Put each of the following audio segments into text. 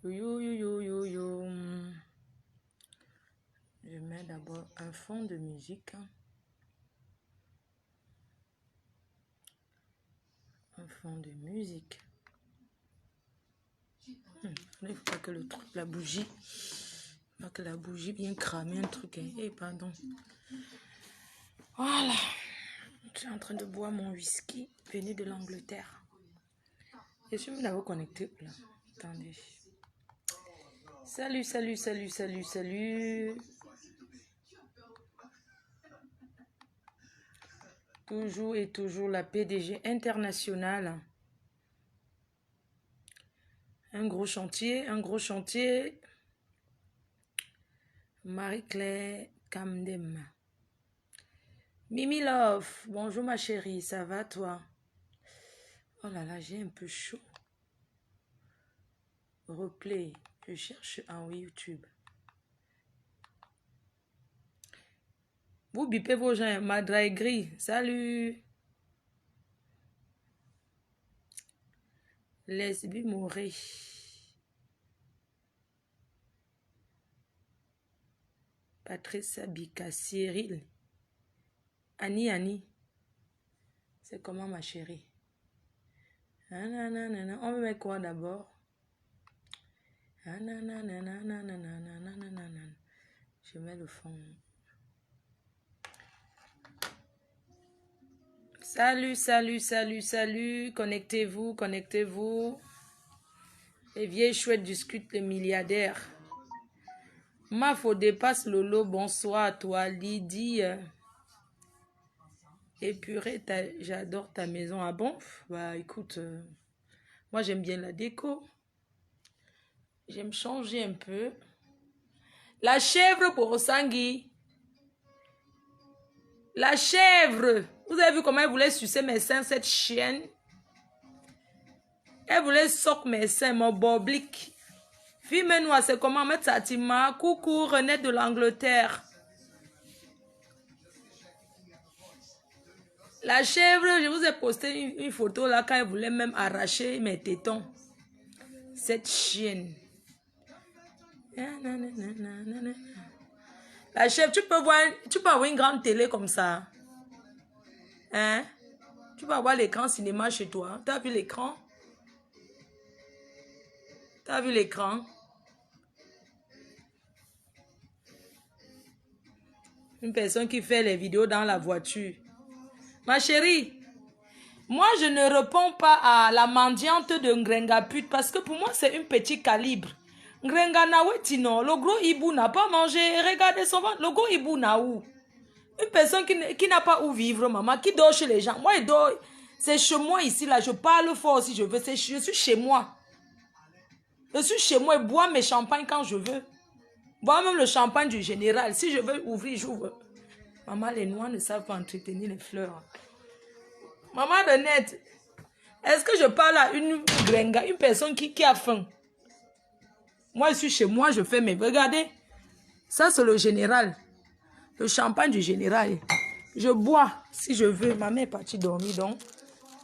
Yo, yo, yo, yo, yo. Je mets d'abord un fond de musique. Un fond de musique. Il ne faut pas que le truc, la bougie, pas que la bougie vienne cramer un truc. Pardon. Voilà. Je suis en train de boire mon whisky venu de l'Angleterre. Je suis même d'abord connecté là. Attendez. Salut, salut, salut, salut, salut. Toujours et toujours la PDG internationale. Un gros chantier, un gros chantier. Marie-Claire Kamdem. Mimi Love, bonjour ma chérie, ça va toi? Oh là là, j'ai un peu chaud. Replay, je cherche en YouTube. Vous bipez vos gens, Madra gris, salut. Lesbi Moré. Patrice Bika, Cyril. Annie. C'est comment ma chérie? On va mettre quoi d'abord? Je mets le fond. Salut, salut, salut, salut. Connectez-vous, connectez-vous. Les vieilles chouettes discutent les milliardaires. Mafo dépasse Lolo, bonsoir à toi. Lydie. Épuré, j'adore ta maison. Ah bon? Bah écoute, moi j'aime bien la déco. J'aime changer un peu. La chèvre pour Osangui. La chèvre. Vous avez vu comment elle voulait sucer mes seins, cette chienne? Elle voulait sock mes seins, mon boblique. Fille-moi, c'est comment mettre Satima. Coucou, René de l'Angleterre. La chèvre, je vous ai posté une photo là quand elle voulait même arracher mes tétons. Cette chienne. La chèvre, tu peux avoir une grande télé comme ça. Hein? Tu peux avoir l'écran cinéma chez toi. Tu as vu l'écran? Tu as vu l'écran? Une personne qui fait les vidéos dans la voiture. Ma chérie, moi je ne réponds pas à la mendiante de Ngrenga pute parce que pour moi c'est un petit calibre. Ngrenga Nawetino, le gros hibou n'a pas mangé. Regardez son ventre, le gros hibou n'a où? Une personne qui n'a pas où vivre, maman, qui dort chez les gens. Moi, il dort. C'est chez moi ici, là. Je parle fort si je veux. Je suis chez moi. Je suis chez moi et bois mes champagnes quand je veux. Bois même le champagne du général. Si je veux ouvrir, j'ouvre. Maman, les noix ne savent pas entretenir les fleurs. Maman Renette, est-ce que je parle à une grenga, une personne qui a faim? Moi, je suis chez moi, je fais mes... Regardez, ça c'est le général. Le champagne du général. Je bois si je veux. Ma mère est partie dormir, donc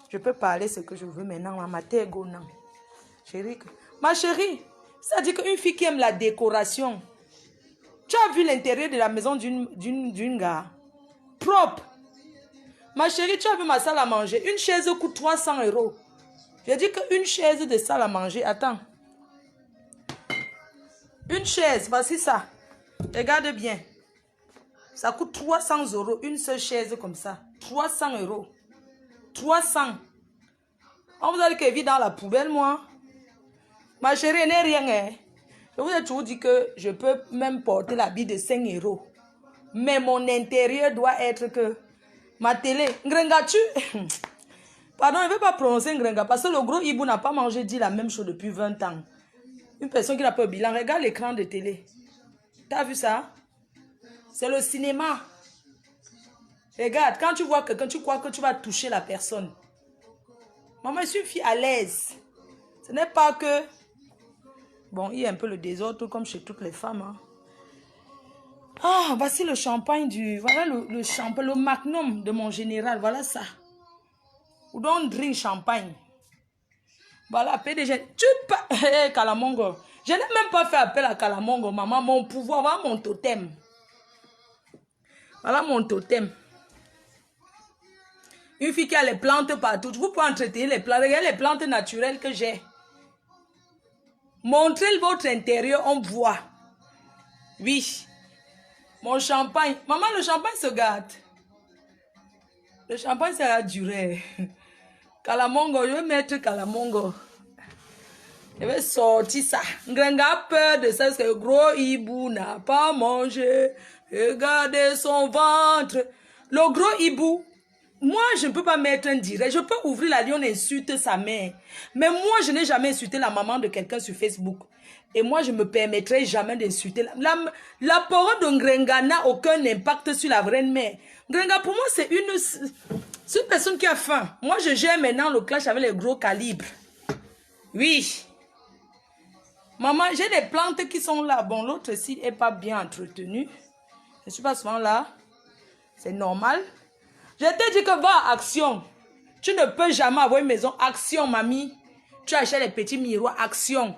je peux parler ce que je veux maintenant. Ma tête go non. Chérie, ma chérie, ça dit qu'une fille qui aime la décoration. Tu as vu l'intérieur de la maison d'une gars? Propre. Ma chérie, tu as vu ma salle à manger? Une chaise coûte 300 €. Je dis qu'une chaise de salle à manger, attends. Une chaise, voici ça. Regarde bien. Ça coûte 300 €, une seule chaise comme ça. 300 €. 300. On vous a dit qu'elle vit dans la poubelle, moi. Ma chérie, elle n'est rien. Hein. Je vous ai toujours dit que je peux même porter l'habit de 5 €. Mais mon intérieur doit être que... Ma télé, Ngrenga, tu... Pardon, je ne vais pas prononcer Ngrenga parce que le gros hibou n'a pas mangé dit la même chose depuis 20 ans. Une personne qui n'a pas au bilan, regarde l'écran de télé. Tu as vu ça? C'est le cinéma. Regarde, quand tu vois quelqu'un, tu crois que tu vas toucher la personne. Maman, je suis une fille à l'aise. Ce n'est pas que... Bon, il y a un peu le désordre comme chez toutes les femmes. Hein. Ah, voici le champagne du... Voilà le champagne, le magnum de mon général. Voilà ça. Ou don't drink champagne. Voilà, PDG. Tu pas. Hey, Kalamongo. Je n'ai même pas fait appel à Kalamongo, maman. Mon pouvoir, voilà mon totem. Voilà mon totem. Une fille qui a les plantes partout. Vous pouvez entretenir les plantes. Regardez les plantes naturelles que j'ai. Montrez votre intérieur, on voit. Oui. Mon champagne. Maman, le champagne se gâte. Le champagne, ça va durer. Kalamongo, je vais mettre Kalamongo. Je vais sortir ça. Ngrenga a peur de ça parce que le gros hibou n'a pas mangé. Regardez son ventre. Le gros hibou, moi, je ne peux pas mettre un direct. Je peux ouvrir la lionne et insulter sa mère. Mais moi, je n'ai jamais insulté la maman de quelqu'un sur Facebook. Et moi, je ne me permettrai jamais d'insulter. La parole de Ngrenga n'a aucun impact sur la vraie mère. Ngrenga, pour moi, c'est une personne qui a faim. Moi, je gère maintenant le clash avec les gros calibres. Oui. Maman, j'ai des plantes qui sont là. Bon, l'autre site n'est pas bien entretenu. Je ne suis pas souvent là. C'est normal. Je t'ai dit que va à Action. Tu ne peux jamais avoir une maison. Action, mamie. Tu achètes les petits miroirs. Action.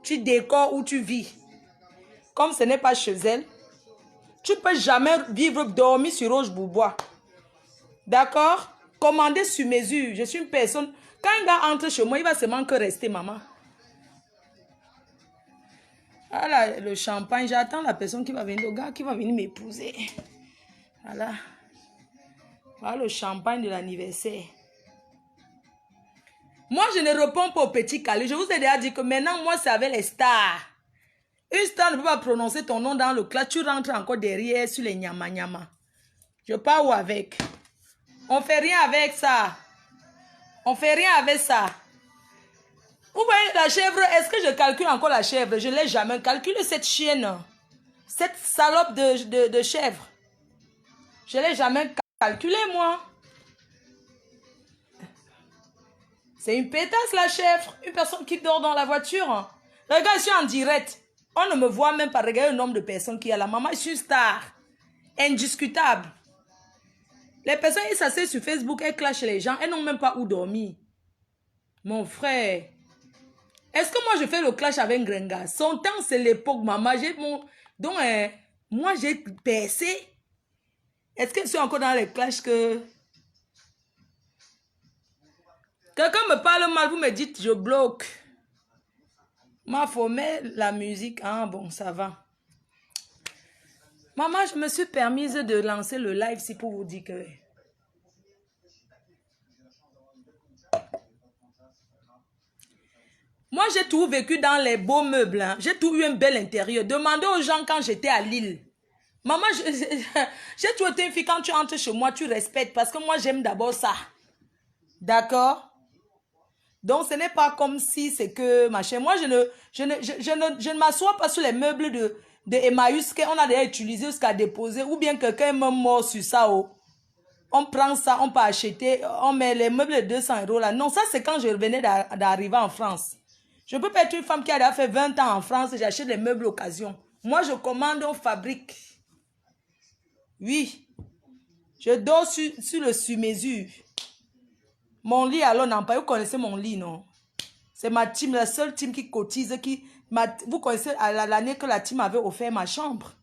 Tu décores où tu vis. Comme ce n'est pas chez elle, tu ne peux jamais vivre, dormir sur Roche Bourbois. D'accord? Commander sur mesure. Je suis une personne. Quand un gars entre chez moi, il va seulement que rester, maman. Voilà le champagne. J'attends la personne qui va venir, le gars qui va venir m'épouser. Voilà. Voilà le champagne de l'anniversaire. Moi, je ne réponds pas aux petits calés. Je vous ai déjà dit que maintenant, moi, c'est avec les stars. Une star ne peut pas prononcer ton nom dans le clash. Tu rentres encore derrière sur les nyama. Je pars où avec? On fait rien avec ça. On fait rien avec ça. Vous voyez la chèvre, est-ce que je calcule encore la chèvre? Je ne l'ai jamais calculé, cette chienne. Cette salope de chèvre. Je ne l'ai jamais calculé, moi. C'est une pétasse, la chèvre. Une personne qui dort dans la voiture. Regarde, je suis en direct. On ne me voit même pas. Regarder le nombre de personnes qu'il y a là. Maman, je suis une star. Indiscutable. Les personnes, ils s'asseyent sur Facebook, elles clashent les gens. Elles n'ont même pas où dormir. Mon frère. Est-ce que moi, je fais le clash avec Ngrenga? Son temps, c'est l'époque, maman. Donc, moi, j'ai percé. Est-ce que je suis encore dans les clashs que... Quelqu'un me parle mal, vous me dites, je bloque. Ma faut mettre la musique. Ah bon, ça va. Maman, je me suis permise de lancer le live, c'est pour vous dire que... Moi, j'ai tout vécu dans les beaux meubles. Hein. J'ai tout eu un bel intérieur. Demandez aux gens quand j'étais à Lille. Maman, j'ai toujours été une fille, quand tu entres chez moi, tu respectes. Parce que moi, j'aime d'abord ça. D'accord? Donc, ce n'est pas comme si c'est que, machin. Moi, je ne m'assois pas sur les meubles de Emmaüs qu'on a déjà utilisé jusqu'à déposer. Ou bien quelqu'un me mort sur ça. Oh. On prend ça, on peut acheter. On met les meubles de 200 € là. Non, ça, c'est quand je revenais d'arriver en France. Je ne peux pas être une femme qui a déjà fait 20 ans en France et j'achète les meubles occasion. Moi, je commande, on fabrique. Oui. Je dors sur le sur-mesure. Mon lit, alors, non pas. Vous connaissez mon lit, non? C'est ma team, la seule team qui cotise. Vous connaissez l'année que la team avait offert ma chambre.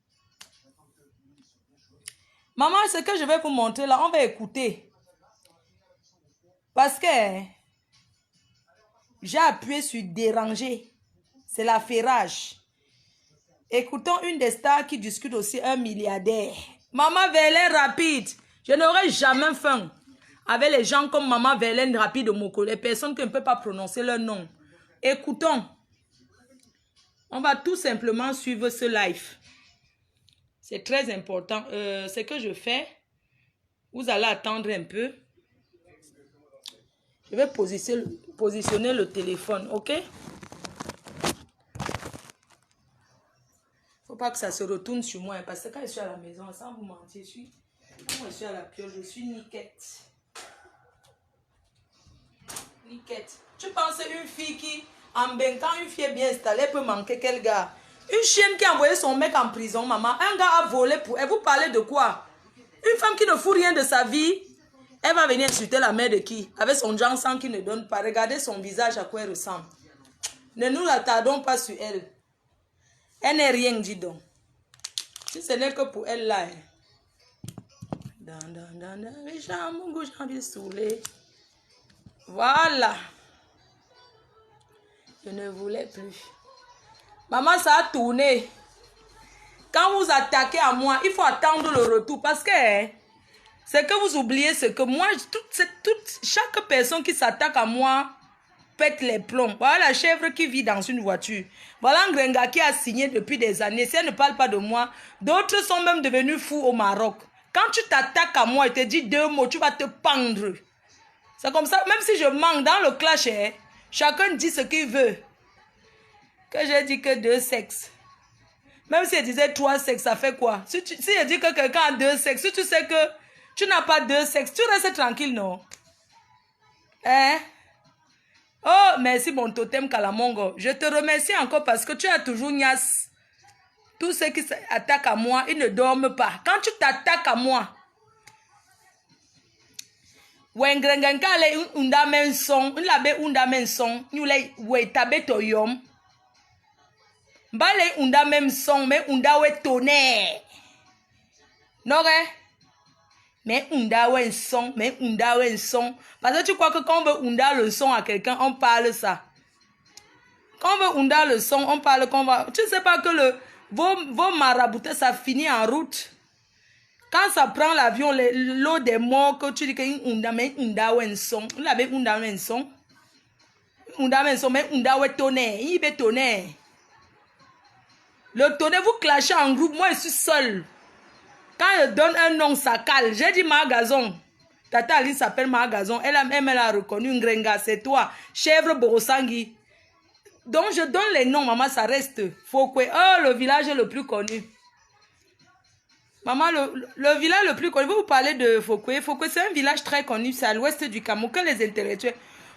Maman, ce que je vais vous montrer là, on va écouter. Parce que j'ai appuyé sur déranger. C'est la ferrage. Écoutons une des stars qui discute aussi, un milliardaire. Maman Verlaine rapide. Je n'aurai jamais faim avec les gens comme Maman Verlaine rapide de Moko. Les personnes qui ne peuvent pas prononcer leur nom. Écoutons. On va tout simplement suivre ce live. C'est très important. Ce que je fais, vous allez attendre un peu. Je vais positionner le téléphone, ok? Faut pas que ça se retourne sur moi, hein, parce que quand je suis à la maison, sans vous mentir, quand je suis à la pioche, je suis niquette. Niquette. Tu penses une fille qui, en quand une fille est bien installée, peut manquer quel gars? Une chienne qui a envoyé son mec en prison, maman. Un gars a volé pour elle. Vous parlez de quoi? Une femme qui ne fout rien de sa vie. Elle va venir insulter la mère de qui? Avec son sang qui ne donne pas. Regardez son visage à quoi elle ressemble. Ne nous attardons pas sur elle. Elle n'est rien, dis donc. Si ce n'est que pour elle là. Voilà. Je ne voulais plus. Maman, ça a tourné. Quand vous attaquez à moi, il faut attendre le retour. Parce que c'est que vous oubliez ce que moi, chaque personne qui s'attaque à moi pète les plombs. Voilà la chèvre qui vit dans une voiture. Voilà Ngrenga qui a signé depuis des années. Si elle ne parle pas de moi, d'autres sont même devenus fous au Maroc. Quand tu t'attaques à moi et te dis 2 mots, tu vas te pendre. C'est comme ça, même si je manque dans le clash, chacun dit ce qu'il veut. Que j'ai dit que 2 sexes. Même si elle disait 3 sexes, ça fait quoi? Si elle dit que quelqu'un a 2 sexes, si tu sais que tu n'as pas 2 sexes, tu restes tranquille, non? Hein? Oh, merci mon totem Kalamongo. Je te remercie encore parce que tu as toujours niasse. Tous ceux qui s'attaquent à moi, ils ne dorment pas. Quand tu t'attaques à moi, Wengrengenkale unda menson, labe unda menson, nyule we tabe toyom. Bale unda même son, mais unda we tonnerre. Non, mais unda we son, mais unda we son. Parce que tu crois que quand on veut unda le son à quelqu'un, on parle ça. Quand on veut unda le son, on parle qu'on va. Tu ne sais pas que vos maraboutés, ça finit en route. Quand ça prend l'avion, l'eau des morts, que tu dis que unda mais unda we son. La be unda we son. Unda we son, mais unda we tonnerre. Il be tonnerre. Le tonnerre, vous clashez en groupe, moi je suis seule. Quand je donne un nom, ça cale. J'ai dit Margazon. Tata Aline s'appelle Margazon. Elle a reconnu Ngrenga, c'est toi. Chèvre Borosangui. Donc je donne les noms, maman, ça reste. Fokwe. Oh, le village le plus connu. Maman, le village le plus connu. Vous parlez de Fokwe. Fokwe, c'est un village très connu. C'est à l'ouest du Cameroun. Que les intellectuels.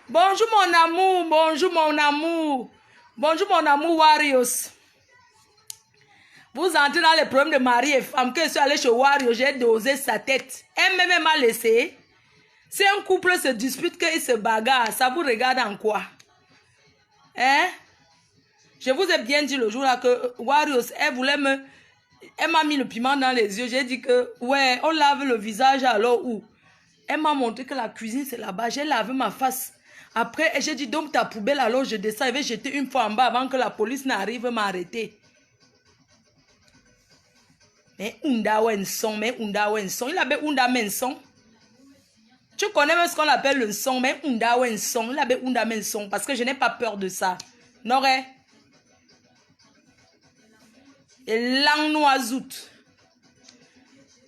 Bonjour mon amour. Bonjour mon amour. Bonjour mon amour, Warriors. Vous entrez dans les problèmes de mari et femme. Que je suis allée chez Wario, j'ai dosé sa tête. Elle m'a laissé. Si un couple se dispute, qu'il se bagarre, ça vous regarde en quoi? Hein? Je vous ai bien dit le jour là que Wario, elle m'a mis le piment dans les yeux. J'ai dit que, ouais, on lave le visage alors où? Elle m'a montré que la cuisine c'est là-bas. J'ai lavé ma face. Après, j'ai dit, donc ta poubelle alors je descends. Je vais jeter une fois en bas avant que la police n'arrive m'arrêter. Mais unda wenson, mais unda wenson. Il avait unda menson. Tu connais même ce qu'on appelle le son, mais unda wenson. Il avait unda menson parce que je n'ai pas peur de ça. N'aurait. Et lang noisout.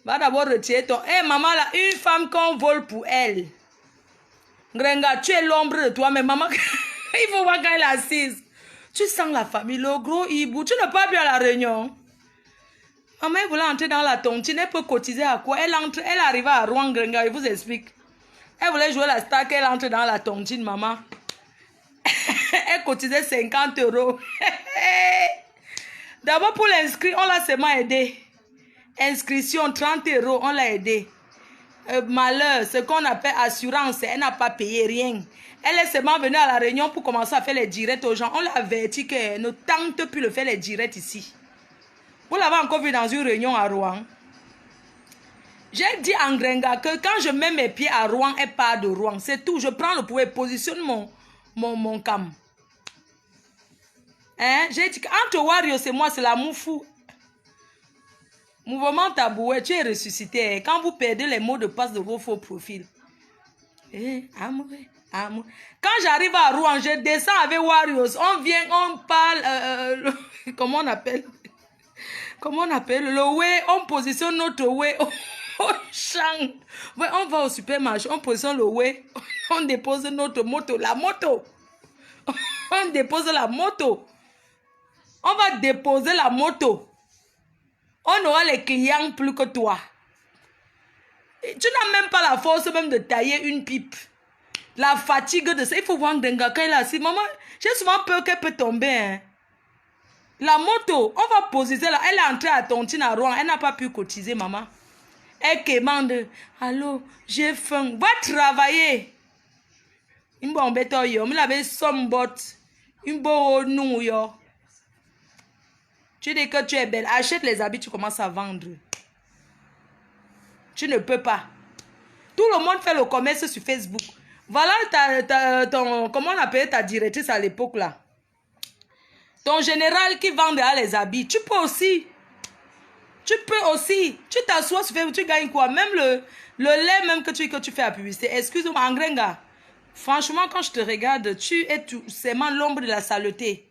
Va d'abord retirer ton. Eh maman là, une femme qu'on vole pour elle. Ngrenga, tu es l'ombre de toi, mais maman, il faut voir quand elle est assise. Tu sens la famille, le gros hibou. Tu n'es pas bien à la réunion. Maman, elle voulait entrer dans la tontine, elle peut cotiser à quoi? Elle arrive à Rouen, Grenga, je vous explique. Elle voulait jouer la star, qu'elle entre dans la tontine, maman. Elle cotisait 50 €. D'abord, pour l'inscrire, on l'a seulement aidé. Inscription, 30 €, on l'a aidé. Malheur, ce qu'on appelle assurance, elle n'a pas payé rien. Elle est seulement venue à la réunion pour commencer à faire les directs aux gens. On l'a averti qu'elle ne tente plus de faire les directs ici. Vous l'avez encore vu dans une réunion à Rouen. J'ai dit à Ngrenga que quand je mets mes pieds à Rouen, elle part de Rouen. C'est tout. Je prends le pouvoir, positionne mon cam. Hein? J'ai dit qu'entre Wario, c'est moi, c'est la moufou. Mouvement taboué, tu es ressuscité. Quand vous perdez les mots de passe de vos faux profils. Amour, amour. Quand j'arrive à Rouen, je descends avec Warriors. On vient, on parle. Comment on appelle? Comment on appelle le way? On positionne notre way au champ. Ouais, on va au supermarché, on positionne le way. On dépose notre moto. La moto. On dépose la moto. On va déposer la moto. On aura les clients plus que toi. Et tu n'as même pas la force même de tailler une pipe. La fatigue de ça. Il faut voir Ndenga quand elle est assise. Maman, j'ai souvent peur qu'elle peut tomber. Hein. La moto, on va poser là. Elle est entrée à Tontine à Rouen. Elle n'a pas pu cotiser, maman. Elle commande. Allô, j'ai faim. Va travailler. Une bonne bête, yo. Me l'avait sombot. Une bonne nou, yo. Tu dis que tu es belle. Achète les habits, tu commences à vendre. Tu ne peux pas. Tout le monde fait le commerce sur Facebook. Voilà ton, comment on appelle ta directrice à l'époque là. Ton général qui vend les habits. Tu peux aussi. Tu peux aussi. Tu t'assois sur Facebook, tu gagnes quoi? Même le lait même que tu fais à publicité. Excuse-moi, Angrenga. Franchement, quand je te regarde, tu es tout seulement l'ombre de la saleté.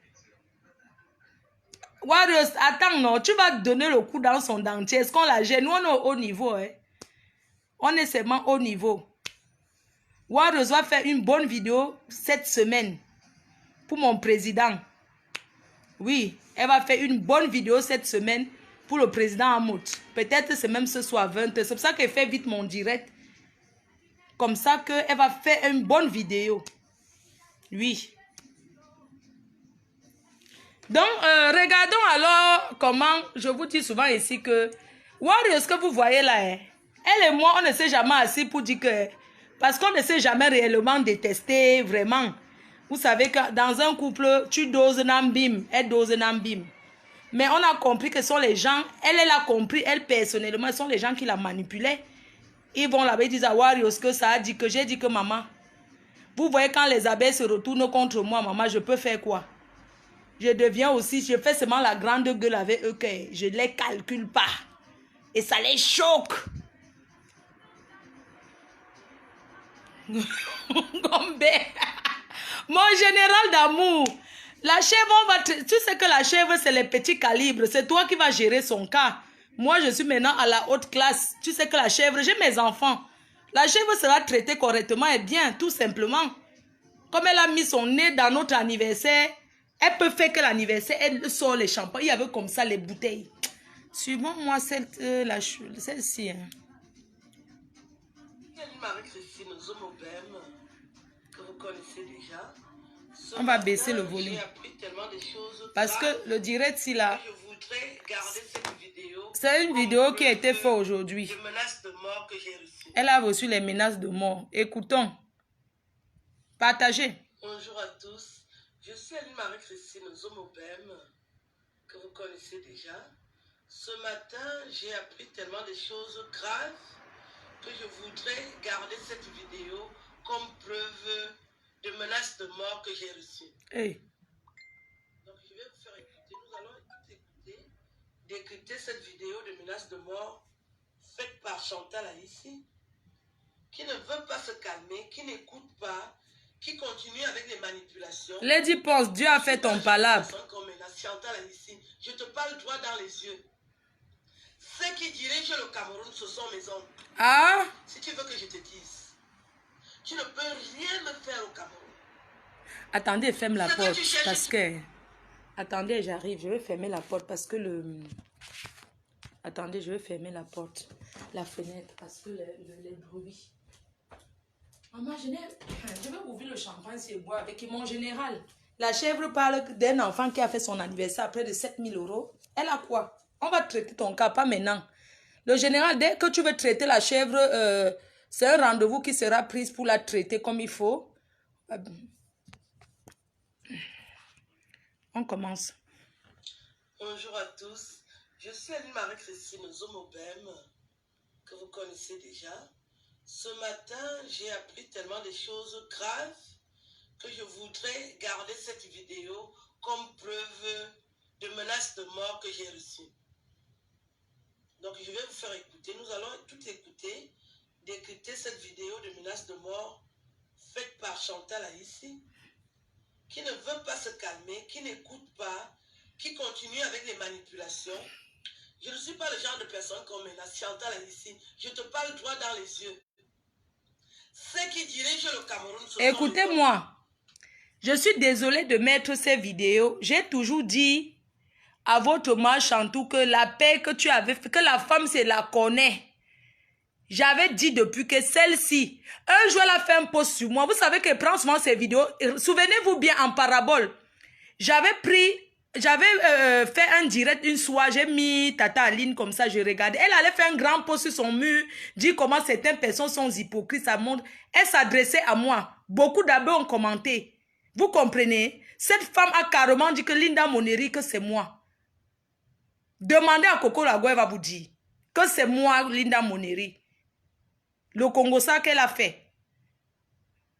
Warriors, attends, non. Tu vas donner le coup dans son dentier. Est-ce qu'on la gêne? Nous, on est au haut niveau. Hein? On est seulement au niveau. Warriors va faire une bonne vidéo cette semaine pour mon président. Oui, elle va faire une bonne vidéo cette semaine pour le président Hamout. Peut-être c'est même ce soir 20h. C'est pour ça qu'elle fait vite mon direct. Comme ça qu'elle va faire une bonne vidéo. Oui. Donc, regardons alors comment, je vous dis souvent ici que, Warriors que vous voyez là, hein, elle et moi, on ne s'est jamais assis pour dire que, parce qu'on ne s'est jamais réellement détesté, vraiment. Vous savez que dans un couple, tu doses Nambim, elle dose Nambim. Mais on a compris que ce sont les gens, elle a compris, elle personnellement, ce sont les gens qui la manipulaient. Ils vont là-bas, ils disent à Warriors que ça a dit que j'ai dit que maman, vous voyez quand les abeilles se retournent contre moi, maman, je peux faire quoi? Je deviens aussi, je fais seulement la grande gueule avec eux que je ne les calcule pas. Et ça les choque. Mon général d'amour, la chèvre, tu sais que la chèvre, c'est les petits calibres. C'est toi qui vas gérer son cas. Moi, je suis maintenant à la haute classe. Tu sais que la chèvre, j'ai mes enfants. La chèvre sera traitée correctement et bien, tout simplement. Comme elle a mis son nez dans notre anniversaire, elle peut faire que l'anniversaire, elle sort les champagnes. Il y avait comme ça les bouteilles. Suivons-moi celle-ci. Hein. On va baisser le volume. Parce que le direct, si là, c'est une vidéo qui a été faite aujourd'hui. Elle a reçu les menaces de mort. Écoutons. Partagez. Bonjour à tous. Je suis Aline Marie-Christine Zomobem, que vous connaissez déjà. Ce matin, j'ai appris tellement de choses graves que je voudrais garder cette vidéo comme preuve de menaces de mort que j'ai reçues. Hey. Donc, je vais vous faire écouter. Nous allons d'écouter cette vidéo de menaces de mort faite par Chantal ici, qui ne veut pas se calmer, qui n'écoute pas, qui continue avec les manipulations. Lady pense, Dieu a fait ton palabre. Je te parle droit dans les yeux. Ceux qui dirigent le Cameroun, ce sont mes hommes. Ah? Si tu veux que je te dise, tu ne peux rien me faire au Cameroun. Attendez, ferme la porte. Parce que... Attendez, j'arrive. Je vais fermer la porte parce que le... Attendez, je vais fermer la porte. La fenêtre parce que les bruits. Maman, je vais ouvrir le champagne si je bois avec mon général. La chèvre parle d'un enfant qui a fait son anniversaire à près de 7 000 €. Elle a quoi? On va traiter ton cas, pas maintenant. Le général, dès que tu veux traiter la chèvre, c'est un rendez-vous qui sera pris pour la traiter comme il faut. On commence. Bonjour à tous. Je suis Aline Marie-Christine Zomobem, que vous connaissez déjà. Ce matin, j'ai appris tellement de choses graves que je voudrais garder cette vidéo comme preuve de menaces de mort que j'ai reçues. Donc, je vais vous faire écouter. Nous allons tout écouter, d'écouter cette vidéo de menaces de mort faite par Chantal ici, qui ne veut pas se calmer, qui n'écoute pas, qui continue avec les manipulations. Je ne suis pas le genre de personne comme Chantal ici. Je te parle droit dans les yeux. Ceux qui dirigent le Cameroun... Écoutez-moi, je suis désolée de mettre ces vidéos. J'ai toujours dit à votre mère Chantou que la paix que tu avais fait, que la femme, c'est la connaît. J'avais dit depuis que celle-ci, un jour elle a fait un post sur moi. Vous savez qu'elle prend souvent ces vidéos. Souvenez-vous bien en parabole. J'avais pris j'avais fait un direct une soirée, j'ai mis Tata Aline comme ça, je regardais. Elle allait faire un grand post sur son mur, dire comment certaines personnes sont hypocrites, ça montre. Elle s'adressait à moi. Beaucoup d'abord ont commenté. Vous comprenez? Cette femme a carrément dit que Linda Moneri, que c'est moi. Demandez à Coco Lago, elle va vous dire que c'est moi, Linda Moneri. Le Congo, ça qu'elle a fait.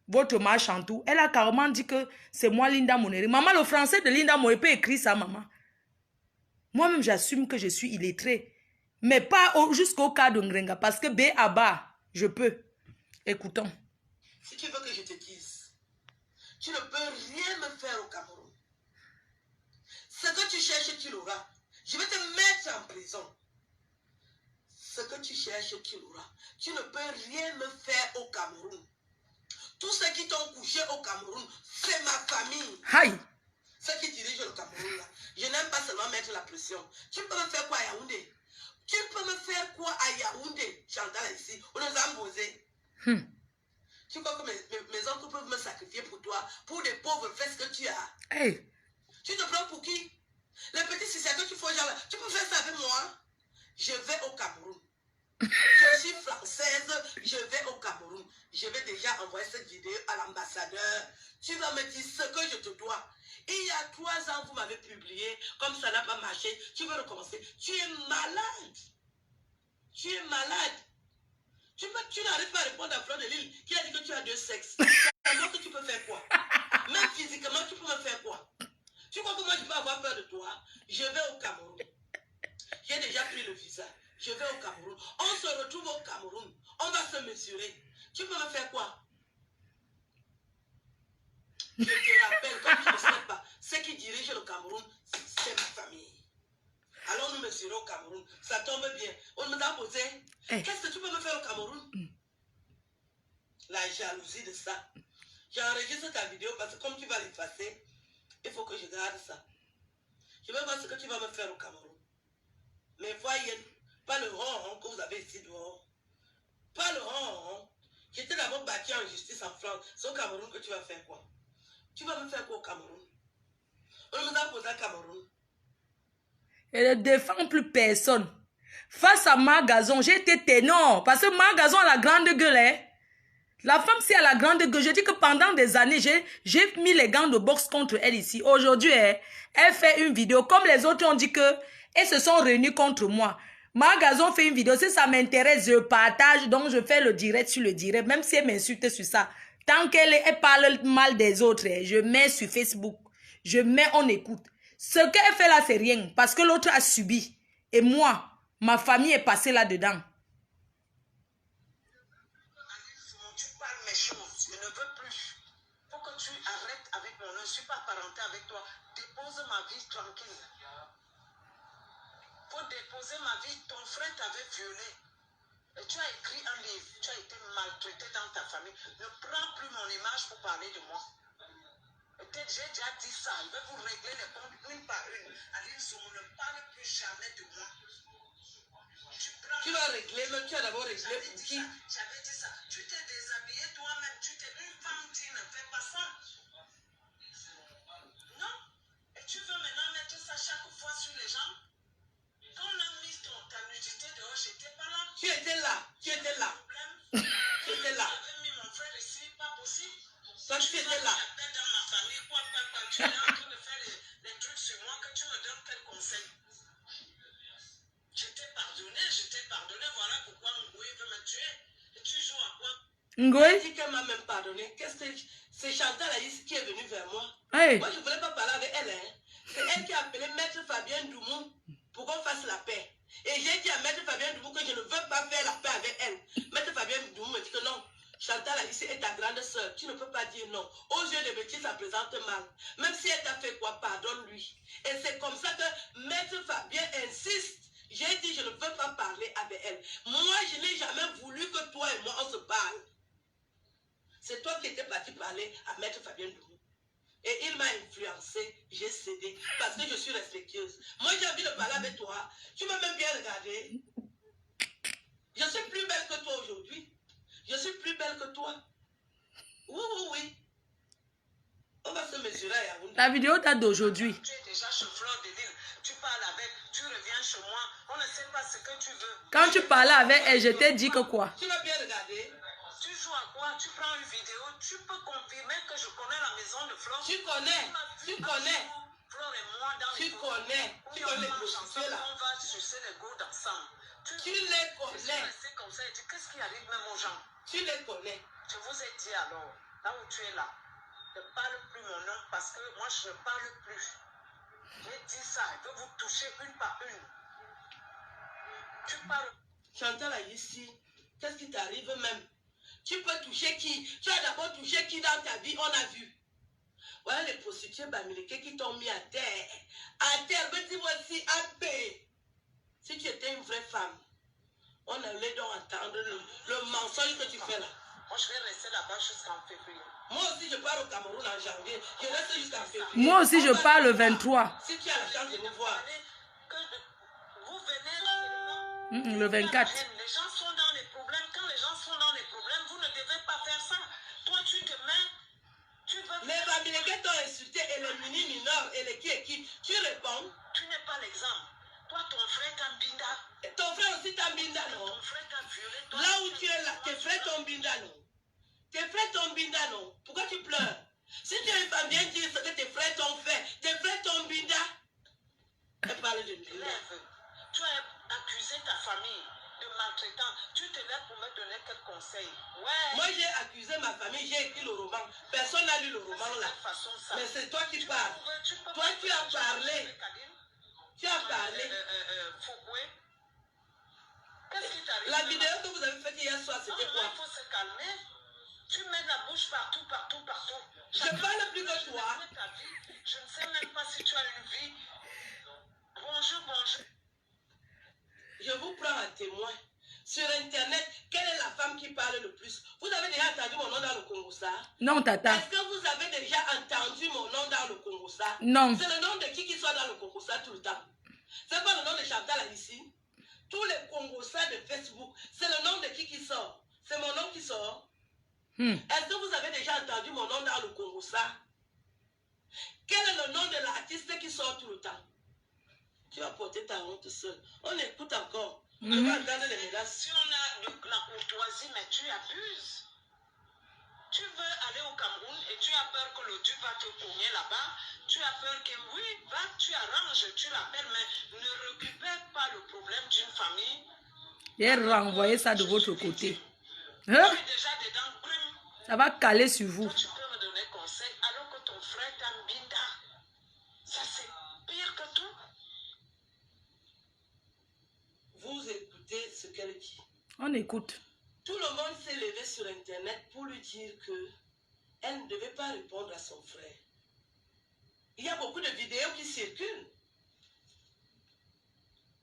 Votre mère Chantou, elle a carrément dit que c'est moi Linda Moneri. Maman, le français de Linda Moneri peut écrire ça, maman. Moi-même, j'assume que je suis illettrée. Mais pas jusqu'au cas de Ngrenga. Parce que B à bas, je peux. Écoutons. Si tu veux que je te dise, tu ne peux rien me faire au Cameroun. Ce que tu cherches, tu l'auras. Je vais te mettre en prison. Ce que tu cherches, tu l'auras. Tu ne peux rien me faire au Cameroun. Tous ceux qui t'ont couché au Cameroun, c'est ma famille. Aïe. Ceux qui dirigent le Cameroun, là. Je n'aime pas seulement mettre la pression. Tu peux me faire quoi à Yaoundé? Tu peux me faire quoi à Yaoundé? Chantal ici, on nous a imposé. Tu crois que mes oncles peuvent me sacrifier pour toi, pour des pauvres fesses que tu as? Hey. Tu te prends pour qui? Les petits c'est que tu fais genre, tu peux faire ça avec moi? Je vais au Cameroun. Je suis française, je vais au Cameroun. Je vais déjà envoyer cette vidéo à l'ambassadeur. Tu vas me dire ce que je te dois. Il y a 3 ans, vous m'avez publié, comme ça n'a pas marché, tu veux recommencer. Tu es malade. Tu es malade. Tu n'arrives pas à répondre à Fleur de Lille qui a dit que tu as 2 sexes. Alors que tu peux faire quoi? Même physiquement, tu peux me faire quoi? Tu crois que moi je peux avoir peur de toi? Je vais au Cameroun. J'ai déjà pris le visa. Je vais au Cameroun. On se retrouve au Cameroun. On va se mesurer. Tu peux me faire quoi? Je te rappelle, comme tu ne sais pas, ceux qui dirigent le Cameroun, c'est ma famille. Alors nous mesurer au Cameroun. Ça tombe bien. On nous a posé. Qu'est-ce que tu peux me faire au Cameroun? La jalousie de ça. J'enregistre ta vidéo parce que comme tu vas l'effacer, il faut que je garde ça. Je vais voir ce que tu vas me faire au Cameroun. Mais voyez, pas le rond que vous avez ici dehors. Pas le rond. J'étais d'abord battu en justice en France. C'est au Cameroun que tu vas faire quoi? Tu vas me faire quoi au Cameroun? On nous a posé à Cameroun. Elle ne défend plus personne. Face à Margazon, j'ai été ténor. Parce que Margazon a la grande gueule. Hein? La femme, si elle a la grande gueule, je dis que pendant des années, j'ai mis les gants de boxe contre elle ici. Aujourd'hui, elle fait une vidéo. Comme les autres ont dit que elles se sont réunies contre moi. Margazon fait une vidéo. Si ça m'intéresse, je partage. Donc, je fais le direct sur le direct. Même si elle m'insulte sur ça. Tant qu'elle parle mal des autres, je mets sur Facebook. Je mets, on écoute. Ce qu'elle fait là, c'est rien. Parce que l'autre a subi. Et moi, ma famille est passée là-dedans. Tu parles mes choses. Je ne veux plus. Faut que tu arrêtes avec moi. Je ne suis pas parenté avec toi. Dépose ma vie tranquille. Faut déposer ma vie. Ton frère t'avait violé. Et tu as écrit un livre. Tu as été maltraité dans ta famille. Ne prends plus mon image pour parler de moi. Peut-être j'ai déjà dit ça. Je vais vous régler les comptes une par une. Aline Soumou, ne parle plus jamais de moi. Tu vas régler, mais tu as d'abord réglé pour qui? J'avais dit ça. Tu t'es déshabillé toi-même. Tu t'es une femme qui ne fait pas ça. Non. Et tu veux maintenant mettre ça chaque fois sur les gens? Quand on a mis ta nudité dehors, j'étais pas là. Tu étais là. Tu étais là. Tu étais là. J'avais mis mon frère ici, pas possible. Toi, tu étais là. Dans ma famille, quoi, tu es en train de faire les trucs sur moi, que tu me donnes quel conseil? Je t'ai pardonné, voilà pourquoi Ngoui veut me tuer. Et tu joues à quoi? Ngoui dit qu'elle m'a même pardonné. Qu'est-ce que c'est Chantal Aïs qui est venue vers moi? Hey. Moi, je ne voulais pas parler avec elle. Hein. C'est elle qui a appelé Maître Fabien Doumou pour qu'on fasse la paix. Et j'ai dit à Maître Fabien Doumou que je ne veux pas faire la paix avec elle. Maître Fabien Doumou me dit que non. Chantal Aïs est ta grande sœur. Tu ne peux pas dire non. Aux yeux des petits, ça présente mal. Même si elle t'a fait quoi, pardonne-lui. Et c'est comme ça que Maître Fabien insiste. J'ai dit, je ne veux pas parler avec elle. Moi, je n'ai jamais voulu que toi et moi, on se parle. C'est toi qui étais parti parler à Maître Fabien Doumou. Et il m'a influencé, j'ai cédé, parce que je suis respectueuse. Moi, j'ai envie de parler avec toi. Tu m'as même bien regardé. Je suis plus belle que toi aujourd'hui. Je suis plus belle que toi. Oui, oui, oui. On va se mesurer à Yaoundé. La vidéo date d'aujourd'hui. Tu es déjà chez Fleur de Lille. Tu parles avec, tu reviens chez moi. On ne sait pas ce que tu veux. Quand tu parlais avec elle, je t'ai dit que quoi? Tu vas bien regarder. Tu joues à quoi? Tu prends une vidéo. Tu peux confirmer que je connais la maison de Fleur. Tu connais. Tu connais. Fleur et moi dans les Tu connais les prostituées là. On va sucer les gouttes ensemble. Tu les connais. C'est comme ça. Qu'est-ce qui arrive même aux gens? Tu les connais. Je vous ai dit alors, là où tu es là, ne parle plus mon nom parce que moi je ne parle plus. J'ai dit ça, je vais vous toucher une par une. Tu parles. Chantal a ici, qu'est-ce qui t'arrive même? Tu peux toucher qui? Tu as d'abord touché qui dans ta vie? On a vu. Voilà les prostituées bamileke qui t'ont mis à terre. À terre, mais dis-moi si à paix. Si tu étais une vraie femme, on allait donc entendre le mensonge que tu fais là. Moi, je vais rester là-bas jusqu'en février. Moi aussi, je pars au Cameroun en janvier. Je reste jusqu'en février. Moi aussi, je pars le 23. Si tu as la chance de nous voir. Vous venez Le 24. Les gens sont dans les problèmes. Quand les gens sont dans les problèmes, vous ne devez pas faire ça. Toi, tu te mets. Tu veux. Les Bamileke t'ont insulté et les mini-mineurs et les qui. Tu réponds. Tu n'es pas l'exemple. Toi, ton frère t'embinda. Ton frère aussi t'embinda, non? Ton frère t'a violé. Là où tu es là, tes frères t'embinda, non? Tes frères t'embinda, non? Pourquoi tu pleures? Si tu es une femme, viens dire ce que tes frères t'ont fait. Tes frères t'embinda. Elle parle de binda. Tu as accusé ta famille de maltraitant. Tu te lèves pour me donner quel conseil? Ouais. Moi, j'ai accusé ma famille, j'ai écrit le roman. Personne n'a lu le roman là. Mais c'est toi qui parles. Toi, tu as parlé. Tu as parlé. Qu'est-ce qui t'arrive? La vidéo que vous avez faite hier soir, c'était quoi? Il faut se calmer. Tu mets la bouche partout, partout, partout. Je parle plus que toi. Je ne sais même pas si tu as une vie. Bonjour, bonjour. Je vous prends un témoin. Sur Internet, quelle est la femme qui parle le plus? Vous avez déjà entendu mon nom dans le Congo, ça? Non, Tata. Est-ce que vous avez déjà entendu mon nom dans le Congo, ça? Non. C'est le nom de qui soit dans le Congo, ça, tout le temps. C'est pas le nom de Chantal ici. Tous les Congosas de Facebook, c'est le nom de qui sort? C'est mon nom qui sort. Est-ce que vous avez déjà entendu mon nom dans le Congosa? Quel est le nom de l'artiste qui sort tout le temps? Tu vas porter ta honte seule. On écoute encore. On va entendre les menaces. Si on a de la courtoisie, mais tu abuses. Tu veux aller au Cameroun et tu as peur que le Dieu va te cogner là-bas. Tu as peur que oui, va, tu arranges, tu l'appelles, mais ne récupère pas le problème d'une famille. Et renvoyez ça de votre côté. Hein? Tu es déjà dedans, brume. Ça va caler sur vous. Toi, tu peux me donner conseil alors que ton frère t'embinda. Ça, c'est pire que tout. Vous écoutez ce qu'elle dit. On écoute. Tout le monde s'est levé sur Internet pour lui dire que elle ne devait pas répondre à son frère. Il y a beaucoup de vidéos qui circulent.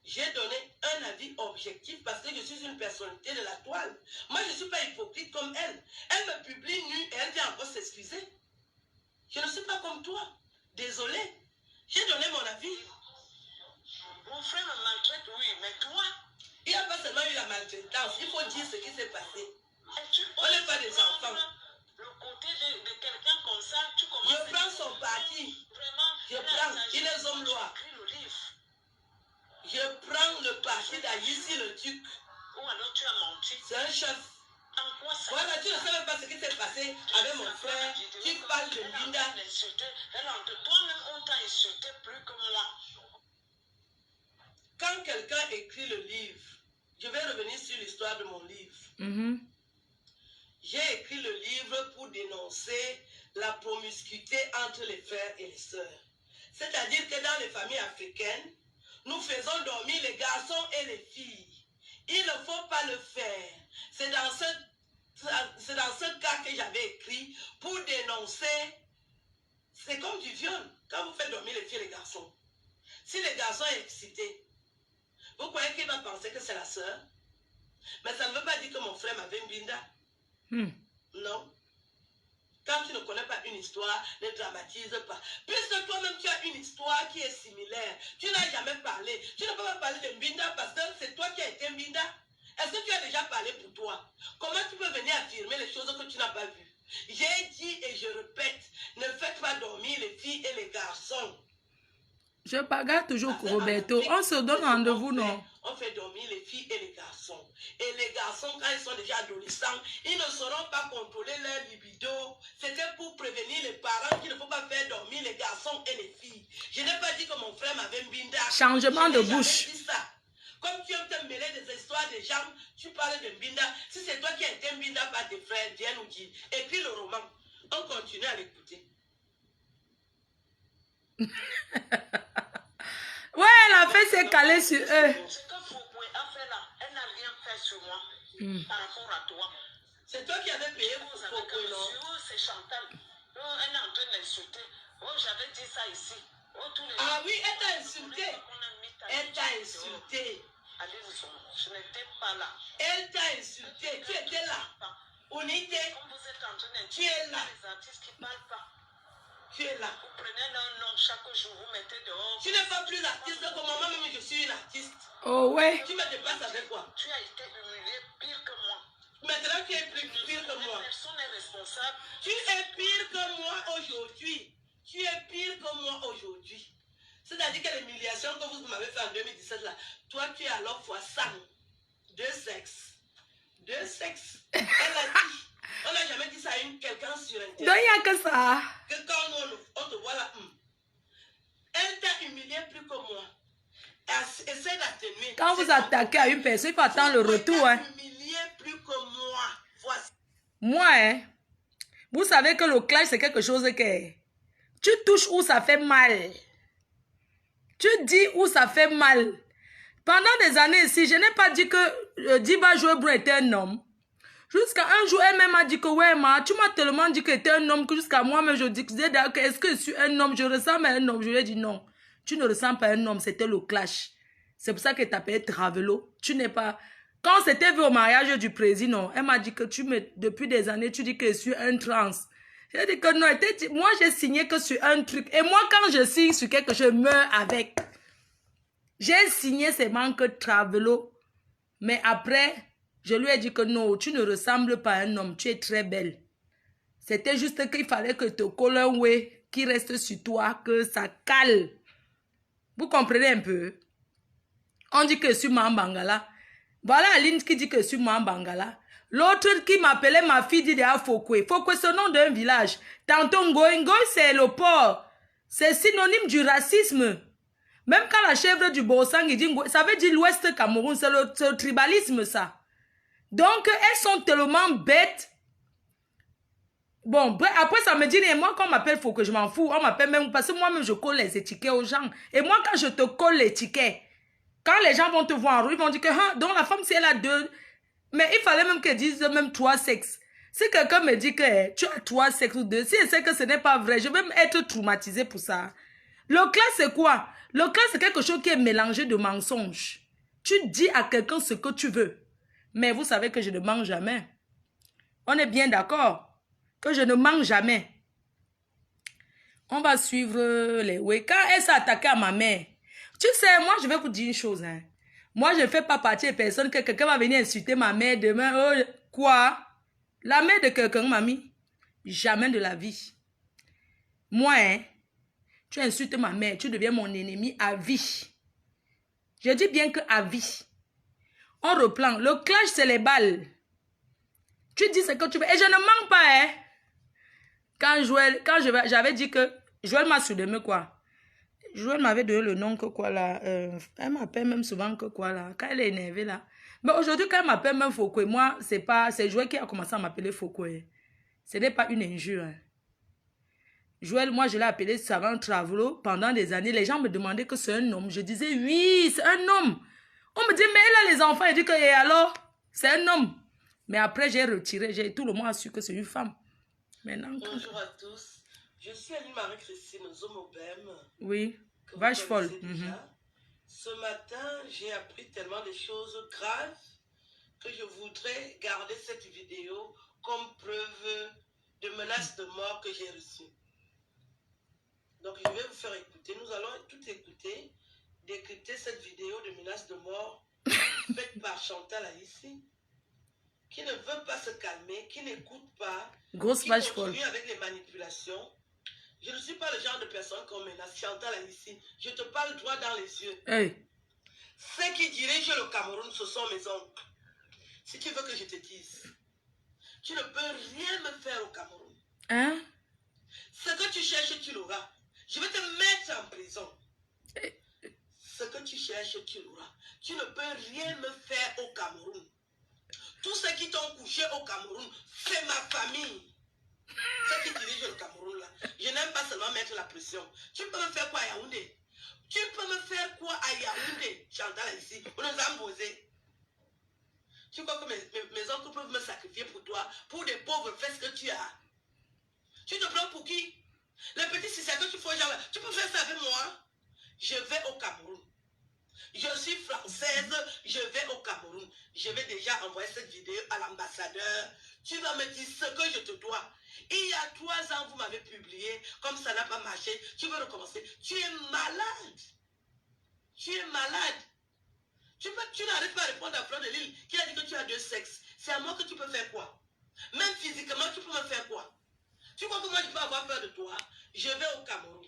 J'ai donné un avis objectif parce que je suis une personnalité de la toile. Moi, je ne suis pas hypocrite comme elle. Elle me publie nue et elle vient encore s'excuser. Je ne suis pas comme toi. Désolée. J'ai donné mon avis. Mon frère me maltraite, oui, mais toi... Il n'y a pas seulement eu la maltraitance, il faut dire ce qui s'est passé. On n'est pas des enfants. Le côté de quelqu'un comme ça, tu commences... Je prends son parti. Vraiment, je prends. Il est homme loi. Je prends le parti d'Aïssi le Duc. Ou alors tu as menti. C'est un chef. En quoi ça? Voilà, tu ne sais même pas ce qui s'est passé avec mon frère. Tu parles de Linda. Toi-même, on t'a insulté plus que moi. Quand quelqu'un écrit le livre, je vais revenir sur l'histoire de mon livre. J'ai écrit le livre pour dénoncer la promiscuité entre les frères et les sœurs. C'est-à-dire que dans les familles africaines, nous faisons dormir les garçons et les filles. Il ne faut pas le faire. C'est dans ce cas que j'avais écrit pour dénoncer. C'est comme du viol. Quand vous faites dormir les filles et les garçons. Si le garçon est excité, vous croyez qu'il va penser que c'est la sœur? Mais ça ne veut pas dire que mon frère m'avait une binda. Non. Quand tu ne connais pas une histoire, ne dramatise pas. Puisque toi-même tu as une histoire qui est similaire, tu n'as jamais parlé. Tu ne peux pas parler de binda parce que c'est toi qui as été binda. Est-ce que tu as déjà parlé pour toi? Comment tu peux venir affirmer les choses que tu n'as pas vues? J'ai dit et je répète, ne faites pas garçons. Je bagarre toujours Parce pour qu'en Roberto. Afrique, On se donne c'est ce rendez-vous, qu'on fait. non? On fait dormir les filles et les garçons. Et les garçons, quand ils sont déjà adolescents, ils ne sauront pas contrôler leur libido. C'était pour prévenir les parents qu'il ne faut pas faire dormir les garçons et les filles. Je n'ai pas dit que mon frère m'avait mbinda. Changement de Je n'ai jamais bouche. dit ça. Comme tu aimes te mêler des histoires des gens, tu parles de mbinda. Si c'est toi qui as été mbinda par tes frères, viens nous dire. Et puis le roman, on continue à l'écouter. Ouais, elle a fait ses calés sur eux. Ce que Foucault a fait là, elle n'a rien fait sur moi par rapport à toi. C'est toi qui avais payé pour Foucault, non? C'est Chantal. Elle est en train d'insulter. Oh, j'avais dit ça ici. Oh, tous les ah oui, elle t'a insulté. Elle t'a insulté. Allez, je n'étais pas là. Elle t'a insulté. Tu étais là. Unité. Comme vous êtes en train d'insulter, tu es là. Les artistes qui ne parlent pas. Tu es là. Vous prenez leur nom chaque jour, vous mettez dehors. Tu n'es pas plus artiste que moi, même je suis une artiste. Oh ouais. Tu me dépasses avec quoi? Tu as été humilié pire que moi. Maintenant, tu es plus pire que moi. Personne n'est responsable. Tu es pire que moi aujourd'hui. Tu es pire que moi aujourd'hui. C'est-à-dire que l'humiliation que vous m'avez fait en 2017 là, toi tu es alors fois 100. Deux sexes. Deux sexes. Elle a dit. On n'a jamais dit ça à quelqu'un sur Internet. Donc il n'y a que ça. Que quand on te voit là, elle t'a humilié plus que moi. Essaie d'atténuer. Quand vous attaquez à une personne, il faut attendre le retour. Hein. Humilié plus que moi. Voici. Moi, hein, vous savez que le clash, c'est quelque chose que tu touches où ça fait mal. Tu dis où ça fait mal. Pendant des années ici, je n'ai pas dit que Diba Joëbrun était un homme. Jusqu'à un jour, elle-même m'a dit que ouais, tu m'as tellement dit que tu étais un homme que jusqu'à moi-même, je disais d'ailleurs que est-ce que je suis un homme? Je ressemble à un homme. Je lui ai dit non. Tu ne ressembles pas à un homme. C'était le clash. C'est pour ça que tu appelé Travelo. Tu n'es pas... Quand c'était vu au mariage du président, elle m'a dit que depuis des années, tu dis que je suis un trans. J'ai dit que non. Moi, j'ai signé que sur un truc. Et moi, quand je signe sur quelque chose, je meurs avec. J'ai signé seulement que Travelo. Mais après... Je lui ai dit que non, tu ne ressembles pas à un homme, tu es très belle. C'était juste qu'il fallait que te colle un way qui reste sur toi, que ça cale. Vous comprenez un peu? On dit que je suis Mambangala. Voilà Aline qui dit que je suis Mambangala. L'autre qui m'appelait ma fille dit déjà Fokwe. Fokwe, c'est le nom d'un village. Tantôt Ngoy, c'est le port. C'est synonyme du racisme. Même quand la chèvre du Bossang dit Ngoy, ça veut dire l'Ouest Cameroun, c'est le tribalisme ça. Donc, elles sont tellement bêtes. Bon, après, ça me dit, et moi, quand on m'appelle, il faut que je m'en fous. On m'appelle même, parce que moi-même, je colle les étiquettes aux gens. Et moi, quand je te colle l'étiquette, quand les gens vont te voir en rue, ils vont dire que, hein, donc la femme, si elle a deux... Mais il fallait même qu'elle dise même 3 sexes. Si quelqu'un me dit que tu as 3 sexes ou 2, si elle sait que ce n'est pas vrai, je vais même être traumatisée pour ça. Le clash, c'est quoi? Le clash, c'est quelque chose qui est mélangé de mensonges. Tu dis à quelqu'un ce que tu veux. Mais vous savez que je ne mens jamais. On est bien d'accord que je ne mens jamais. On va suivre les... Oui, quand elle s'est attaquée à ma mère, tu sais, moi, je vais vous dire une chose. Hein. Moi, je ne fais pas partie des personnes que quelqu'un va venir insulter ma mère demain. Oh, quoi? La mère de quelqu'un, mamie? Jamais de la vie. Moi, hein, tu insultes ma mère, tu deviens mon ennemi à vie. Je dis bien que à vie. On reprend. Le clash, c'est les balles. Tu dis ce que tu veux. Et je ne mens pas, hein. Quand j'avais dit que... Joël m'a soudemé quoi. Joël m'avait donné le nom que quoi là. Elle m'appelle même souvent que quoi là. Quand elle est énervée là. Mais aujourd'hui, quand elle m'appelle même Fokwe, moi, c'est Joël qui a commencé à m'appeler Fokwe. Ce n'est pas une injure. Hein. Joël, moi, je l'ai appelé Savant Travelo pendant des années. Les gens me demandaient que c'est un homme. Je disais, oui, c'est un homme. On me dit, mais elle a les enfants. Elle dit que, et alors, c'est un homme. Mais après, j'ai retiré. Tout le monde a su que c'est une femme. Maintenant, bonjour à tous. Je suis Aline Marie-Christine Zomobem. Oui, vache folle. Ce matin, j'ai appris tellement de choses graves que je voudrais garder cette vidéo comme preuve de menaces de mort que j'ai reçues. Donc, je vais vous faire écouter. Nous allons tout écouter, d'écouter cette vidéo de menaces de mort faite par Chantal ici, qui ne veut pas se calmer, qui n'écoute pas, grosse qui vache continue folle avec les manipulations. Je ne suis pas le genre de personne qu'on menace. Chantal là ici. Je te parle droit dans les yeux. Hey. Ceux qui dirigent le Cameroun, ce sont mes oncles. Si tu veux que je te dise, tu ne peux rien me faire au Cameroun. Hein? Ce que tu cherches, tu l'auras. Je vais te mettre en prison. Ce que tu cherches, tu l'auras. Tu ne peux rien me faire au Cameroun. Tous ceux qui t'ont couché au Cameroun, c'est ma famille. Ceux qui dirigent le Cameroun là. Je n'aime pas seulement mettre la pression. Tu peux me faire quoi à Yaoundé? Tu peux me faire quoi à Yaoundé? Chantal ici, on nous a imposé. Tu crois que mes oncles peuvent me sacrifier pour toi, pour des pauvres fesses que tu as? Tu te prends pour qui? Le petit c'est que tu fais genre, tu peux faire ça avec moi? Je vais au Cameroun. Je suis française, je vais au Cameroun. Je vais déjà envoyer cette vidéo à l'ambassadeur. Tu vas me dire ce que je te dois. Il y a 3 ans, vous m'avez publié, comme ça n'a pas marché, tu veux recommencer. Tu es malade. Tu es malade. Tu n'arrives pas à répondre à Fleur de Lille qui a dit que tu as 2 sexes. C'est à moi que tu peux faire quoi? Même physiquement, tu peux me faire quoi? Tu crois que moi je peux avoir peur de toi? Je vais au Cameroun.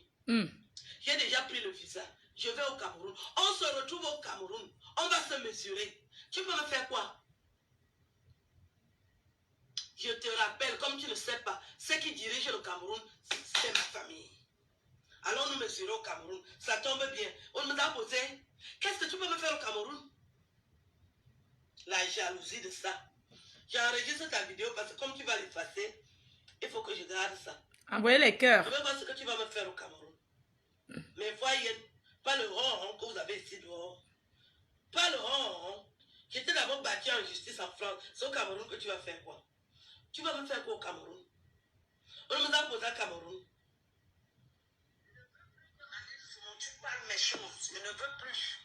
J'ai déjà pris le visa. Je vais au Cameroun. On se retrouve au Cameroun. On va se mesurer. Tu peux me faire quoi? Je te rappelle, comme tu ne sais pas, ceux qui dirigent le Cameroun, c'est ma famille. Allons nous mesurer au Cameroun. Ça tombe bien. On nous a posé. Qu'est-ce que tu peux me faire au Cameroun? La jalousie de ça. J'enregistre ta vidéo parce que comme tu vas l'effacer, il faut que je garde ça. Envoyez les cœurs. Je vais voir ce que tu vas me faire au Cameroun. Mais voyez, pas le rond que vous avez ici dehors. Pas le rond. J'étais d'abord battu en justice en France. C'est au Cameroun que tu vas faire quoi? Tu vas me faire quoi au Cameroun? On nous a posé à Cameroun. Tu parles mes choses. Je ne veux plus.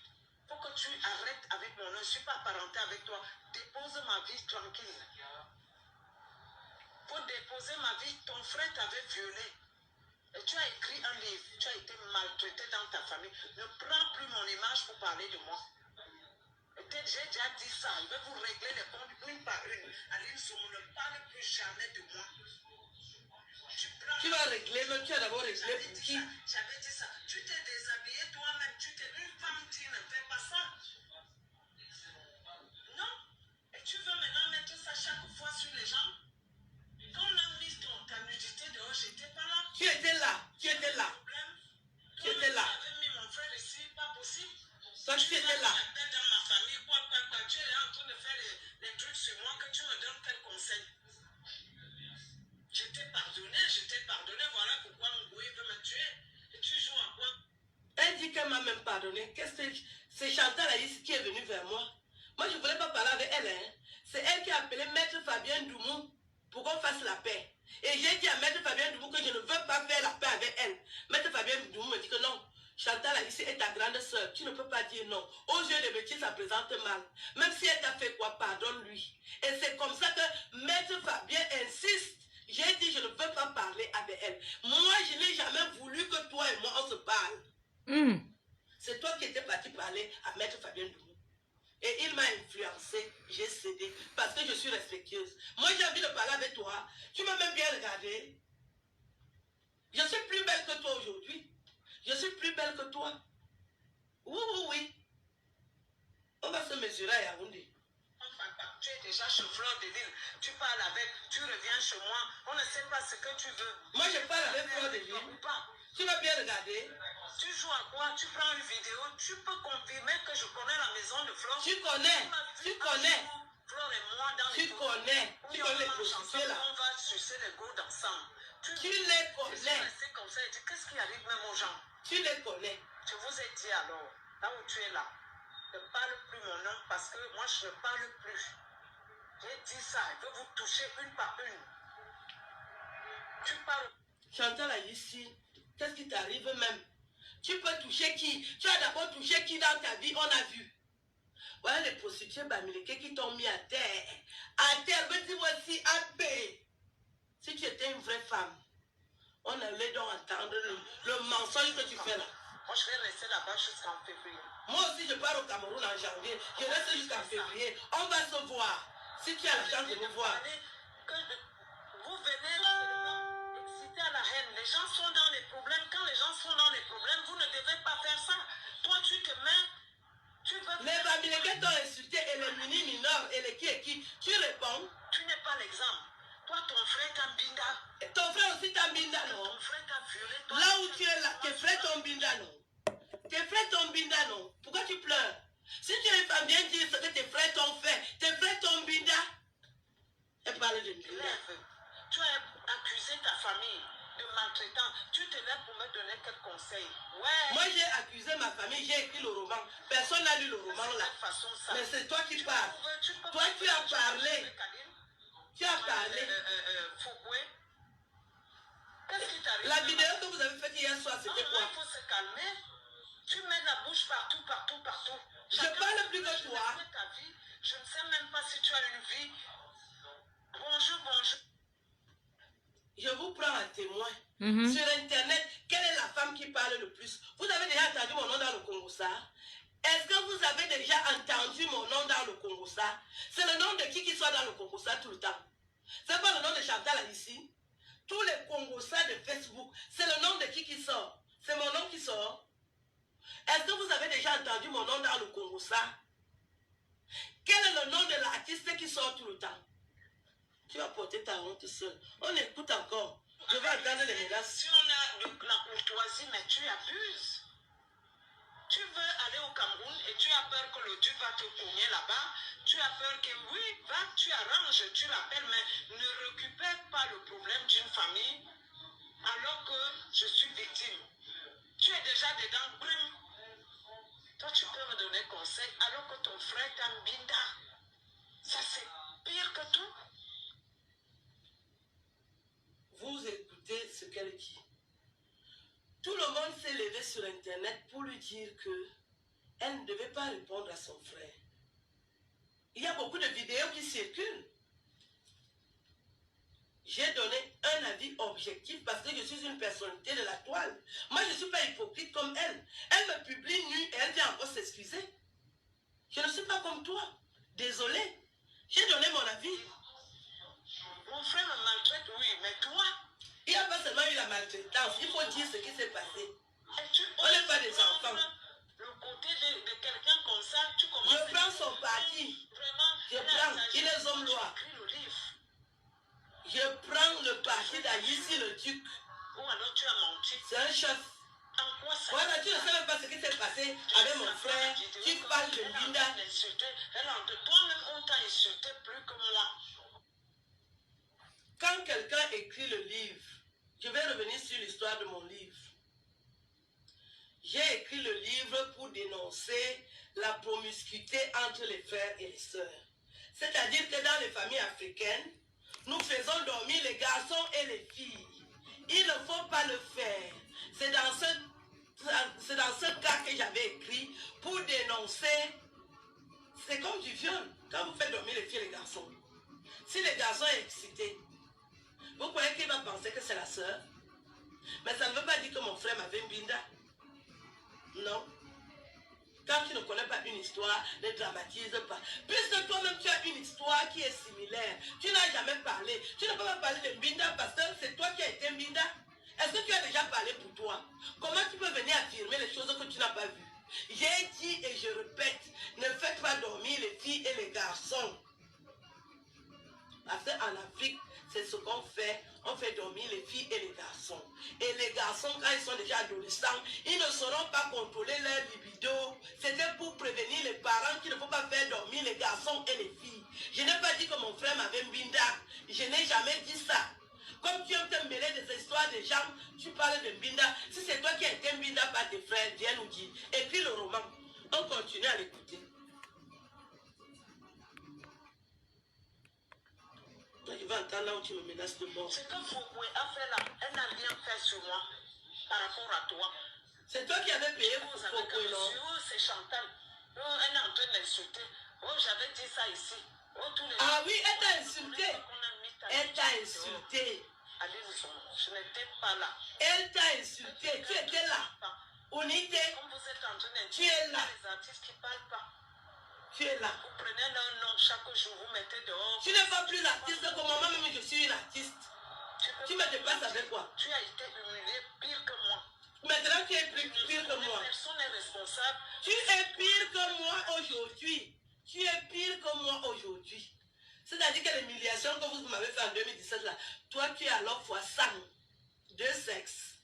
Faut que tu arrêtes avec mon nom. Je ne suis pas parenté avec toi. Dépose ma vie tranquille. Faut déposer ma vie. Ton frère t'avait violé. Et tu as écrit un livre. Tu as été maltraité dans ta famille. Ne prends plus mon image pour parler de moi. J'ai déjà dit ça. Je vais vous régler les comptes une par une. Aline Soumou, ne parle plus jamais de moi. Tu vas régler, mais tu as d'abord réglé pour qui? J'avais dit ça. Tu t'es déshabillé toi-même. Tu t'es une femme qui ne fait pas ça. Non. Et tu veux maintenant mettre ça chaque fois sur les gens? Quand on a mis ta nudité dehors, j'étais pas là. Tu étais là. Tu étais là. Tu étais là. Tu avais mis mon frère ici, pas possible. Toi, tu étais là. Dans ma famille, quoi. Tu es là en train de faire les trucs sur moi, que tu me donnes quel conseil? Je t'ai pardonné, voilà pourquoi Ngoué veut me tuer. Et tu joues à quoi? Elle dit qu'elle m'a même pardonné. Qu'est-ce que c'est Chantal Aïs qui est venue vers moi? Moi, je ne voulais pas parler avec elle. Hein. C'est elle qui a appelé Maître Fabien Doumou pour qu'on fasse la paix. Et j'ai dit à Maître Fabien Doumou que je ne veux pas faire la paix avec elle. Maître Fabien Doumou me dit que non. Chantal Aïs est ta grande soeur. Tu ne peux pas dire non. Aux yeux des métiers, ça présente mal. Même si elle t'a fait quoi, pardonne-lui. Et c'est comme ça que Maître Fabien insiste. J'ai dit, je ne veux pas parler avec elle. Moi, je n'ai jamais voulu que toi et moi, on se parle. C'est toi qui étais parti parler à Maître Fabien Doumou. Et il m'a influencé. J'ai cédé parce que je suis respectueuse. Moi, j'ai envie de parler avec toi. Tu m'as même bien regardé. Je suis plus belle que toi aujourd'hui. Je suis plus belle que toi. Oui. On va se mesurer à Yaoundé. Tu es déjà chez Fleur de Lille. Tu parles avec, tu reviens chez moi. On ne sait pas ce que tu veux. Moi, je parle avec Fleur de Lille. Tu vas bien regarder. Tu joues à quoi? Tu prends une vidéo. Tu peux confirmer que je connais la maison de Fleur. Tu connais. Fleur et moi dans les connais. Tu connais les prostituées là. On va sucer les gourdes ensemble. Tu les connais. C'est comme ça. Qu'est-ce qui arrive même aux gens? Tu les connais. Je vous ai dit alors, là où tu es là, ne parle plus mon nom parce que moi je ne parle plus. J'ai dit ça, je veux vous toucher une par une. Tu parles. Chantal ici, qu'est-ce qui t'arrive même? Tu peux toucher qui? Tu as d'abord touché qui dans ta vie? On a vu. Voilà les prostituées bamileke qui t'ont mis à terre. À terre, mais dis-moi si AB. Si tu étais une vraie femme, on allait donc entendre le mensonge que tu fais là. Moi, je vais rester là-bas jusqu'en février. Moi aussi, je pars au Cameroun en janvier. Je reste jusqu'en février. On va se voir. Si tu as la chance de nous voir. Que vous venez seulement exciter à la haine. Les gens sont dans les problèmes. Quand les gens sont dans les problèmes, vous ne devez pas faire ça. Toi, tu te mets... Tu veux... Les Bamileke t'ont insulté et les mini-mineurs et les qui, tu réponds. Tu n'es pas l'exemple. Toi, ton frère t'a binda. Ton frère aussi t'a binda, non? Ton frère t'a violé. Toi, là où tu es là, tes frères t'ont binda, non? Tes frères t'ont binda, non? Pourquoi tu pleures? Si tu es une femme, bien dire ce que tes frères t'ont fait. Tes frères t'ont binda. Elle parle de binda. Tu as accusé ta famille de maltraitant. Tu te lèves pour me donner quel conseil? Ouais. Moi, j'ai accusé ma famille, j'ai écrit le roman. Personne n'a lu le roman là. Mais c'est toi qui parles. Toi, tu as parlé. Tu as parlé. Qu'est-ce qui t'arrive? La vidéo que vous avez faite hier soir, c'était quoi? Il faut se calmer. Tu mets la bouche partout, partout, partout. Je parle plus que toi. Je ne sais même pas si tu as une vie. Bonjour, bonjour. Je vous prends un témoin. Sur Internet, quelle est la femme qui parle le plus? Vous avez déjà entendu mon nom dans le Congo, ça? Est-ce que vous avez déjà entendu mon nom dans le Congo, ça? C'est le nom de qui soit dans le Congo, ça, tout le temps. C'est pas le nom de Chantal ici. Tous les Congosais de Facebook, c'est le nom de qui sort? C'est mon nom qui sort. Est-ce que vous avez déjà entendu mon nom dans le Congo, ça? Quel est le nom de l'artiste qui sort tout le temps? Tu vas porter ta honte seule. On écoute encore. Je vais attendre les menaces. Si on a de la courtoisie, mais tu abuses. Tu veux aller au Cameroun et tu as peur que le Dieu va te cogner là-bas. Tu as peur que oui, va, tu arranges, tu l'appelles, mais ne récupère pas le problème d'une famille alors que je suis victime. Tu es déjà dedans, prime. Toi, tu peux me donner conseil alors que ton frère t'a binda. Ça, c'est pire que tout. Vous écoutez ce qu'elle dit. Tout le monde s'est levé sur Internet pour lui dire que elle ne devait pas répondre à son frère. Il y a beaucoup de vidéos qui circulent. J'ai donné un avis objectif parce que je suis une personnalité de la toile. Moi, je ne suis pas hypocrite comme elle. Elle me publie nue et elle vient encore s'excuser. Je ne suis pas comme toi. Désolé. J'ai donné mon avis. Mon frère me maltraite, oui, mais toi... Il n'y a pas seulement eu la maltraitance. Il faut dire ce qui s'est passé. On n'est pas des enfants. Le côté de quelqu'un comme ça, tu commences... Je prends son parti. Vraiment, je prends. Il est homme loi. Je prends le parti d'Aïssi le Duc. Ou alors tu as menti. C'est un chef. En quoi ça? Voilà, tu ne sais même pas ce qui s'est passé avec mon frère. Tu parles de Binda. Toi-même, on t'a insulté plus que moi. Quand quelqu'un écrit le livre, je vais revenir sur l'histoire de mon livre. J'ai écrit le livre pour dénoncer la promiscuité entre les frères et les sœurs. C'est-à-dire que dans les familles africaines, nous faisons dormir les garçons et les filles. Il ne faut pas le faire. C'est dans ce cas que j'avais écrit pour dénoncer. C'est comme du viol. Quand vous faites dormir les filles et les garçons. Si le garçon est excité, vous croyez qu'il va penser que c'est la sœur? Mais ça ne veut pas dire que mon frère m'avait une binda. Non. Quand tu ne connais pas une histoire, ne dramatise pas. Puisque toi-même tu as une histoire qui est similaire, tu n'as jamais parlé. Tu ne peux pas parler de binda parce que c'est toi qui as été binda. Est-ce que tu as déjà parlé pour toi? Comment tu peux venir affirmer les choses que tu n'as pas vues? J'ai dit et je répète, ne faites pas dormir les filles et les garçons. Parce qu'en Afrique, c'est ce qu'on fait. On fait dormir les filles et les garçons. Et les garçons, quand ils sont déjà adolescents, ils ne sauront pas contrôler leur libido. C'était pour prévenir les parents qu'il ne faut pas faire dormir les garçons et les filles. Je n'ai pas dit que mon frère m'avait binda. Je n'ai jamais dit ça. Comme tu aimes te mêler des histoires de gens, tu parles de binda. Si c'est toi qui as été binda par tes frères, viens nous dire. Écris le roman. On continue à l'écouter. Je vais entendre là où tu me menaces de mort. Ce que Foucault a fait là, elle n'a rien fait sur moi par rapport à toi. C'est toi qui avais payé pour Foucault, non? C'est Chantal. Elle est en train d'insulter. Oh, j'avais dit ça ici. Oh, tous les ah oui, elle t'a insulté. Elle t'a insulté. Allez, je n'étais pas là. Elle t'a insulté. Tu étais là. Unité. Comme vous êtes en train d'insulter tu es là. Les artistes qui ne parlent pas. Tu es là. Vous prenez leur nom chaque jour, vous mettez dehors. Tu n'es pas plus artiste que moi, même je suis une artiste. Tu me dépasses avec quoi? Tu as été humilié pire que moi. Maintenant, tu es pire que moi. Personne n'est responsable. Tu es pire que moi aujourd'hui. Tu es pire que moi aujourd'hui. C'est-à-dire que l'humiliation que vous m'avez fait en 2017 là, toi tu es alors fois 100. Deux sexes.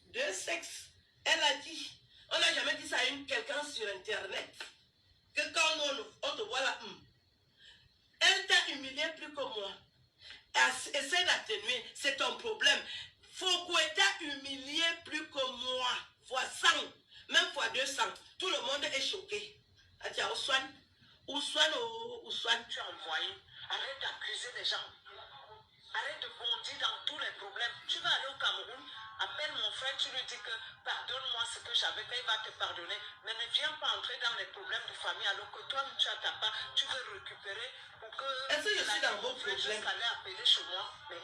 Deux sexes. Elle a dit, on n'a jamais dit ça à quelqu'un sur internet, que quand on te voit là, elle t'a humilié plus que moi. Essaie d'atténuer, c'est ton problème. Foucault t'a humilié plus que moi, fois 100, même fois 200. Tout le monde est choqué. Atia, Ouswan, tu as envoyé. Arrête d'accuser les gens. Arrête de bondir dans tous les problèmes. Tu vas aller au Cameroun, appelle mon frère, tu lui dis que pardonne-moi ce que j'avais fait, il va te pardonner. Mais ne viens pas entrer dans les problèmes de famille alors que toi, tu as ta part, tu veux récupérer pour que... Est-ce que je suis dans vos problèmes? Allais appeler chez moi, mais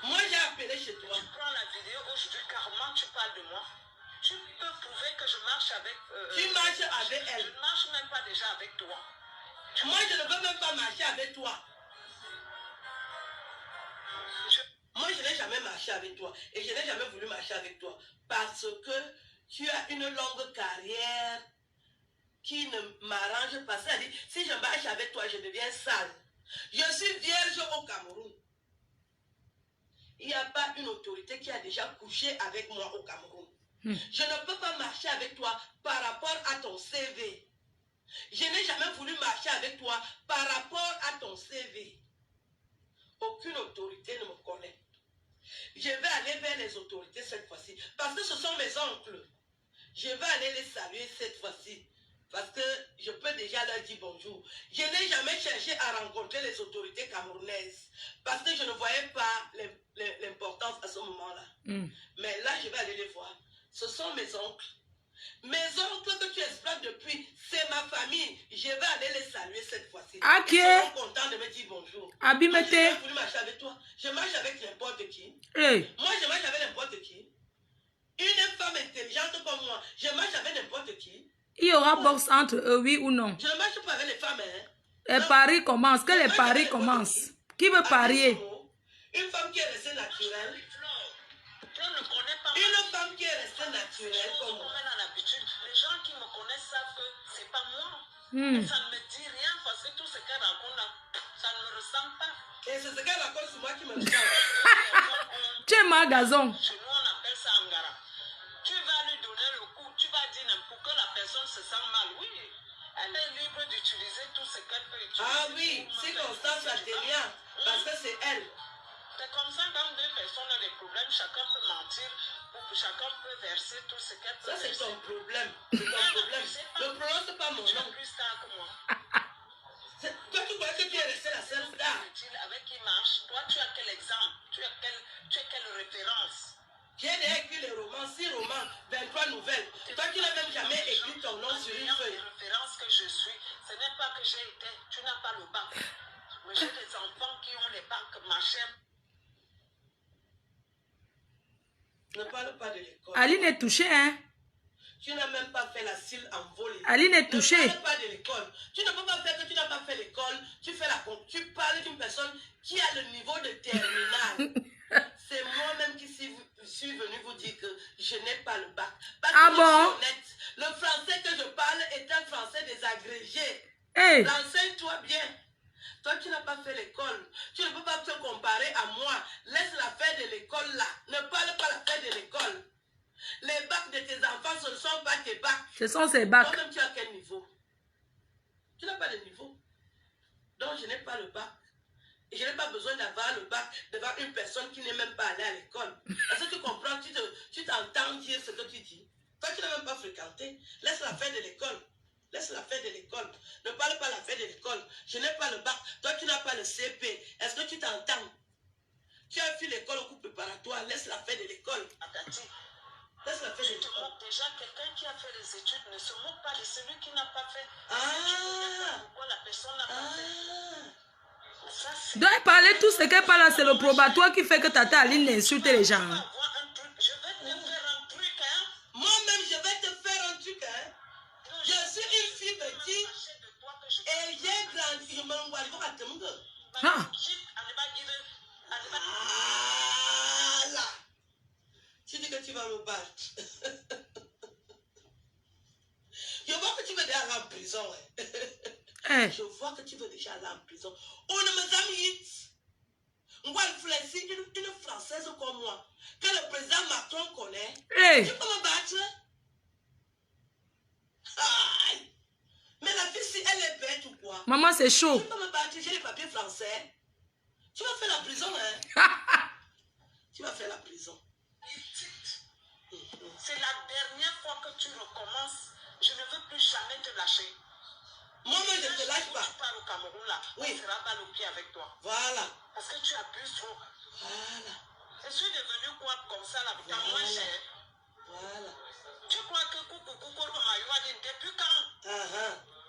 moi j'ai appelé chez toi. Tu prends la vidéo aujourd'hui, carrément tu parles de moi. Tu peux prouver que je marche avec... tu marches avec elle. Je ne marche même pas déjà avec toi. Moi je ne veux même pas marcher avec toi. Moi, je n'ai jamais marché avec toi et je n'ai jamais voulu marcher avec toi parce que tu as une longue carrière qui ne m'arrange pas. C'est-à-dire, si je marche avec toi, je deviens sale. Je suis vierge au Cameroun. Il n'y a pas une autorité qui a déjà couché avec moi au Cameroun. Je ne peux pas marcher avec toi par rapport à ton CV. Je n'ai jamais voulu marcher avec toi par rapport à ton CV. Aucune autorité ne me connaît. Je vais aller vers les autorités cette fois-ci. Parce que ce sont mes oncles. Je vais aller les saluer cette fois-ci. Parce que je peux déjà leur dire bonjour. Je n'ai jamais cherché à rencontrer les autorités camerounaises. Parce que je ne voyais pas l'importance à ce moment-là. Mais là, je vais aller les voir. Ce sont mes oncles. Mes oncles que tu exploites depuis, c'est ma famille. Je vais aller les saluer cette fois-ci. Ok. Ils seront contents de me dire bonjour. Abimete. Moi, je n'ai pas voulu marcher avec toi. Je marche avec n'importe qui. Hey. Moi, je marche avec n'importe qui. Une femme intelligente comme moi, je marche avec n'importe qui. Il y aura boxe entre eux, oui ou non? Je ne marche pas avec les femmes. Hein. Les paris commencent. Que les paris commencent. Qui veut parier? Une femme qui est restée naturelle. Une femme qui est restée naturelle comme moi. Les gens qui me connaissent savent que c'est pas moi. Et ça ne me dit rien parce que tout ce qu'elle raconte là, ça ne me ressemble pas. Et c'est ce qu'elle raconte sur moi qui me ressemble. Tu es magasin. Chez nous, on appelle ça Angara. Tu vas lui donner le coup, tu vas dire pour que la personne se sente mal. Oui, elle est libre d'utiliser tout ce qu'elle peut utiliser. Ah oui, c'est Constance Atélia, parce que c'est elle. C'est comme ça, quand deux personnes ont des problèmes, chacun peut mentir, ou chacun peut verser tout ce qu'elle peut. Ça, c'est ton problème. C'est ton problème. Ne prononce pas mon nom. Tu es plus tard que moi. Toi, tu crois que tu es resté la seule star. Avec qui marche, toi, tu as quel exemple? Tu as quelle référence? J'ai déjà écrit les romans, 6 romans, 23 nouvelles. Toi, tu n'as même jamais écrit ton nom sur une feuille. Les références que je suis, ce n'est pas que j'ai été, tu n'as pas le bac. Mais j'ai des enfants qui ont les bacs, ma chère. Ne parle pas de l'école. Aline est touchée, hein? Tu n'as même pas fait la cile en volée. Aline est touchée. Ne parle pas de l'école. Tu ne peux pas faire que tu n'as pas fait l'école. Tu parles d'une personne qui a le niveau de terminale. C'est moi-même qui suis venu vous dire que je n'ai pas le bac. Parce que je suis honnête. Le français que je parle est un français désagrégé. Hey. Renseigne-toi bien. Toi, tu n'as pas fait l'école. Tu ne peux pas te comparer à moi. Laisse l'affaire de l'école là. Ne parle pas l'affaire de l'école. Les bacs de tes enfants, ce ne sont pas tes bacs. Ce sont ces bacs. Toi-même, tu as quel niveau? Tu n'as pas de niveau. Donc, je n'ai pas le bac. Et je n'ai pas besoin d'avoir le bac devant une personne qui n'est même pas allée à l'école. Est-ce que tu comprends? Tu t'entends dire ce que tu dis. Toi, tu n'as même pas fréquenté. Laisse l'affaire de l'école. Laisse l'affaire de l'école. Ne parle pas l'affaire de l'école. Je n'ai pas le bac. Toi, tu n'as pas le CP. Est-ce que tu t'entends? Tu as fait l'école au cours préparatoire. Laisse l'affaire de l'école. Atati. Laisse l'affaire de l'école. Déjà, quelqu'un qui a fait les études ne se moque pas de celui qui n'a pas fait. Pourquoi la personne n'a pas fait? Doit parler tout ce qu'elle parle, c'est le probatoire qui fait que Tata Aline insulte les gens. Je vais te faire un truc, hein. Moi-même, je vais te faire un truc, hein. Je suis une fille petite et j'ai grandi. Je m'envoie à te aller en prison. Hein. Eh. Je vois que tu veux déjà aller en prison. On ne me zamite. Moi, une Française comme moi, que le président Macron connaît, Hey. tu peux me battre? Aïe. Mais la fille, si elle est bête ou quoi? Maman, c'est chaud. Tu peux me battre, j'ai les papiers français. Tu vas faire la prison, hein? Tu vas faire la prison. C'est la dernière fois que tu recommences. Je ne veux plus jamais te lâcher. Moi, je ne te lâche Tu pas. pars au Cameroun là, Oui. on sera balle au pied avec toi. Voilà. Parce que tu abuses trop. Voilà. Je suis devenu quoi comme ça là, t'as moins cher. Voilà. Tu crois que Coucou Mayoua depuis quand?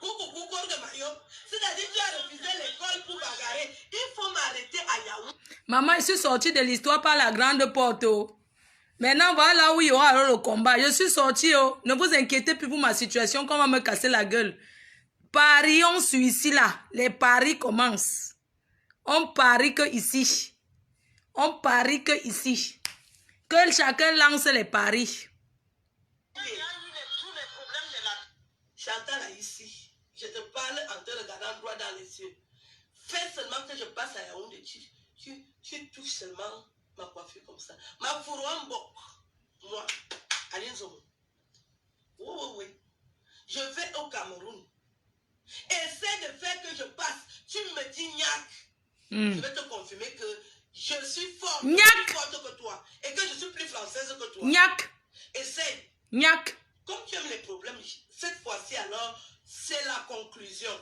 Coucou Mayo. C'est-à-dire que tu as refusé l'école pour bagarrer. Il faut m'arrêter à Yaoundé. Maman, je suis sortie de l'histoire par la grande porte. Oh. Maintenant, voilà où il y aura alors le combat. Je suis sortie. Oh. Ne vous inquiétez plus pour ma situation, qu'on va me casser la gueule. Parions sur ici, là. Les paris commencent. On parie que ici. On parie que ici. Que chacun lance les paris. Il y a eu tous les problèmes de la... Chantal là ici. Je te parle en te regardant droit dans les yeux. Fais seulement que je passe à Yaoundé. Tu touches seulement ma coiffure comme ça. Ma fourouambok. Moi, Aline Zomo. Oui. Je vais au Cameroun. Essaie de faire que je passe. Tu me dis Niak. Je vais te confirmer que je suis forte, plus forte que toi. Et que je suis plus française que toi. Niak. Essaie. Niak. Comme tu aimes les problèmes, cette fois-ci alors, c'est la conclusion.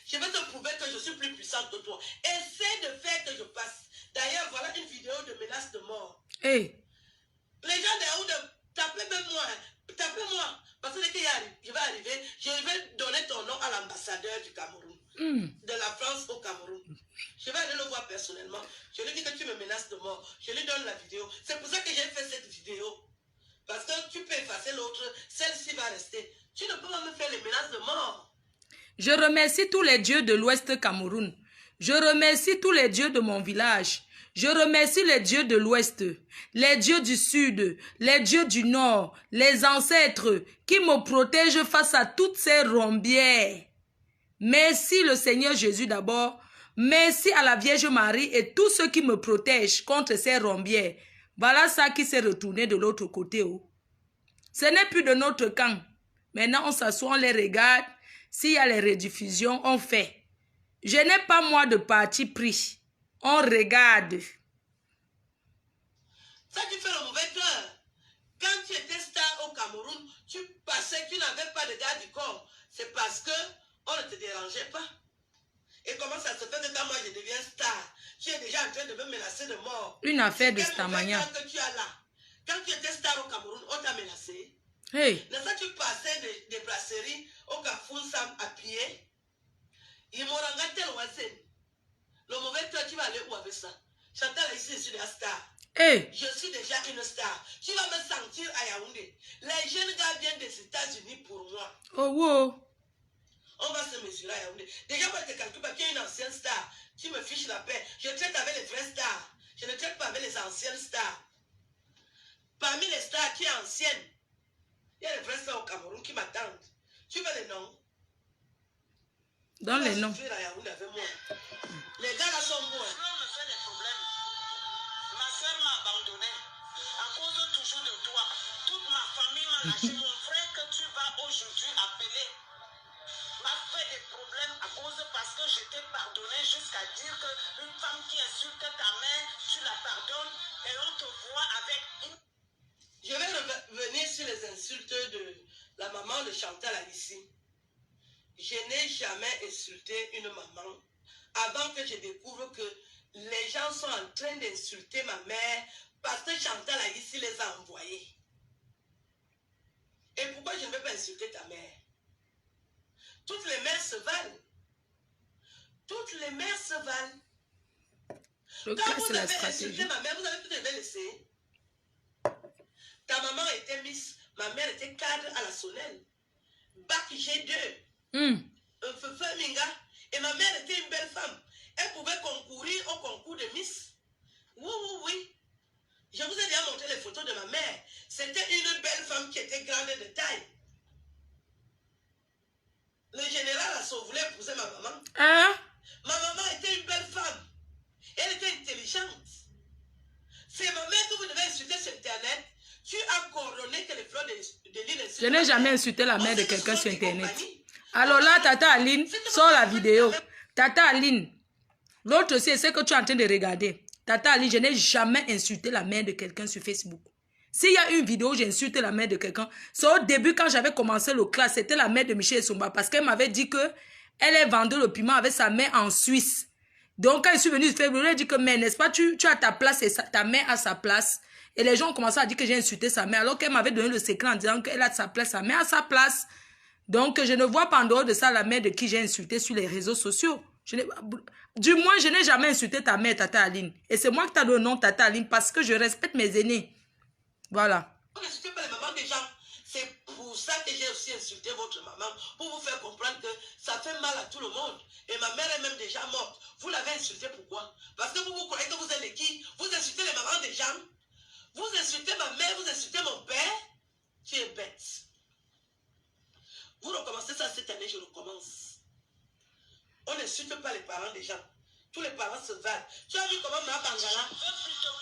Je vais te prouver que je suis plus puissante que toi. Essaie de faire que je passe. D'ailleurs, voilà une vidéo de menace de mort. Hey. Les gens de tapez même moi. Tapez-moi. Parce que dès que je vais arriver, je vais donner ton nom à l'ambassadeur du Cameroun. De la France au Cameroun. Je vais aller le voir personnellement. Je lui dis que tu me menaces de mort. Je lui donne la vidéo. C'est pour ça que j'ai fait cette vidéo. Parce que tu peux effacer l'autre. Celle-ci va rester. Tu ne peux pas me faire les menaces de mort. Je remercie tous les dieux de l'Ouest Cameroun. Je remercie tous les dieux de mon village. Je remercie les dieux de l'Ouest, les dieux du Sud, les dieux du Nord, les ancêtres qui me protègent face à toutes ces rombières. Merci le Seigneur Jésus d'abord. Merci à la Vierge Marie et tous ceux qui me protègent contre ces rombières. Voilà ça qui s'est retourné de l'autre côté. Oh. Ce n'est plus de notre camp. Maintenant, on s'assoit, on les regarde. S'il y a les rediffusions, on fait. Je n'ai pas moi de parti pris. On regarde. Ça, tu fais le mauvais cœur. Quand tu étais star au Cameroun, tu passais, tu n'avais pas de garde du corps. C'est parce que on ne te dérangeait pas. Et comment ça se fait que quand moi je deviens star, tu es déjà en train de me menacer de mort? Une affaire de Stamania. Que tu as là. Quand tu étais star au Cameroun, on t'a menacé. Hey. N'est-ce pas, tu passais des brasseries au Carrefour Sam à pied. Ils m'ont regardé le mauvais cœur, tu vas aller où avec ça? Chantal, ici, je suis la star. Hey. Je suis déjà une star. Tu vas me sentir à Yaoundé. Les jeunes gars viennent des États-Unis pour moi. Oh, wow. On va se mesurer à Yaoundé. Déjà, moi, je te calcule pas qu'il y a une ancienne star. Tu me fiches la paix. Je traite avec les vraies stars. Je ne traite pas avec les anciennes stars. Parmi les stars qui sont anciennes, il y a les vraies stars au Cameroun qui m'attendent. Tu veux les noms? Dans les noms. Les gars là sont bons. Fleur me fait des problèmes. Ma soeur m'a abandonné. À cause toujours de toi. Toute ma famille m'a lâché. Mon frère que tu vas aujourd'hui appeler m'a fait des problèmes à cause parce que je t'ai pardonné jusqu'à dire qu'une femme qui insulte ta mère, tu la pardonnes et on te voit avec une... Je vais revenir sur les insultes de la maman de Chantal ici. Je n'ai jamais insulté une maman avant que je découvre que les gens sont en train d'insulter ma mère parce que Chantal ici les a envoyés. Et pourquoi je ne vais pas insulter ta mère? Toutes les mères se valent. Toutes les mères se valent. Quand vous avez insulté ma mère, vous avez tout laissé. Ta maman était Miss, ma mère était cadre à la Sonnelle. Bac G2. Un feu Minga. Et ma mère était une belle femme. Elle pouvait concourir au concours de Miss. Oui. Je vous ai déjà montré les photos de ma mère. C'était une belle femme qui était grande de taille. Je n'ai jamais insulté la mère de quelqu'un sur Internet. Alors là, Tata Aline, sort la vidéo. Tata Aline, l'autre aussi, c'est que tu es en train de regarder. Tata Aline, je n'ai jamais insulté la mère de quelqu'un sur Facebook. S'il y a une vidéo où j'ai insulté la mère de quelqu'un, c'est au début quand j'avais commencé le classe, c'était la mère de Michel Somba parce qu'elle m'avait dit que elle vendait le piment avec sa mère en Suisse. Donc quand je suis venue sur Facebook, elle a dit que mais n'est-ce pas, tu as ta place et ta mère a sa place. Et les gens ont commencé à dire que j'ai insulté sa mère alors qu'elle m'avait donné le secret en disant qu'elle a sa place, sa mère a sa place. Donc je ne vois pas en dehors de ça la mère de qui j'ai insulté sur les réseaux sociaux. Du moins, je n'ai jamais insulté ta mère, Tata Aline. Et c'est moi qui t'ai donné le nom Tata Aline parce que je respecte mes aînés. Voilà. Vous n'insultez pas les mamans des gens. C'est pour ça que j'ai aussi insulté votre maman, pour vous faire comprendre que ça fait mal à tout le monde. Et ma mère est même déjà morte. Vous l'avez insultée pourquoi? Parce que vous croyez que vous êtes les qui? Vous insultez les mamans des gens. Vous insultez ma mère, vous insultez mon père. Tu es bête. Vous recommencez ça cette année, je recommence. On n'insulte pas les parents des gens. Tous les parents se valent. Tu as vu comment ma Bangala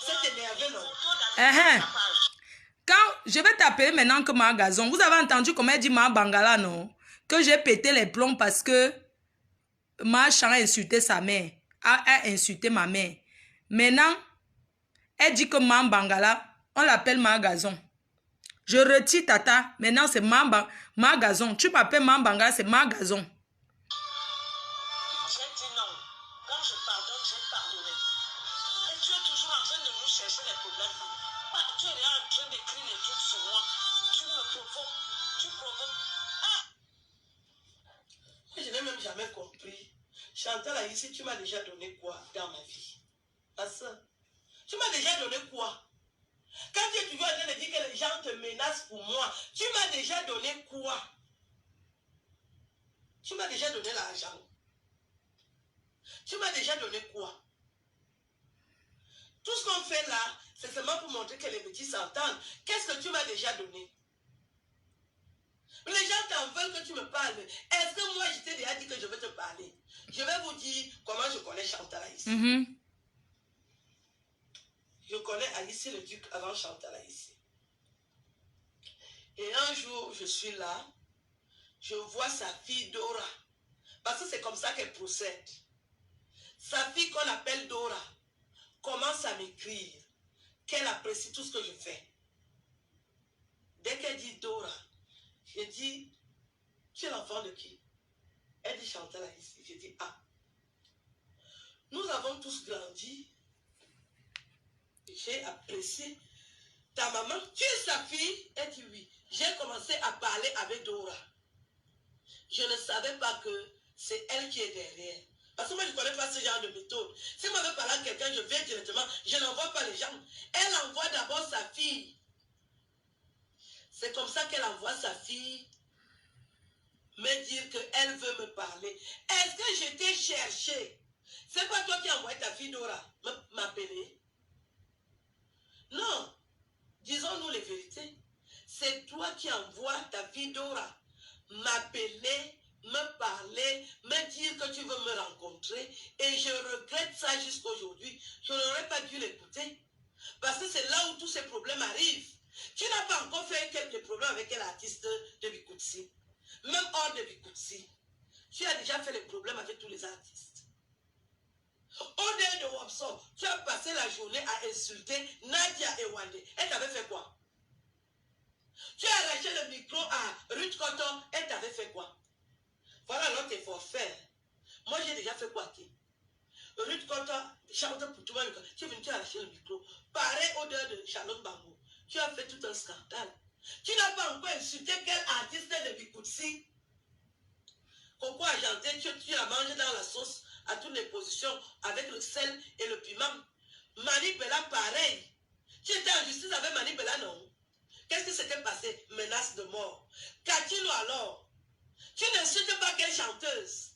s'est énervée, non? Quand je vais t'appeler maintenant que ma gazon, vous avez entendu comment elle dit ma Bangala, non? Que j'ai pété les plombs parce que ma chan a insulté sa mère, a insulté ma mère. Maintenant, elle dit que ma Bangala, on l'appelle ma gazon. Je retire Tata, maintenant c'est ma gazon. Tu m'appelles ma Bangala, c'est ma gazon. Je n'ai même jamais compris. Chantal a ici, tu m'as déjà donné quoi dans ma vie? À ça. Tu m'as déjà donné quoi? Quand tu es toujours en train de dire que les gens te menacent pour moi, tu m'as déjà donné quoi? Tu m'as déjà donné l'argent. Tu m'as déjà donné quoi? Tout ce qu'on fait là, c'est seulement pour montrer que les petits s'entendent. Qu'est-ce que tu m'as déjà donné? Les gens t'en veulent que tu me parles. Est-ce que moi, je t'ai déjà dit que je vais te parler? Je vais vous dire comment je connais Chantal ici. Je connais Alice le Duc avant Chantal ici. Et un jour, je suis là, je vois sa fille Dora. Parce que c'est comme ça qu'elle procède. Sa fille qu'on appelle Dora commence à m'écrire qu'elle apprécie tout ce que je fais. Dès qu'elle dit Dora, je dis, tu es l'enfant de qui? Elle dit Chantal ici. Je dis, ah. Nous avons tous grandi. J'ai apprécié ta maman. Tu es sa fille? Elle dit oui. J'ai commencé à parler avec Dora. Je ne savais pas que c'est elle qui est derrière. Parce que moi, je ne connais pas ce genre de méthode. Si moi, je veux parler à quelqu'un, je viens directement. Je n'envoie pas les gens. Elle envoie d'abord sa fille. C'est comme ça qu'elle envoie sa fille me dire qu'elle veut me parler. Est-ce que je t'ai cherché? C'est pas toi qui as envoyé ta fille Dora m'appeler? Non. Disons-nous les vérités. C'est toi qui envoies ta fille Dora m'appeler, me parler, me dire que tu veux me rencontrer. Et je regrette ça jusqu'à aujourd'hui. Je n'aurais pas dû l'écouter. Parce que c'est là où tous ces problèmes arrivent. Tu n'as pas encore fait quelques problèmes avec quel artiste de Bikoutsi. Même hors de Bikoutsi. Tu as déjà fait les problèmes avec tous les artistes. Au-delà de Wapson, tu as passé la journée à insulter Nadia et Wande. Elle t'avait fait quoi? Tu as arraché le micro à Ruth Cotton. Elle t'avait fait quoi? Voilà notre forfait. Moi, j'ai déjà fait quoi? Ruth Cotton chante pour tout le monde. Tu es venu, tu as arraché le micro. Pareil au-delà de Charlotte Bambo. Tu as fait tout un scandale. Tu n'as pas encore insulté quel artiste de Bikoutsi. Coco argenté, tu la manges dans la sauce à toutes les positions avec le sel et le piment. Mani Bella, pareil. Tu étais en justice avec Mani Bella, non? Qu'est-ce qui s'était passé? Menace de mort. Katilo alors? Tu n'insultes pas quelle chanteuse?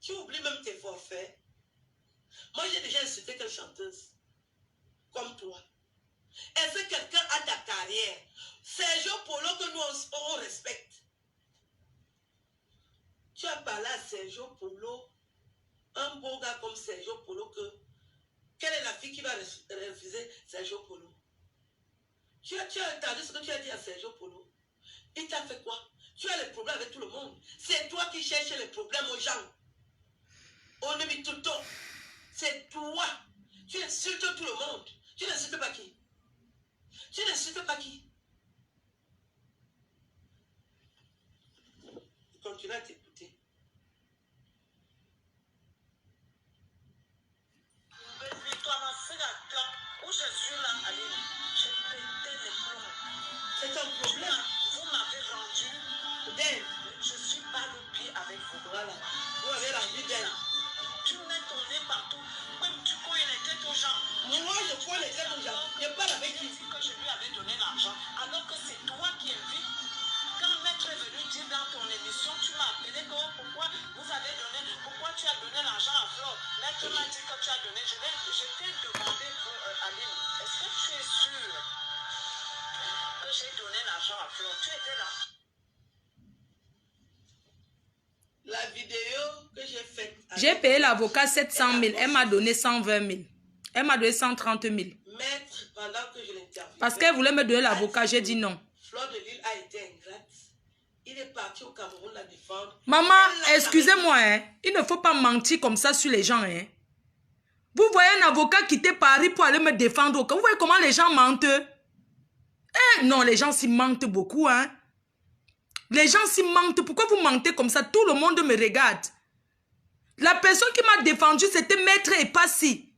Tu oublies même tes forfaits. Moi, j'ai déjà insulté quelle chanteuse? Comme toi. Est-ce que quelqu'un a ta carrière? Sergio Polo que nous on respecte. Tu as parlé à Sergio Polo, un beau gars comme Sergio Polo, quelle est la fille qui va refuser Sergio Polo? Tu as entendu ce que tu as dit à Sergio Polo? Il t'a fait quoi? Tu as les problèmes avec tout le monde. C'est toi qui cherches les problèmes aux gens. On ne vit tout le temps. C'est toi. Tu insultes tout le monde. Tu n'insultes pas qui? Tu n'insultes pas qui? Continue à t'écouter. Où je suis là, Aline, j'ai pété les plombs. C'est un problème. Vous m'avez rendu d'elle. Je suis pas le pied avec vous. Voilà. Vous avez rendu d'elle. Tu mets ton nez partout. Comme tu connais les têtes aux gens. Moi, je crois les têtes aux gens. Je parle avec qui? Que je lui avais donné l'argent. Alors que c'est toi qui invites. Quand Maître est venu dire dans ton émission, tu m'as appelé que pourquoi tu as donné l'argent à Flore. Maître m'a dit que tu as donné. Je t'ai demandé, Aline, est-ce que tu es sûre que j'ai donné l'argent à Flore? Tu étais là. La vidéo que j'ai faite. J'ai payé l'avocat 700 000. Elle m'a donné 120 000. Elle m'a donné 130 000. Maître, pendant que je l'interviewe. Parce qu'elle voulait me donner l'avocat, j'ai dit non. Flore de Lille a été ingrate. Il est parti au Cameroun la défendre. Maman, excusez-moi, hein. Il ne faut pas mentir comme ça sur les gens. Hein. Vous voyez un avocat quitter Paris pour aller me défendre. Vous voyez comment les gens mentent? Eh, non, les gens s'y mentent beaucoup. Hein. Les gens s'y mentent. Pourquoi vous mentez comme ça? Tout le monde me regarde. La personne qui m'a défendu, c'était Maître Epassi.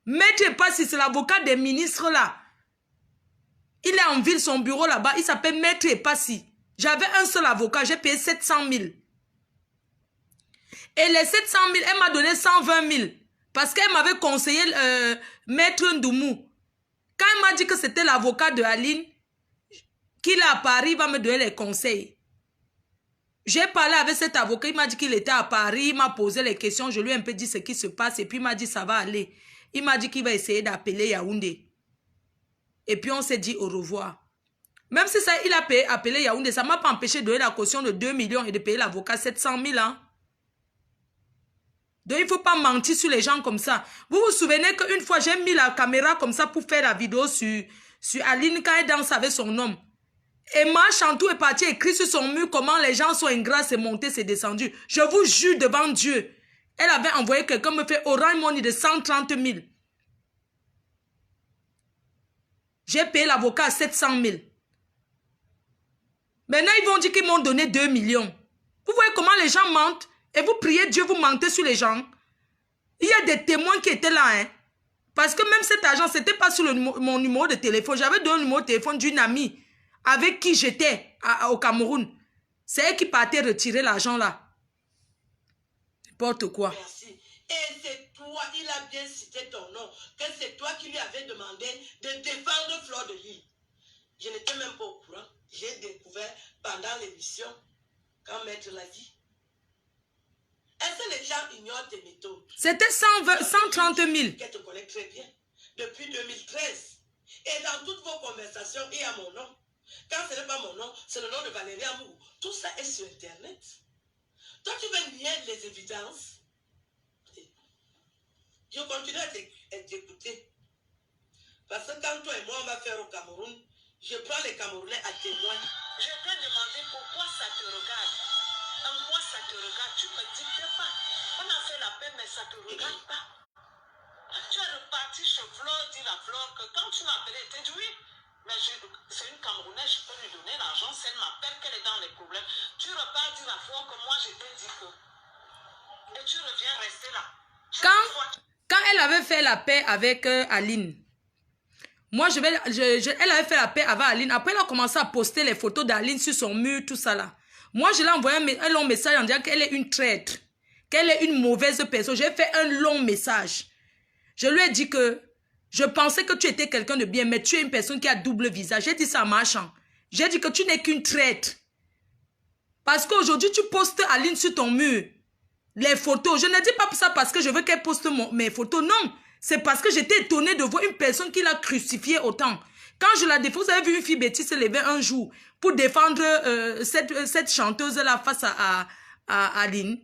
Maître Epassi, c'est l'avocat des ministres là. Il est en ville, son bureau là-bas. Il s'appelle Maître Epassi. J'avais un seul avocat, j'ai payé 700 000. Et les 700 000, elle m'a donné 120 000. Parce qu'elle m'avait conseillé Maître Ndoumou. Quand elle m'a dit que c'était l'avocat de Aline, qu'il est à Paris, il va me donner les conseils. J'ai parlé avec cet avocat, il m'a dit qu'il était à Paris, il m'a posé les questions, je lui ai un peu dit ce qui se passe, et puis il m'a dit ça va aller. Il m'a dit qu'il va essayer d'appeler Yaoundé. Et puis on s'est dit au revoir. Même si ça, il a appelé Yaoundé, ça ne m'a pas empêché de donner la caution de 2 millions et de payer l'avocat 700 000. Hein. Donc il ne faut pas mentir sur les gens comme ça. Vous vous souvenez qu'une fois, j'ai mis la caméra comme ça pour faire la vidéo sur Aline quand elle danse avec son homme. Et Ma Chantou est parti écrire sur son mur comment les gens sont ingrats, c'est monté, c'est descendu. Je vous jure devant Dieu. Elle avait envoyé quelqu'un me faire Orange Money de 130 000. J'ai payé l'avocat à 700 000. Maintenant, ils vont dire qu'ils m'ont donné 2 millions. Vous voyez comment les gens mentent? Et vous priez Dieu, vous mentez sur les gens. Il y a des témoins qui étaient là. Hein? Parce que même cet argent, ce n'était pas sur mon numéro de téléphone. J'avais donné le numéro de téléphone d'une amie avec qui j'étais au Cameroun. C'est elle qui partait retirer l'argent là. N'importe quoi. Merci. Et c'est toi, il a bien cité ton nom, que c'est toi qui lui avais demandé de défendre Flore de Lille. Je n'étais même pas au courant. J'ai découvert pendant l'émission, quand Maître l'a dit. Est-ce que les gens ignorent tes méthodes? C'était 130 000. Qu'elle te connaît très bien. Depuis 2013. Et dans toutes vos conversations, il y a mon nom. Quand ce n'est pas mon nom, c'est le nom de Valérie Amour. Tout ça est sur Internet. Toi, tu veux nier les évidences. Je continue à t'écouter. Parce que quand toi et moi, on va faire au Cameroun, je prends les Camerounais à témoin. Je t'ai demandé pourquoi ça te regarde. En quoi ça te regarde? Tu me dis que pas. On a fait la paix, mais ça te regarde pas. Tu es reparti chez Flore, dire à Flore que quand tu m'as appelé, tu as dit oui. Mais c'est une Camerounaise, je peux lui donner l'argent. Si elle m'appelle, qu'elle est dans les problèmes. Tu repars dire à Flore que moi, je t'ai dit que. Et tu reviens rester là. Quand elle avait fait la paix avec Aline, moi, elle avait fait la paix avec Aline. Après, elle a commencé à poster les photos d'Aline sur son mur, tout ça là. Moi, je l'ai envoyé un long message en disant qu'elle est une traître, qu'elle est une mauvaise personne. J'ai fait un long message. Je lui ai dit que je pensais que tu étais quelqu'un de bien, mais tu es une personne qui a double visage. J'ai dit ça en marchant. J'ai dit que tu n'es qu'une traître. Parce qu'aujourd'hui, tu postes Aline sur ton mur. Les photos. Je ne dis pas ça parce que je veux qu'elle poste mes photos. Non. C'est parce que j'étais étonnée de voir une personne qui l'a crucifiée autant. Quand je la défends, vous avez vu une fille bêtise se lever un jour pour défendre cette chanteuse-là face à Aline.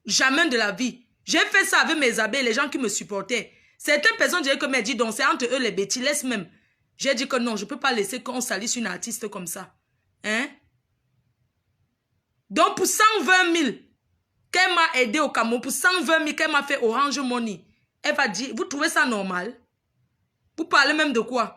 Jamais de la vie. J'ai fait ça avec mes abeilles, les gens qui me supportaient. Certaines personnes disaient que, mais dis donc, c'est entre eux les bêtises, laisse même. J'ai dit que non, je ne peux pas laisser qu'on salisse une artiste comme ça. Hein? Donc, pour 120 000 qu'elle m'a aidé au Cameroun, pour 120 000 qu'elle m'a fait Orange Money, elle va dire, vous trouvez ça normal? Vous parlez même de quoi?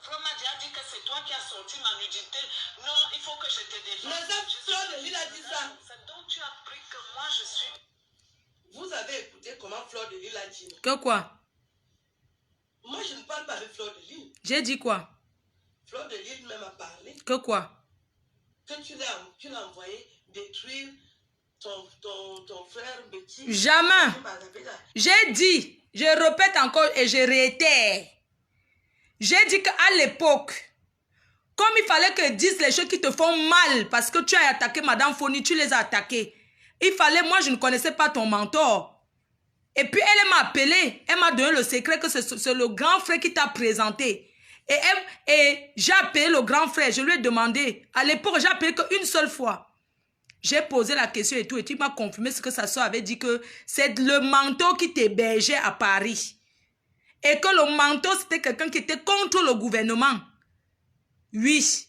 Vraiment, j'ai dit que c'est toi qui as sorti ma nudité. Non, il faut que je te défende. Mais ça, Fleur de Lille a dit ça. C'est donc tu as appris que moi je suis... Vous avez écouté comment Fleur de Lille a dit. Que quoi? Moi, je ne parle pas avec Fleur de Lille. J'ai dit quoi? Fleur de Lille même a parlé. Que quoi? Que tu l'as envoyé détruire ton frère Betty. Jamais. J'ai dit, je répète encore et je réitère. J'ai dit qu'à l'époque, comme il fallait que disent les choses qui te font mal parce que tu as attaqué Madame Foni, tu les as attaqués. Il fallait, moi je ne connaissais pas ton mentor. Et puis elle m'a appelé, elle m'a donné le secret que c'est le grand frère qui t'a présenté. Et j'ai appelé le grand frère, je lui ai demandé. À l'époque, j'ai appelé qu'une seule fois. J'ai posé la question et tout, et tu m'as confirmé ce que sa soeur avait dit que c'est le mentor qui t'hébergeait à Paris. Et que le mentor, c'était quelqu'un qui était contre le gouvernement. Oui.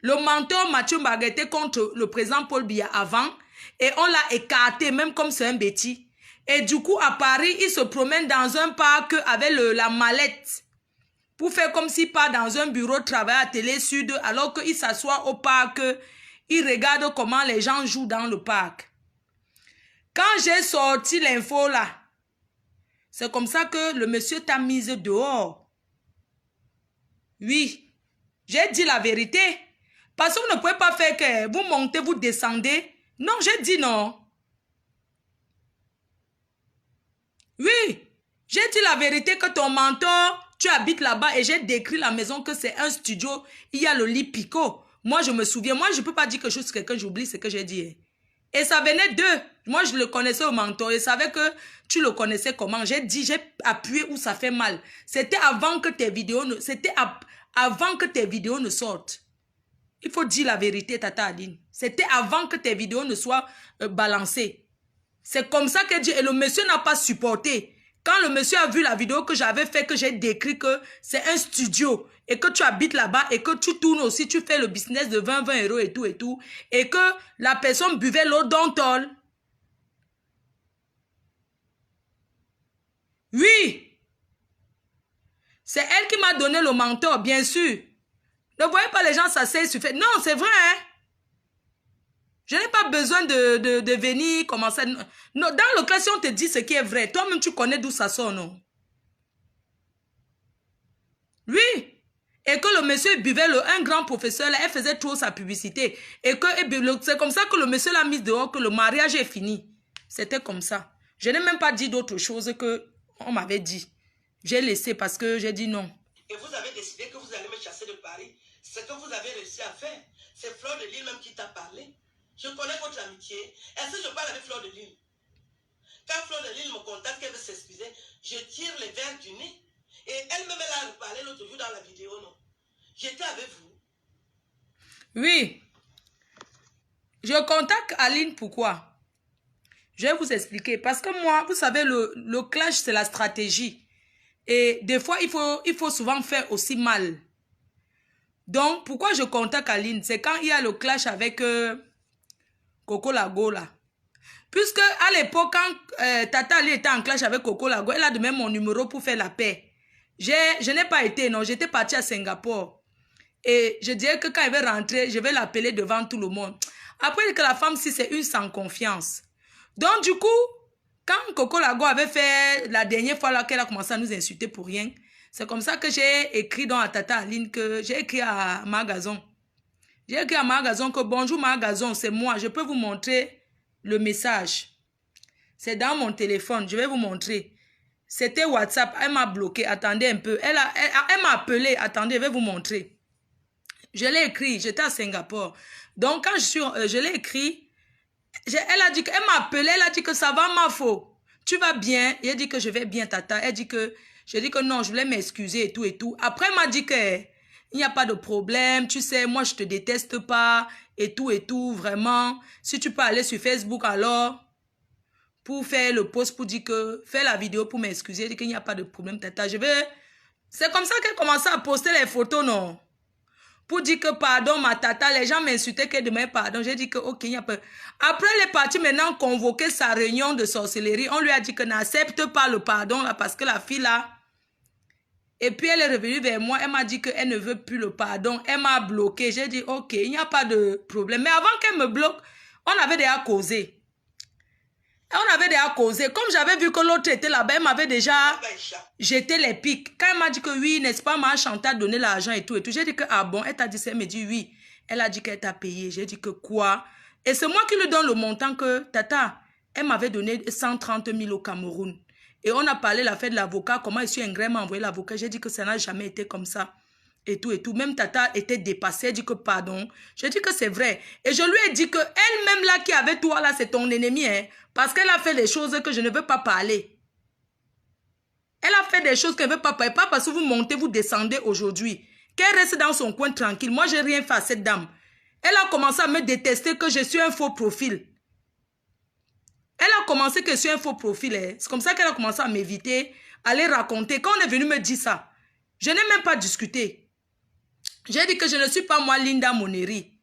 Le mentor Mathieu Mbaga était contre le président Paul Biya avant, et on l'a écarté, même comme c'est un bêtis. Et du coup, à Paris, il se promène dans un parc avec la mallette. Pour faire comme s'il part dans un bureau de travail à Télé Sud, alors qu'il s'assoit au parc, il regarde comment les gens jouent dans le parc. Quand j'ai sorti l'info là, c'est comme ça que le monsieur t'a mise dehors. Oui, j'ai dit la vérité. Parce que vous ne pouvez pas faire que vous montez, vous descendez. Non, j'ai dit non. Oui, j'ai dit la vérité que ton mentor, tu habites là-bas et j'ai décrit la maison que c'est un studio. Il y a le lit Pico. Moi, je me souviens. Moi, je ne peux pas dire quelque chose sur quelqu'un, j'oublie ce que j'ai dit. Et ça venait d'eux. Moi, je le connaissais au mentor et savais que tu le connaissais comment. J'ai dit, j'ai appuyé où ça fait mal. C'était avant que tes vidéos ne sortent. Il faut dire la vérité, Tata Aline. C'était avant que tes vidéos ne soient balancées. C'est comme ça que Dieu... Et le monsieur n'a pas supporté. Quand le monsieur a vu la vidéo que j'avais fait, que j'ai décrit que c'est un studio et que tu habites là-bas et que tu tournes aussi, tu fais le business de 20 € et tout, et que la personne buvait l'eau d'Ontol. Oui. C'est elle qui m'a donné le mentor, bien sûr. Ne voyez pas les gens s'asseoir sur fait. Non, c'est vrai, hein. Je n'ai pas besoin de venir commencer. Non, dans le cas, si on te dit ce qui est vrai, toi-même, tu connais d'où ça sort, non? Oui. Et que le monsieur buvait, un grand professeur, là, elle faisait trop sa publicité. Et que c'est comme ça que le monsieur l'a mis dehors, que le mariage est fini. C'était comme ça. Je n'ai même pas dit d'autre chose que on m'avait dit. J'ai laissé parce que j'ai dit non. Et vous avez décidé que vous allez me chasser de Paris. Ce que vous avez réussi à faire, c'est Fleur de Lille même qui t'a parlé. Je connais votre amitié. Est-ce que je parle avec Fleur de Lille? Quand Fleur de Lille me contacte, qu'elle veut s'excuser, je tire les verres du nez. Et elle-même, elle a reparlé l'autre jour dans la vidéo, non? J'étais avec vous. Oui. Je contacte Aline, pourquoi? Je vais vous expliquer. Parce que moi, vous savez, le clash, c'est la stratégie. Et des fois, il faut souvent faire aussi mal. Donc, pourquoi je contacte Aline? C'est quand il y a le clash avec Coco Lago, là. Puisque à l'époque, quand Tata Ali était en clash avec Coco Lago, elle a donné mon numéro pour faire la paix. Je n'ai pas été, non. J'étais partie à Singapour. Et je dirais que quand elle va rentrer, je vais l'appeler devant tout le monde. Après que la femme, si c'est une sans confiance. Donc, du coup, quand Coco Lago avait fait la dernière fois là qu'elle a commencé à nous insulter pour rien, c'est comme ça que j'ai écrit dans à Tata Aline, que j'ai écrit à Magazon. J'ai écrit à Magazon que bonjour Magazon, c'est moi, je peux vous montrer le message. C'est dans mon téléphone, je vais vous montrer. C'était WhatsApp, elle m'a bloqué, attendez un peu. Elle m'a appelé, attendez, je vais vous montrer. Je l'ai écrit, j'étais à Singapour. Donc quand je l'ai écrit, elle a dit qu'elle m'a appelé, elle a dit que ça va ma faute. Tu vas bien? Elle dit que je vais bien, Tata. Elle dit que, je dis que non, je voulais m'excuser et tout et tout. Après, elle m'a dit que il n'y a pas de problème, tu sais, moi je te déteste pas et tout, vraiment. Si tu peux aller sur Facebook alors. pour faire le post, pour dire que, faire la vidéo pour m'excuser, dire qu'il n'y a pas de problème, tata. Je vais... C'est comme ça qu'elle commençait à poster les photos, non? Pour dire que pardon, ma tata, les gens m'insultaient qu'elle demandait pardon. J'ai dit que ok, il n'y a pas. Après, elle est partie maintenant convoquer sa réunion de sorcellerie. On lui a dit que n'accepte pas le pardon là parce que la fille là. Et puis elle est revenue vers moi. Elle m'a dit qu'elle ne veut plus le pardon. Elle m'a bloqué. J'ai dit ok, il n'y a pas de problème. Mais avant qu'elle me bloque, on avait déjà causé. On avait déjà causé. Comme j'avais vu que l'autre était là-bas, elle m'avait déjà jeté les pics. Quand elle m'a dit que oui, n'est-ce pas, ma Chantal a donné l'argent et tout. J'ai dit que ah bon, elle t'a dit ça, elle me dit oui. Elle a dit qu'elle t'a payé. J'ai dit que quoi? Et c'est moi qui lui donne le montant que tata, elle m'avait donné 130 000 au Cameroun. Et on a parlé la fête de l'avocat, comment M. Ingram m'a envoyé l'avocat. J'ai dit que ça n'a jamais été comme ça. Et tout, et tout. Même tata était dépassée. Elle dit que pardon. Je dis que c'est vrai. Et je lui ai dit que elle-même là qui avait toi là, c'est ton ennemi. Hein, parce qu'elle a fait des choses que je ne veux pas parler. Elle a fait des choses qu'elle ne veut pas parler. Pas parce que vous montez, vous descendez aujourd'hui. Qu'elle reste dans son coin tranquille. Moi, je n'ai rien fait à cette dame. Elle a commencé à me détester que je suis un faux profil. Elle a commencé que je suis un faux profil. Hein. C'est comme ça qu'elle a commencé à m'éviter, à aller raconter. Quand on est venu me dire ça, je n'ai même pas discuté. J'ai dit que je ne suis pas moi Linda Moneri.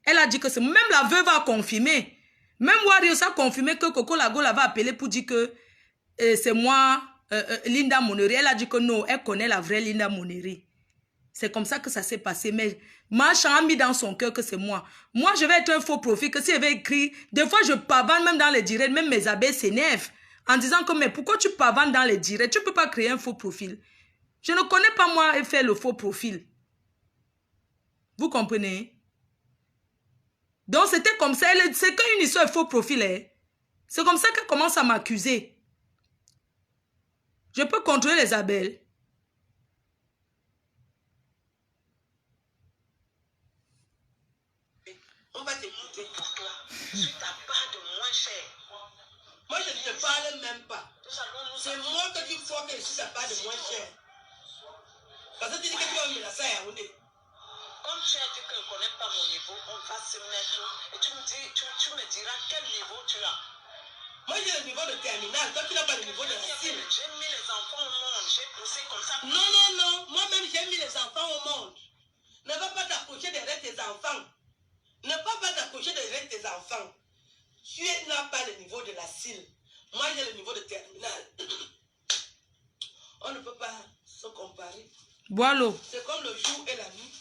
Elle a dit que c'est même la veuve a confirmé. Même Warriors a confirmé que Coco Lago l'avait appelé pour dire que c'est moi Linda Moneri. Elle a dit que non, elle connaît la vraie Linda Moneri. C'est comme ça que ça s'est passé. Mais Marchand a mis dans son cœur que c'est moi. Moi, je vais être un faux profil. Que si je vais écrire, des fois je pavane même dans les directs, même mes abeilles s'énervent en disant que mais pourquoi tu pavanes dans les directs? Tu ne peux pas créer un faux profil. Je ne connais pas moi et faire le faux profil. Vous comprenez? Donc, c'était comme ça. C'est qu'une histoire de faux profil. Hein. C'est comme ça qu'elle commence à m'accuser. Je peux contrôler les abeilles. On va t'écouter pour toi. Sur ta part de moins cher. Moi, je ne te parle même pas. C'est moi que tu vois que je suis ta part de moins cher. Parce que tu dis que tu vas me la faire à Yaoundé. Comme tu as dit que je ne connais pas mon niveau, on va se mettre et tu me diras quel niveau tu as. Moi j'ai le niveau de terminale, toi tu n'as pas le niveau de racine. J'ai mis les enfants au monde, j'ai poussé comme ça. Non, non, non, moi-même j'ai mis les enfants au monde. Ne va pas t'approcher derrière tes enfants. Ne va pas t'approcher derrière tes enfants. Tu n'as pas le niveau de la cile. Moi j'ai le niveau de terminale. On ne peut pas se comparer. Voilà. C'est comme le jour et la nuit.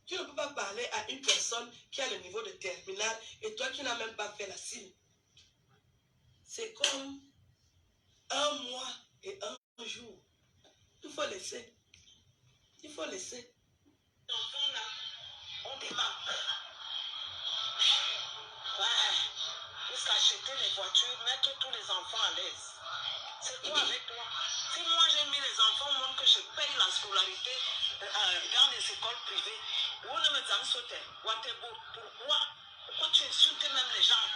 Tu ne peux pas parler à une personne qui a le niveau de terminale et toi qui n'as même pas fait la cile. C'est comme un mois et un jour. Il faut laisser. Il faut laisser. On démarre. Ouais. Jusqu'à acheter les voitures, mettre tous les enfants à l'aise. C'est quoi avec toi? Si moi j'ai mis les enfants au monde que je paye la scolarité dans les écoles privées, pourquoi tu insultes même les gens?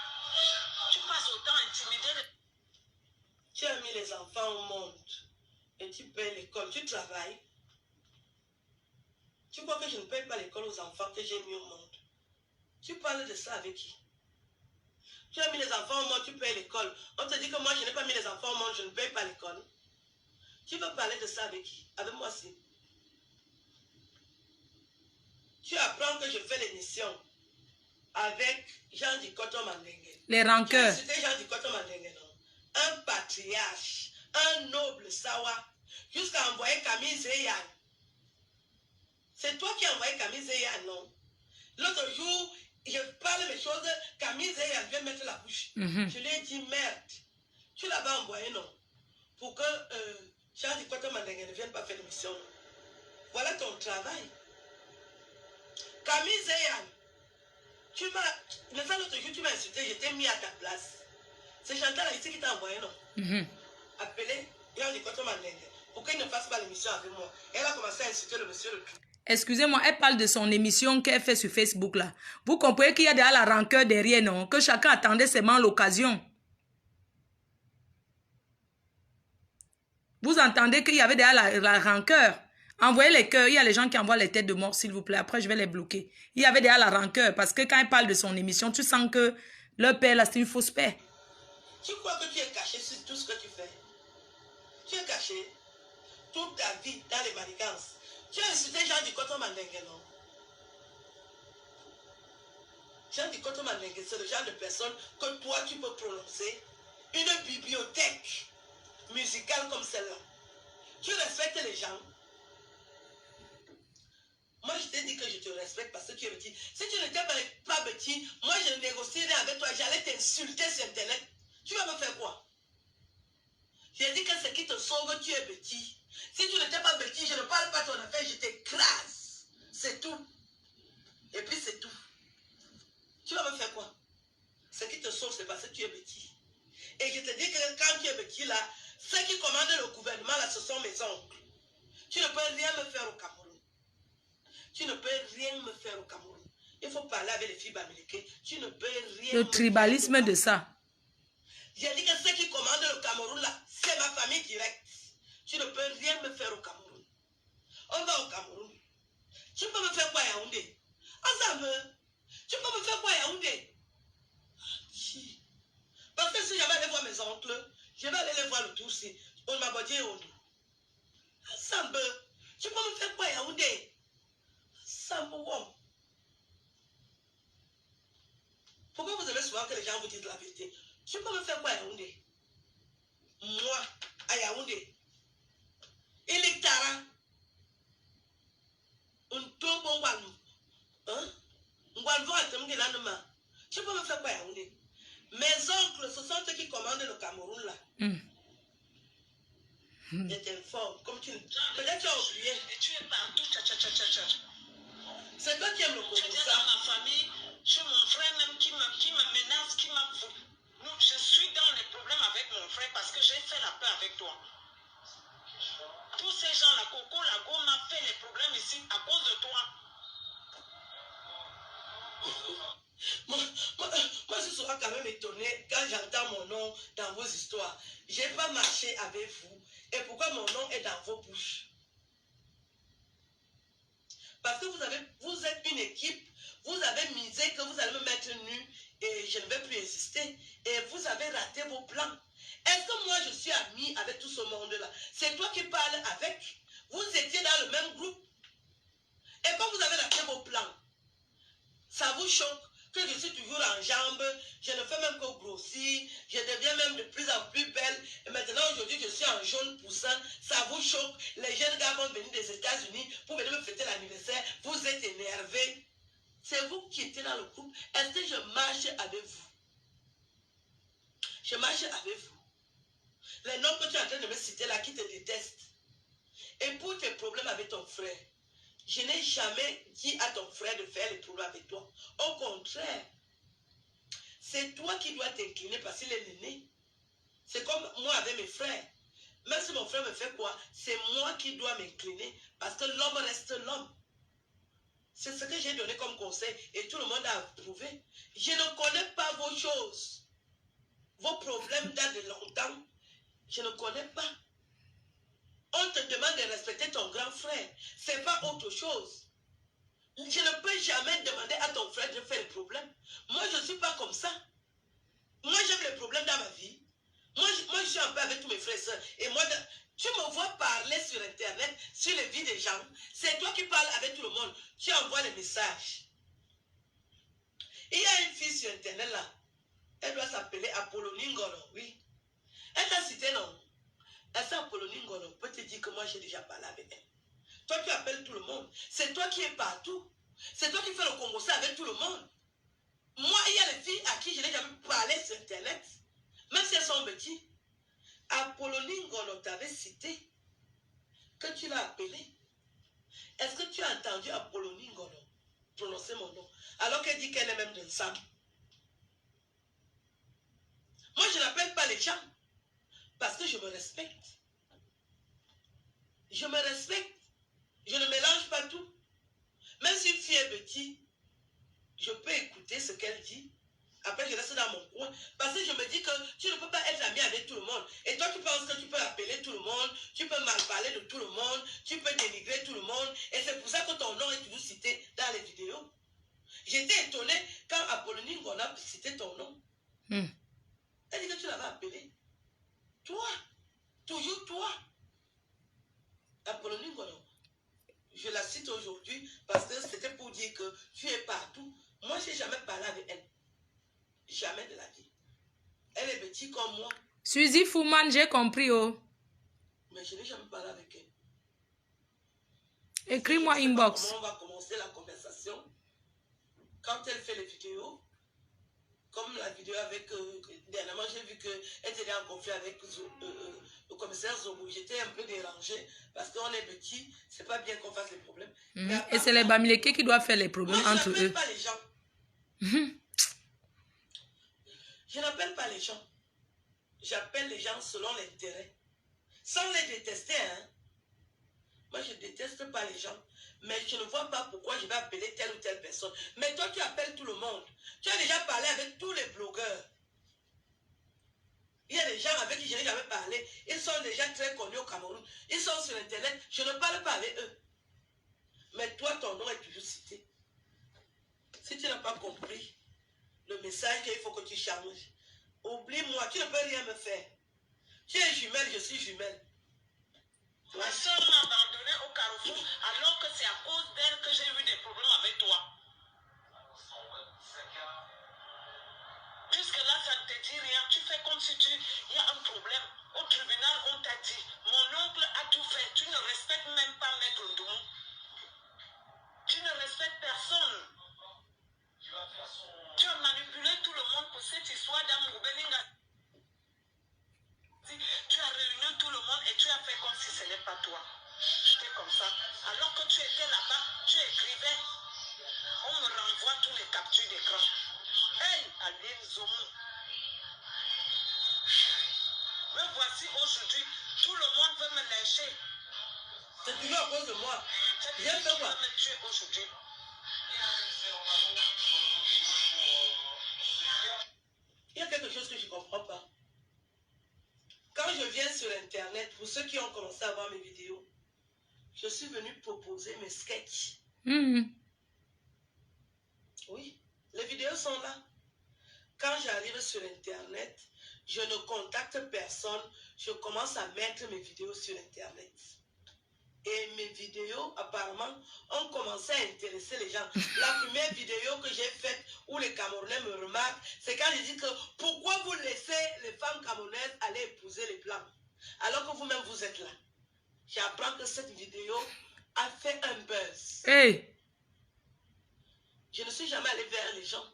Tu passes autant intimider. Tu as mis les enfants au monde et tu payes l'école, tu travailles. Tu crois que je ne paye pas l'école aux enfants que j'ai mis au monde? Tu parles de ça avec qui? Tu as mis les enfants au monde, tu payes l'école. On te dit que moi je n'ai pas mis les enfants au monde, je ne paye pas l'école. Tu veux parler de ça avec qui? Avec moi aussi. Tu apprends que je fais l'émission avec Jean Dikoto Mandengue. Les rancœurs. C'était Jean Dikoto Mandengue, non? Un patriarche, un noble Sawa, jusqu'à envoyer Camille Zeyan. C'est toi qui as envoyé Camille Zeyan, non? L'autre jour, je parle mes choses, Camille Zeyan vient mettre la bouche. Je lui ai dit, merde, tu l'avais envoyé, non? Pour que Jean Dikoto Mandengue ne vienne pas faire l'émission. Voilà ton travail. Camille Zeyan, l'autre jour, tu m'as insulté, je t'ai mis à ta place. C'est Chantal ici qui t'a envoyé, non? Appelez Jean Dikoto Mandengue pour qu'il ne fasse pas l'émission avec moi. Elle a commencé à insulter le monsieur le tout. Excusez-moi, elle parle de son émission qu'elle fait sur Facebook là. Vous comprenez qu'il y a déjà la rancœur derrière, non? Que chacun attendait seulement l'occasion. Vous entendez qu'il y avait déjà la rancœur. Envoyez les cœurs. Il y a les gens qui envoient les têtes de mort, s'il vous plaît. Après, je vais les bloquer. Il y avait déjà la rancœur. Parce que quand elle parle de son émission, tu sens que leur père, là, c'est une fausse paix. Tu crois que tu es caché sur tout ce que tu fais? Tu es caché toute ta vie dans les manigances. Tu as insulté Jean du Coton Mandingue, non? Jean du Coton Mandingue, c'est le genre de personne que toi, tu peux prononcer. Une bibliothèque musicale comme celle-là. Tu respectes les gens. Moi, je t'ai dit que je te respecte parce que tu es petit. Si tu n'étais pas petit, moi, je ne négocierais avec toi. J'allais t'insulter sur Internet. Tu vas me faire quoi? J'ai dit que ce qui te sauve, tu es petit. Si tu n'étais pas petit, je ne parle pas de ton affaire, je t'écrase. C'est tout. Et puis c'est tout. Tu vas me faire quoi? Ce qui te sauve, c'est parce que tu es petit. Et je te dis que quand tu es petit là, ceux qui commandent le gouvernement là, ce sont mes oncles. Tu ne peux rien me faire au Cameroun. Tu ne peux rien me faire au Cameroun. Il faut parler avec les filles américaines. Tu ne peux rien Le tribalisme de ça. J'ai dit que ceux qui commandent le Cameroun là, c'est ma famille directe. Tu ne peux rien me faire au Cameroun. On va au Cameroun. Tu peux me faire quoi à Yaoundé? Ensemble. Tu peux me faire quoi à Yaoundé? Parce que si j'avais allé voir mes oncles, je vais aller les voir le tout aussi. On m'a dit au nous. Ensemble. Tu peux me faire quoi à Yaoundé? Ensemble. Pourquoi vous aimez souvent que les gens vous disent la vérité? Tu peux me faire quoi à Yaoundé? Moi, à Yaoundé. Il est tard. On tombe en Walou. Hein? Tu peux me faire quoi à Yaoundé? Mes oncles, ce sont ceux qui commandent le Cameroun là. Je t'informe. Comme tu... Peut-être tu as oublié. Et tu es partout, C'est toi qui aimes le Congo. Tu es dans ma famille, tu es mon frère même qui me menace, qui m'a... Je suis dans les problèmes avec mon frère parce que j'ai fait la paix avec toi. Tous ces gens-là, Coco Lago m'a fait les problèmes ici à cause de toi. Moi, je serai quand même étonné quand j'entends mon nom dans vos histoires. Je n'ai pas marché avec vous. Et pourquoi mon nom est dans vos bouches? Parce que vous êtes une équipe, vous avez misé que vous allez me mettre nu et je ne vais plus insister. Et vous avez raté vos plans. Est-ce que moi je suis ami avec tout ce monde-là? C'est toi qui parles avec. Vous étiez dans le même groupe. Et quand vous avez raté vos plans, ça vous choque que je suis toujours en jambes, je ne fais même que grossir, je deviens même de plus en plus belle. Et maintenant, aujourd'hui, je suis en jaune poussant. Ça vous choque. Les jeunes gars vont venir des États-Unis pour venir me fêter l'anniversaire. Vous êtes énervés. C'est vous qui étiez dans le groupe. Est-ce que je marche avec vous? Je marche avec vous. Les noms que tu es en train de me citer là, qui te détestent. Et pour tes problèmes avec ton frère, je n'ai jamais dit à ton frère de faire les problèmes avec toi. Au contraire, c'est toi qui dois t'incliner parce qu'il est l'aîné. C'est comme moi avec mes frères. Même si mon frère me fait quoi, c'est moi qui dois m'incliner parce que l'homme reste l'homme. C'est ce que j'ai donné comme conseil et tout le monde a approuvé. Je ne connais pas vos choses. Vos problèmes datent de longtemps. Je ne connais pas. On te demande de respecter ton grand frère. C'est pas autre chose. Je ne peux jamais demander à ton frère de faire le problème. Moi, je ne suis pas comme ça. Moi, j'aime les problèmes dans ma vie. Moi, je suis en paix avec tous mes frères et soeurs. Et moi, tu me vois parler sur Internet, sur les vies des gens. C'est toi qui parles avec tout le monde. Tu envoies les messages. Il y a une fille sur Internet là. Elle doit s'appeler Apollonie Ngono, oui. Elle t'a cité, non? Elle s'appelle Apollonie Ngono. Peut te dire que moi, j'ai déjà parlé avec elle. Toi, tu appelles tout le monde. C'est toi qui es partout. C'est toi qui fais le Congo avec tout le monde. Moi, il y a les filles à qui je n'ai jamais parlé sur Internet. Même si elles sont petites. Apollonie Ngono t'avait cité que tu l'as appelé. Est-ce que tu as entendu Apollonie Ngono prononcer mon nom? Alors qu'elle dit qu'elle est même d'un sang. Moi, je n'appelle pas les gens parce que je me respecte. Je me respecte. Je ne mélange pas tout. Même si une fille est petite, je peux écouter ce qu'elle dit. Après, je reste dans mon coin. Parce que je me dis que tu ne peux pas être ami avec tout le monde. Et toi, tu penses que tu peux appeler tout le monde, tu peux mal parler de tout le monde, tu peux dénigrer tout le monde. Et c'est pour ça que ton nom est toujours cité dans les vidéos. J'étais étonné quand Apollonie Ngono a cité ton nom. Elle dit que tu l'avais appelé. toi. Apollonie Ngolo. Je la cite aujourd'hui parce que c'était pour dire que tu es partout. Moi, je n'ai jamais parlé avec elle. Jamais de la vie. Elle est petite comme moi. Suzy Fouman, j'ai compris, oh. Mais je n'ai jamais parlé avec elle. Écris-moi Je ne sais pas inbox. comment on va commencer la conversation. Quand elle fait les vidéos, comme la vidéo avec... dernièrement, j'ai vu qu'elle était en conflit avec le commissaire Zobo. J'étais un peu dérangée parce qu'on est petit. C'est pas bien qu'on fasse des problèmes. Et c'est les Bamileke qui doivent faire les problèmes moi, entre eux. Je n'appelle pas les gens. Je n'appelle pas les gens. J'appelle les gens selon l'intérêt. Sans les détester, hein. Moi, je ne déteste pas les gens. Mais je ne vois pas pourquoi je vais appeler telle ou telle personne. Mais toi, tu appelles tout le monde. Tu as déjà parlé avec tous les blogueurs. Il y a des gens avec qui je n'ai jamais parlé. Ils sont déjà très connus au Cameroun. Ils sont sur Internet. Je ne parle pas avec eux. Mais toi, ton nom est toujours cité. Si tu n'as pas compris le message qu'il faut que tu changes, oublie-moi, tu ne peux rien me faire. Tu es jumelle, je suis jumelle. Ma soeur m'a abandonné au Carrefour alors que c'est à cause d'elle que j'ai eu des problèmes avec toi. Jusque là, ça ne te dit rien. Tu fais comme si il y a un problème. Au tribunal, on t'a dit, mon oncle a tout fait. Tu ne respectes même pas Maître Ndoumou. Tu ne respectes personne. Tu as manipulé tout le monde pour cette histoire d'amour. Tu as réuni tout le monde et tu as fait comme si ce n'est pas toi. J'étais comme ça. Alors que tu étais là-bas, tu écrivais. On me renvoie tous les captures d'écran. Hey, Aline Zomou. Me voici aujourd'hui. Tout le monde veut me lyncher. C'est toujours à cause de moi. C'est J'ai qui fait qui quoi? veut me tuer aujourd'hui? Il y a quelque chose que je ne comprends pas. Quand je viens sur Internet, pour ceux qui ont commencé à voir mes vidéos, je suis venue proposer mes sketchs. Oui, les vidéos sont là. Quand j'arrive sur Internet, je ne contacte personne. Je commence à mettre mes vidéos sur Internet. Et mes vidéos, apparemment, ont commencé à intéresser les gens. La première vidéo que j'ai faite où les Camerounais me remarquent, c'est quand je dis que pourquoi vous laissez les femmes camerounaises aller épouser les Blancs alors que vous-même vous êtes là. J'apprends que cette vidéo a fait un buzz. Hey. Je ne suis jamais allée vers les gens.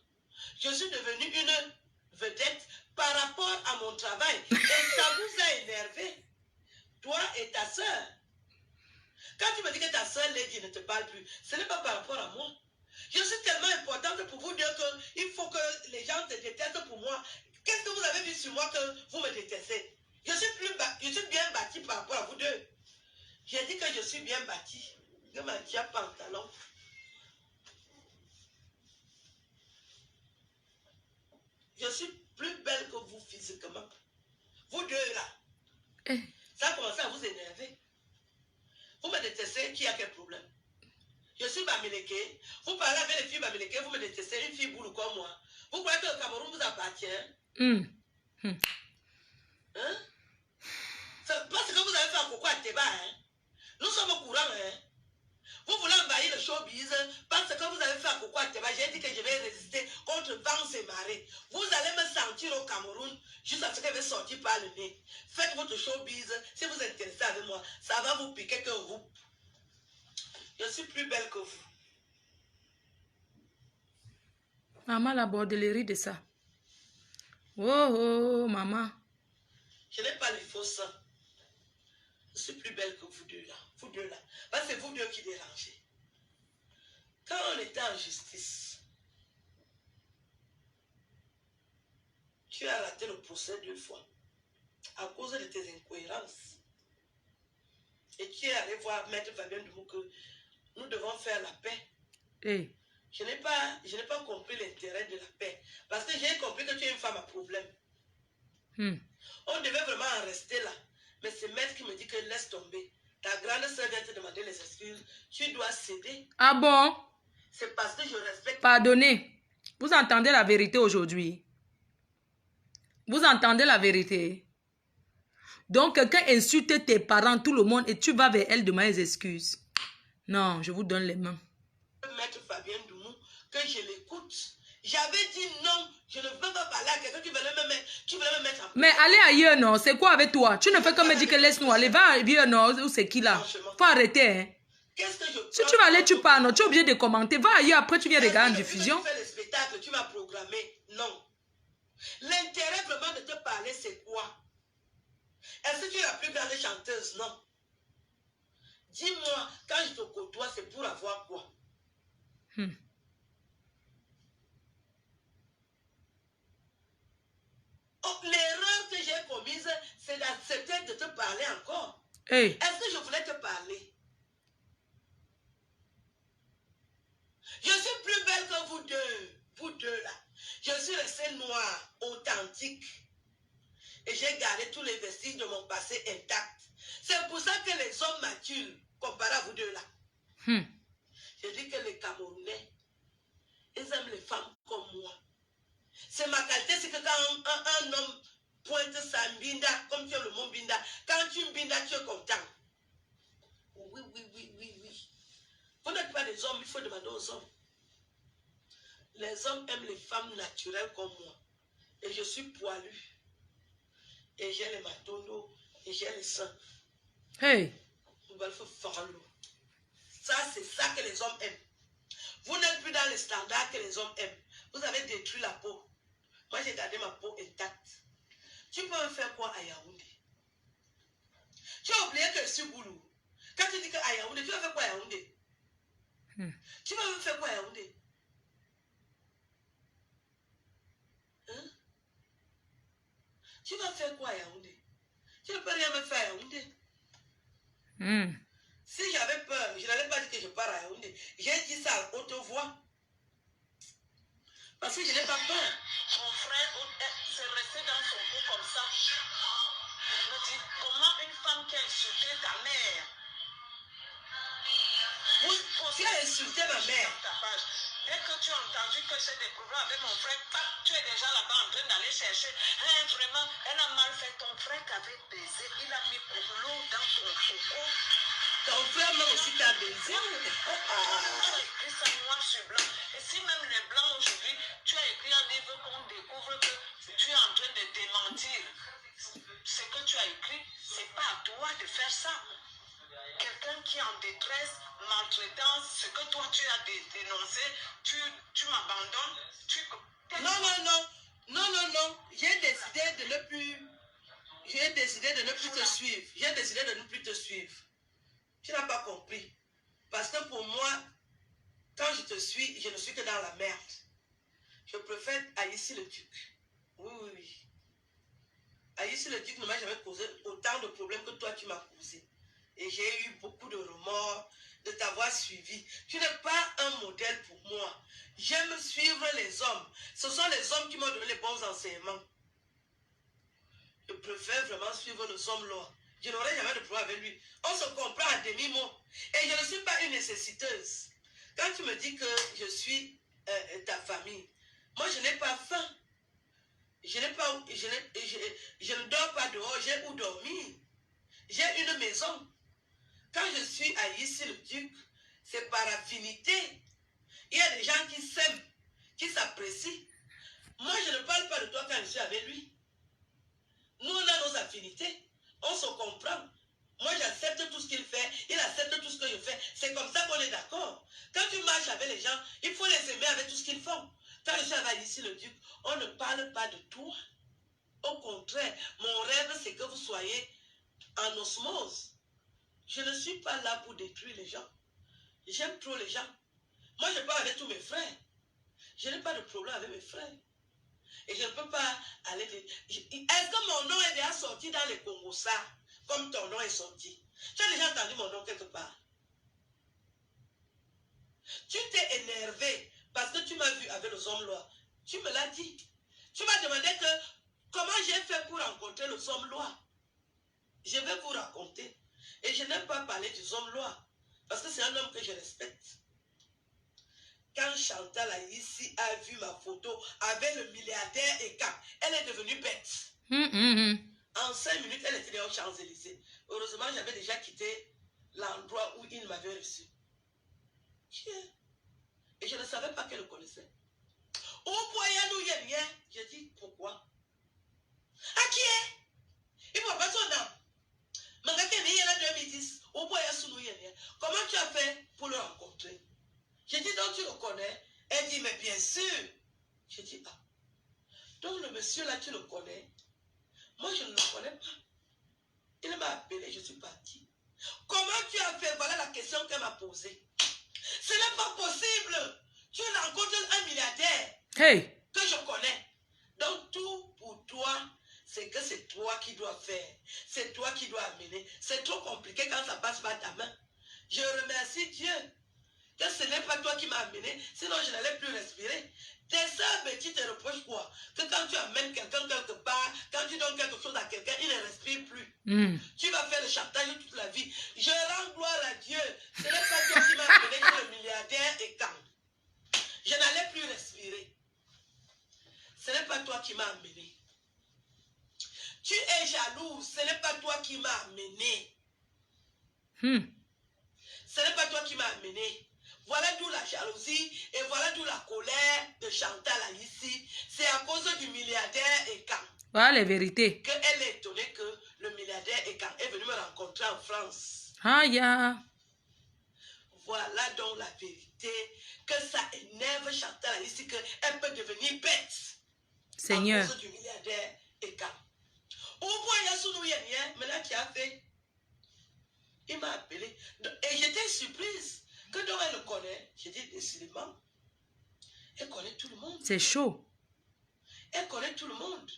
Je suis devenue une vedette par rapport à mon travail. Et ça vous a énervé. Toi et ta soeur. Quand tu me dis que ta soeur Lady ne te parle plus, ce n'est pas par rapport à moi. Je suis tellement importante pour vous dire qu'il faut que les gens te détestent pour moi. Qu'est-ce que vous avez vu sur moi que vous me détestez? Je suis bien bâtie par rapport à vous deux. J'ai dit que je suis bien bâtie. Je m'en tiens pantalon. Je suis plus belle que vous physiquement. Vous deux là. Ça a commencé à vous énerver. Vous me détestez, qui a quel problème? Je suis Bamileke. Vous parlez avec les filles Bamileke, vous me détestez, une fille boulou comme moi. Vous croyez que le Cameroun vous appartient? Hein? C'est parce que vous avez fait un coco à Teba, hein? Nous sommes au courant, hein? Vous voulez envahir le showbiz parce que vous avez fait un coco à Teba. J'ai dit que je vais résister contre vents et marées. Vous allez me sentir au Cameroun jusqu'à ce que je vais sortir par le nez. Faites votre showbiz. Si vous êtes intéressé avec moi, ça va vous piquer que vous. Je suis plus belle que vous. Maman, la bordellerie de ça. Oh, oh, maman. Je n'ai pas les faux seins. Je suis plus belle que vous deux là. Vous deux là. Parce que c'est vous deux qui dérangez. Quand on était en justice, tu as raté le procès 2 fois à cause de tes incohérences. Et tu es allé voir Maître Fabien Ndoumou que nous devons faire la paix. Hey. Je n'ai pas compris l'intérêt de la paix. Parce que j'ai compris que tu es une femme à problème. On devait vraiment en rester là. Mais c'est Maître qui me dit que laisse tomber. Ta grande sœur vient te demander les excuses. Tu dois céder. Ah bon? C'est parce que je respecte. Pardonnez. Vous entendez la vérité aujourd'hui? Vous entendez la vérité? Donc, quelqu'un insulte tes parents, tout le monde, et tu vas vers elle demander des excuses. Non, je vous donne les mains. Maître Fabien Doumou, que je l'écoute. J'avais dit non, je ne veux pas parler à quelqu'un qui voulait me mettre en Mais allez ailleurs, non. C'est quoi avec toi? Tu ne fais que me dire que laisse-nous aller. Va ailleurs, non. Où c'est qui là? Faut arrêter, hein. Qu'est-ce que je Si tu vas aller, tu pars, non. Tu es obligé de commenter. Va ailleurs, après tu viens regarder en diffusion. Tu fais le spectacle, tu m'as programmé. Non. L'intérêt vraiment de te parler, c'est quoi? Est-ce que tu es la plus grande chanteuse? Non. Dis-moi, quand je te côtoie, c'est pour avoir quoi? Oh, l'erreur que j'ai commise, c'est d'accepter de te parler encore. Hey. Est-ce que je voulais te parler? Je suis plus belle que vous deux là. Je suis restée noire, authentique. Et j'ai gardé tous les vestiges de mon passé intacts. C'est pour ça que les hommes m'attirent, comparé à vous deux là. Je dis que les Camerounais, ils aiment les femmes comme moi. C'est ma qualité, c'est que quand un homme pointe sa binda, comme tu es le mot binda, quand tu binda, tu es content. Oui. Vous n'êtes pas des hommes, il faut demander aux hommes. Les hommes aiment les femmes naturelles comme moi. Et je suis poilu. Et j'ai les matonos, et j'ai les seins. Hey. Ça, c'est ça que les hommes aiment. Vous n'êtes plus dans les standards que les hommes aiment. Vous avez détruit la peau. Moi, j'ai gardé ma peau intacte. Tu peux me faire quoi à Yaoundé? Tu as oublié que je suis Boulou. Quand tu dis que à Yaoundé, tu vas faire quoi à Yaoundé? Tu vas me faire quoi à Yaoundé? Hein? Tu vas faire quoi à Yaoundé? Tu ne peux rien me faire à Yaoundé. Si j'avais peur, je n'allais pas dire que je pars à Yaoundé. J'ai dit ça à haute voix. Parce que je n'ai pas peur. Mon frère s'est resté dans son cou comme ça. Il me dit, comment une femme qui a insulté ta mère? Oui, tu as insulté ma mère. Dès que tu as entendu que j'ai des problèmes avec mon frère, tu es déjà là-bas en train d'aller chercher. Vraiment, elle a mal fait. Ton frère t'avait baisé. Il a mis l'eau dans ton coco. Ton frère m'a aussi t'a baisé. Tu as écrit ça noir sur blanc. Et si même les blancs aujourd'hui, tu as écrit un livre qu'on découvre que tu es en train de démentir. Ce que tu as écrit, c'est pas à toi de faire ça. Quelqu'un qui est en détresse, maltraitance, ce que toi tu as dénoncé, tu m'abandonnes. Non. J'ai décidé de ne plus. J'ai décidé de ne plus te suivre. J'ai décidé de ne plus te suivre. Tu n'as pas compris. Parce que pour moi, quand je te suis, je ne suis que dans la merde. Je préfère Aïssi le Duc. Oui. Aïssi le Duc ne m'a jamais causé autant de problèmes que toi tu m'as causé. Et j'ai eu beaucoup de remords de t'avoir suivi. Tu n'es pas un modèle pour moi. J'aime suivre les hommes. Ce sont les hommes qui m'ont donné les bons enseignements. Je préfère vraiment suivre les hommes là. Je n'aurai jamais de problème avec lui. On se comprend à demi-mot. Et je ne suis pas une nécessiteuse. Quand tu me dis que je suis ta famille, moi je n'ai pas faim. Je ne dors pas dehors, j'ai où dormir. J'ai une maison. Quand je suis à ici le Duc, c'est par affinité. Il y a des gens qui s'aiment, qui s'apprécient. Moi, je ne parle pas de toi quand je suis avec lui. Nous, on a nos affinités. On se comprend. Moi, j'accepte tout ce qu'il fait. Il accepte tout ce que je fais. C'est comme ça qu'on est d'accord. Quand tu marches avec les gens, il faut les aimer avec tout ce qu'ils font. Quand je suis avec ici le Duc, on ne parle pas de toi. Au contraire, mon rêve, c'est que vous soyez en osmose. Je ne suis pas là pour détruire les gens. J'aime trop les gens. Moi, je parle avec tous mes frères. Je n'ai pas de problème avec mes frères. Et je ne peux pas aller... Est-ce que mon nom est déjà sorti dans les Congos, ça? Comme ton nom est sorti. Tu as déjà entendu mon nom quelque part? Tu t'es énervé parce que tu m'as vu avec les hommes lois. Tu me l'as dit. Tu m'as demandé que comment j'ai fait pour rencontrer les hommes lois. Je vais vous raconter. Et je n'aime pas parler des hommes lois. Parce que c'est un homme que je respecte. Quand Chantal ici a vu ma photo avec le milliardaire Eka, elle est devenue bête. En 5 minutes, elle était déjà aux Champs-Élysées. Heureusement, j'avais déjà quitté l'endroit où il m'avait reçu. Et je ne savais pas qu'elle le connaissait. J'ai dit, pourquoi? À qui est? Il ne voit pas son nom. Comment tu as fait pour le rencontrer? J'ai dit, donc tu le connais? Elle dit, mais bien sûr. J'ai dit, ah. Donc le monsieur là, tu le connais? Moi, je ne le connais pas. Il m'a appelé, je suis partie. Comment tu as fait? Voilà la question qu'elle m'a posée. Ce n'est pas possible. Tu rencontres un milliardaire que je connais. Donc tout pour toi, c'est que c'est toi qui dois faire. C'est toi qui dois amener. C'est trop compliqué quand ça passe par ta main. Je remercie Dieu que ce n'est pas toi qui m'as amené, sinon je n'allais plus respirer. Tes sœurs petites te reprochent quoi? Que quand tu amènes quelqu'un quelque part, quand tu donnes quelque chose à quelqu'un, il ne respire plus. Tu vas faire le chantage toute la vie. Je rends gloire à Dieu. Ce n'est pas toi qui m'as amené que le milliardaire est quand. Je n'allais plus respirer. Ce n'est pas toi qui m'as amené. Tu es jaloux. Ce n'est pas toi qui m'as amené. Ce n'est pas toi qui m'as amené. Voilà d'où la jalousie et voilà d'où la colère de Chantal ici. C'est à cause du milliardaire Ekan. Voilà les vérités. Qu'elle est étonnée que le milliardaire Ekan est venu me rencontrer en France. Voilà donc la vérité. Que ça énerve Chantal ici, qu'elle peut devenir bête. Seigneur. À cause du milliardaire Ekan. Maintenant qui a fait, il m'a appelé. Et j'étais surprise. Que donc elle le connaît. J'ai dit décidément. Elle connaît tout le monde. C'est chaud. Elle connaît tout le monde.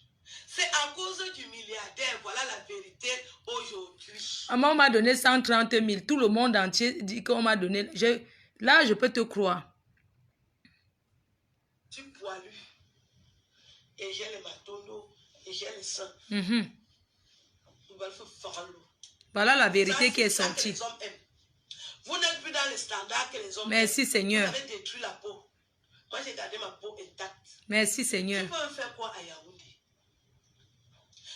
C'est à cause du milliardaire. Voilà la vérité aujourd'hui. Moi, on m'a donné 130 000. Tout le monde entier dit qu'on m'a donné. Là, je peux te croire. Tu poilu. Et j'ai les matonos. Et j'ai les seins. Voilà la vérité qui est sortie. Vous n'êtes plus dans les standards que les hommes. Merci Seigneur. Vous avez détruit la peau. Moi, j'ai gardé ma peau intacte. Merci Seigneur. Tu peux me faire quoi à Yaoundé?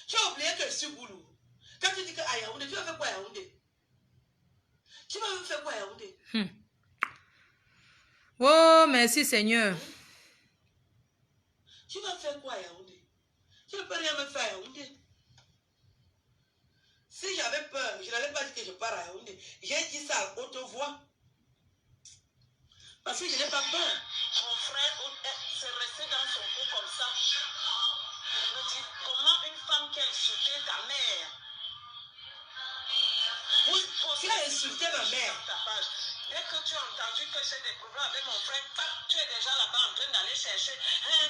Tu as oublié que je suis Boulou. Quand tu dis que à Yaoundé, tu vas faire quoi à Yaoundé? Tu vas me faire quoi à Yaoundé? Oh, merci Seigneur. Tu vas faire quoi à Yaoundé? Tu ne peux rien me faire à Yaoundé. Si j'avais peur, je n'allais pas dire que je pars à Yaoundé. J'ai dit ça à haute voix. Parce que je n'ai pas peur. Mon frère s'est resté dans son cou comme ça. Il me dit, comment une femme qui a insulté ta mère? Tu as insulté ma mère. Dès que tu as entendu que j'ai des problèmes avec mon frère, tu es déjà là-bas en train d'aller chercher.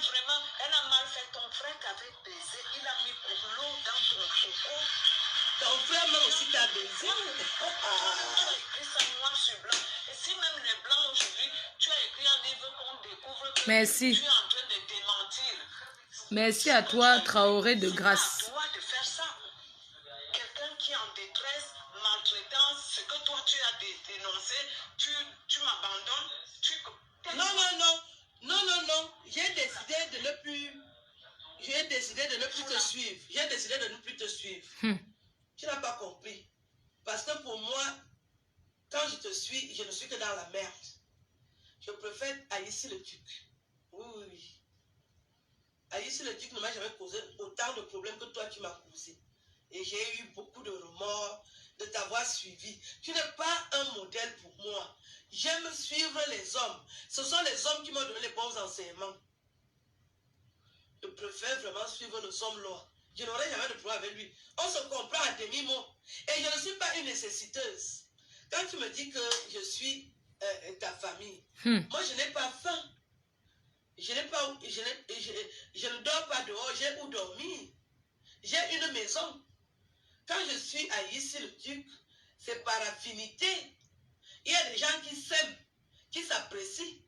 Vraiment, elle a mal fait. Ton frère t'avait baisé. Il a mis de l'eau dans ton coco. Ton frère m'a aussi t'a baisé. Tu as écrit ça noir sur blanc. Et si même les blancs aujourd'hui, tu as écrit un livre qu'on découvre que merci. Tu es en train de démentir. Merci à toi, Traoré de grâce. C'est à toi de faire ça. Quelqu'un qui est en détresse, maltraitance, ce que toi tu as dénoncé, tu m'abandonnes. Non. J'ai décidé de ne plus. J'ai décidé de ne plus te suivre. J'ai décidé de ne plus te suivre. Tu n'as pas compris. Parce que pour moi, quand je te suis, je ne suis que dans la merde. Je préfère Aïssi le Duc. Oui. Aïssi le Duc ne m'a jamais causé autant de problèmes que toi tu m'as causé. Et j'ai eu beaucoup de remords de t'avoir suivi. Tu n'es pas un modèle pour moi. J'aime suivre les hommes. Ce sont les hommes qui m'ont donné les bons enseignements. Je préfère vraiment suivre nos hommes-là. Je n'aurai jamais de problème avec lui. On se comprend à demi-mot. Et je ne suis pas une nécessiteuse. Quand tu me dis que je suis ta famille, moi je n'ai pas faim. Je ne dors pas dehors, j'ai où dormir. J'ai une maison. Quand je suis à Aïssi le Duc, c'est par affinité. Il y a des gens qui s'aiment, qui s'apprécient.